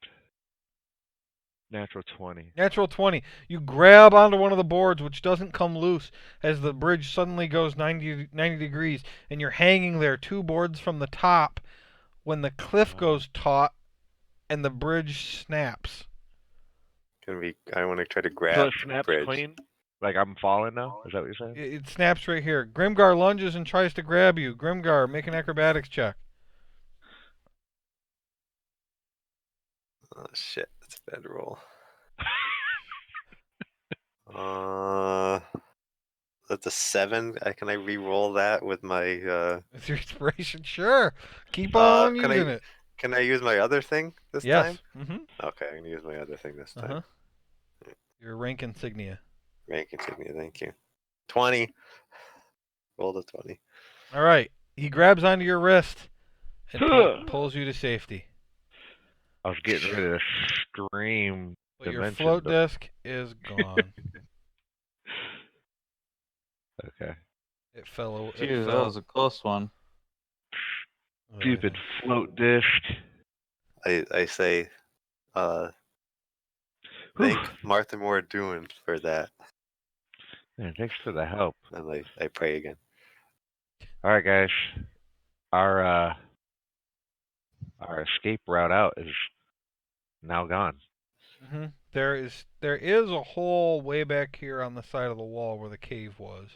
Natural 20. Natural 20. You grab onto one of the boards, which doesn't come loose as the bridge suddenly goes 90 degrees, and you're hanging there 2 boards from the top when the cliff goes taut and the bridge snaps. I want to try to So grab it the snaps bridge. clean? Like I'm falling now? Is that what you're saying? It snaps right here. Grimgar lunges and tries to grab you. Grimgar, make an acrobatics check. Oh shit, that's a bad roll. That's a 7. Can I re-roll that with my? With your inspiration, sure. Keep on can using I- it. Can I use my other thing this Yes. time? Mm-hmm. Okay, I'm gonna use my other thing this time. Uh-huh. Your rank insignia. Rank insignia, thank you. 20. Rolled a 20. All right. He grabs onto your wrist and pulls you to safety. I was getting ready to scream. But your Dimension, float but- disc is gone. Okay. It fell. Jeez, that was a close one. Stupid float disc. I say, thank Martha Moore doing for that. Man, thanks for the help. And I pray again. All right, guys. Our escape route out is now gone. Mm-hmm. There is a hole way back here on the side of the wall where the cave was.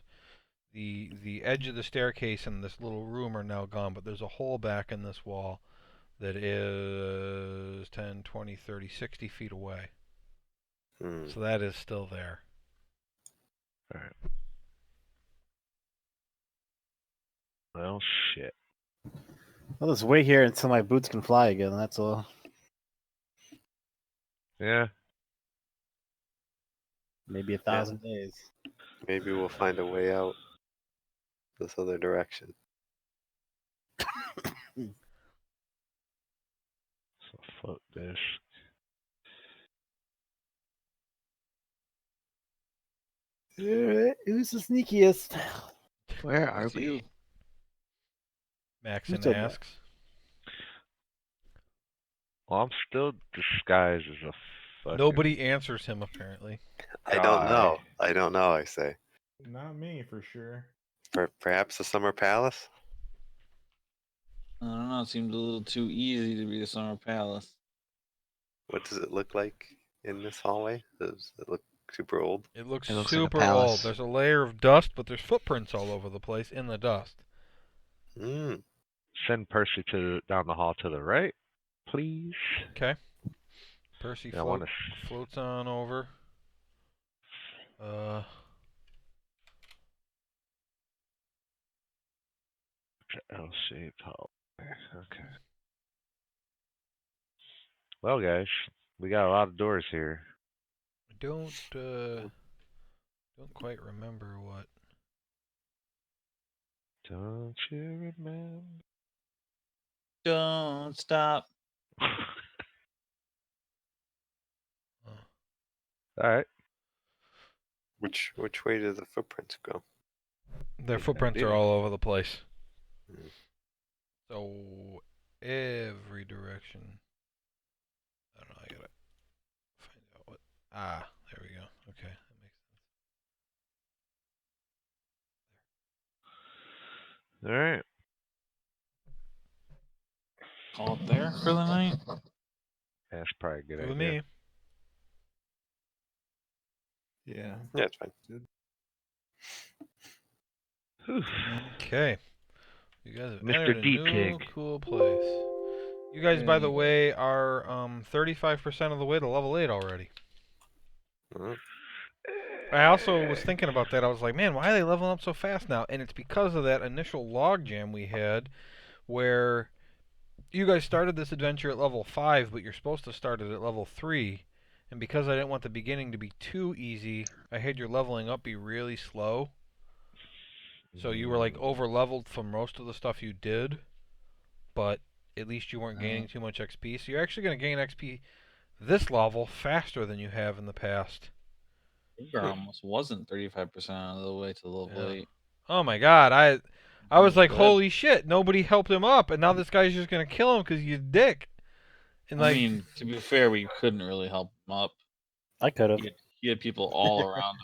The edge of the staircase and this little room are now gone, but there's a hole back in this wall that is 10, 20, 30, 60 feet away. Hmm. So that is still there. All right. Well, shit. I'll just wait here until my boots can fly again. That's all. Yeah. Maybe 1,000 days. Maybe we'll find a way out this other direction. So float dish. Alright, who's the sneakiest? Where are That's we? you. Maxon Who's up asks. Well, I'm still disguised as a fucking Nobody answers him apparently. I don't guy. know. I don't know, I say. Not me for sure. Perhaps the Summer Palace? I don't know. It seemed a little too easy to be the Summer Palace. What does it look like in this hallway? Does it look super old? It looks It looks like a super palace. old. There's a layer of dust, but there's footprints all over the place in the dust. Mm. Send Percy down the hall to the right, please. Okay. Percy I want to. floats on over. L-shaped hall. Okay. Well, guys, we got a lot of doors here. I don't quite remember what. Don't you remember? Don't stop. All right. Which way do the footprints go? Their Yeah, footprints are dude. all over the place. Mm. So every direction. I don't know. I gotta find out what. Ah, there we go. Okay, that makes sense. All right. Call it there for the night. That's probably a good Good with idea. me. Yeah. Yeah, it's fine. Whew. Okay. You guys have Mr. entered a Deep new Kick. cool place. You guys, by the Yay. way, are 35% of the way to level 8 already. Mm. I also was thinking about that. I was like, man, why are they leveling up so fast now? And it's because of that initial log jam we had where you guys started this adventure at level 5, but you're supposed to start it at level 3. And because I didn't want the beginning to be too easy, I had your leveling up be really slow. So you were like over leveled from most of the stuff you did, but at least you weren't gaining too much XP. So you're actually going to gain XP this level faster than you have in the past. Edgar almost wasn't 35% of the way to level Yeah. 8. Oh my god, I was like, Good. holy shit, nobody helped him up, and now this guy's just going to kill him because he's a dick. And I like, mean, to be fair, we couldn't really help him up. I could have. He had people all around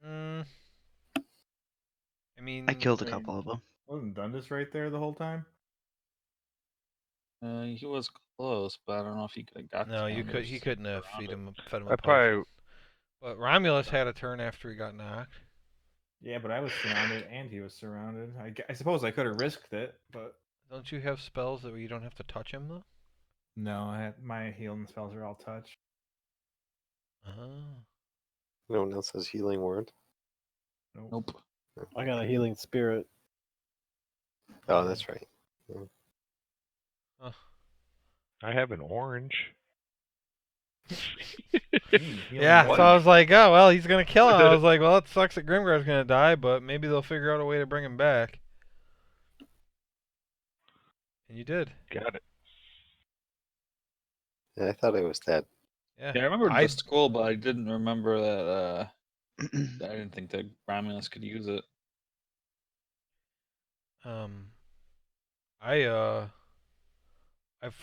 him. I mean, I killed a couple of them. Wasn't Dundas right there the whole time? He was close, but I don't know if he could have got. no, to him. he couldn't have fed him a I probably. potion. But Romulus had a turn after he got knocked. Yeah, but I was surrounded and he was surrounded. I suppose I could have risked it, but Don't you have spells that you don't have to touch him though? no, my healing spells are all touch. Oh. No one else has healing word. Nope. I got a healing spirit. Oh, that's right. I have an orange. Yeah, so I was like, oh, well, he's going to kill him. I was like, well, it sucks that Grimgar's going to die, but maybe they'll figure out a way to bring him back. And you did. Got it. Yeah, I thought it was dead. Yeah, Yeah, I remember the scroll, but I didn't remember that. I didn't think that Romulus could use it.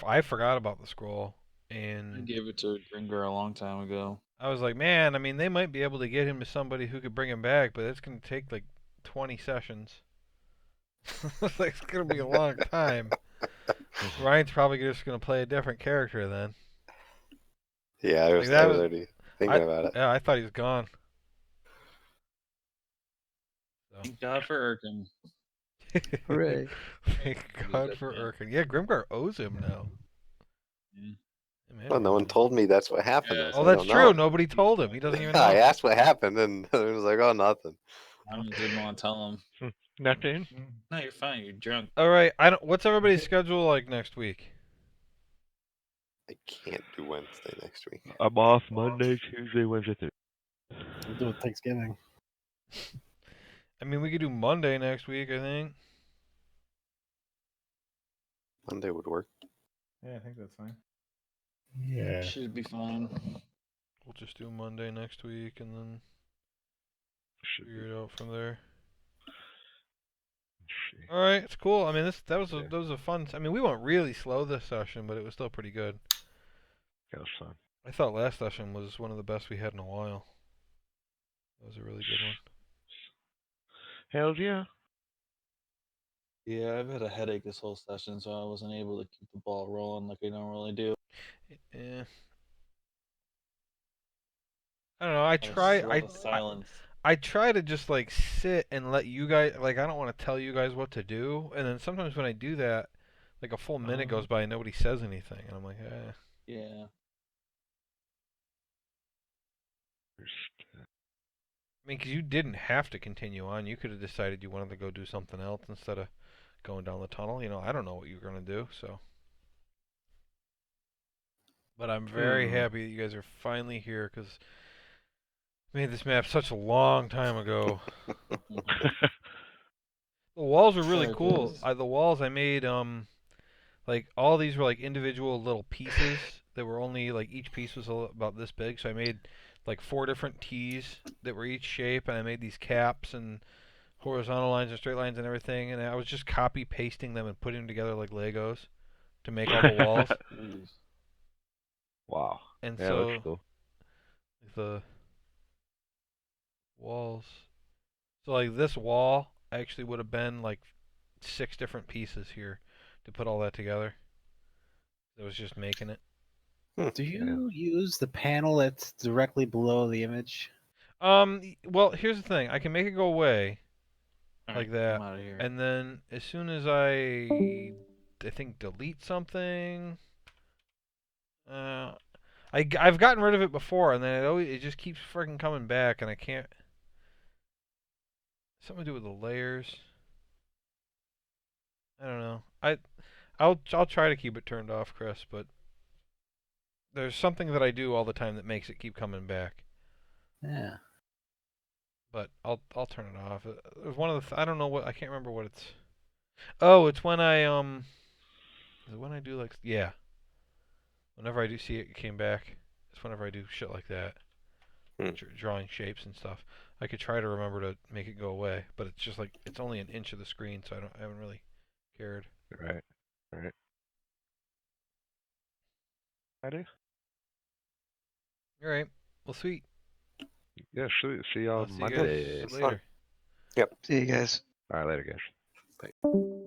I forgot about the scroll, I and gave it to Gringar a long time ago. I was like, man, I mean, they might be able to get him to somebody who could bring him back, but it's going to take like 20 sessions. It's going to be a long time. Ryan's probably just going to play a different character then. Yeah, I was already thinking about it. Yeah, I thought he was gone. So. Thank God for Urkin. Hooray. Thank God for Urkin. Yeah, Grimgar owes him now. Yeah. Man, Well, no one told me that's what happened. Yeah. So Oh, I that's don't true. know. Nobody told him. He doesn't even know. I asked what happened, and it was like, oh, nothing. I didn't want to tell him. Nothing. No, you're fine. You're drunk. All right. What's everybody's schedule like next week? I can't do Wednesday next week. I'm off Monday, Tuesday, Wednesday, Thursday. We'll do it Thanksgiving. I mean, we could do Monday next week. I think. Monday would work. Yeah, I think that's fine. Yeah. Should be fine. We'll just do Monday next week and then Should be. figure it out from there. Let's see. All right, it's cool. I mean, that was Yeah. that was a fun. I mean, we went really slow this session, but it was still pretty good. That was fun. I thought last session was one of the best we had in a while. That was a really good one. Hells yeah. Yeah, I've had a headache this whole session, so I wasn't able to keep the ball rolling like I normally do. Yeah. I don't know. A lot of silence. I try to just like sit and let you guys like I don't want to tell you guys what to do, and then sometimes when I do that, like a full minute goes by and nobody says anything, and I'm like, eh. Yeah. I mean, 'cause you didn't have to continue on. You could have decided you wanted to go do something else instead of going down the tunnel. You know, I don't know what you're gonna do, so. But I'm very happy that you guys are finally here because I made this map such a long time ago. The walls are really Sorry, cool. boys. The walls I made, like all these were like individual little pieces that were only like each piece was about this big. So I made like 4 different T's that were each shape, and I made these caps and horizontal lines and straight lines and everything. And I was just copy pasting them and putting them together like Legos to make all the walls. Jeez. Wow. And Yeah, so that's cool. the walls. So like this wall actually would have been like 6 different pieces here to put all that together. It was just making it. Do you use the panel that's directly below the image? Well, here's the thing. I can make it go away like Alright, that, I'm out of here. and then as soon as I think delete something, I've gotten rid of it before, and then it just keeps freaking coming back, and I can't. Something to do with the layers. I don't know. I'll try to keep it turned off, Chris, but there's something that I do all the time that makes it keep coming back. Yeah. But I'll turn it off. It was one of the I don't know what I can't remember what it's. Oh, it's when I is it when I do like yeah. Whenever I do see it came back, it's whenever I do shit like that, drawing shapes and stuff. I could try to remember to make it go away, but it's just like it's only an inch of the screen, so I haven't really cared. Right. Right. Ready? All right. Well, sweet. Yeah, sweet. See y'all See you Monday. guys later. See you guys. All right, later, guys.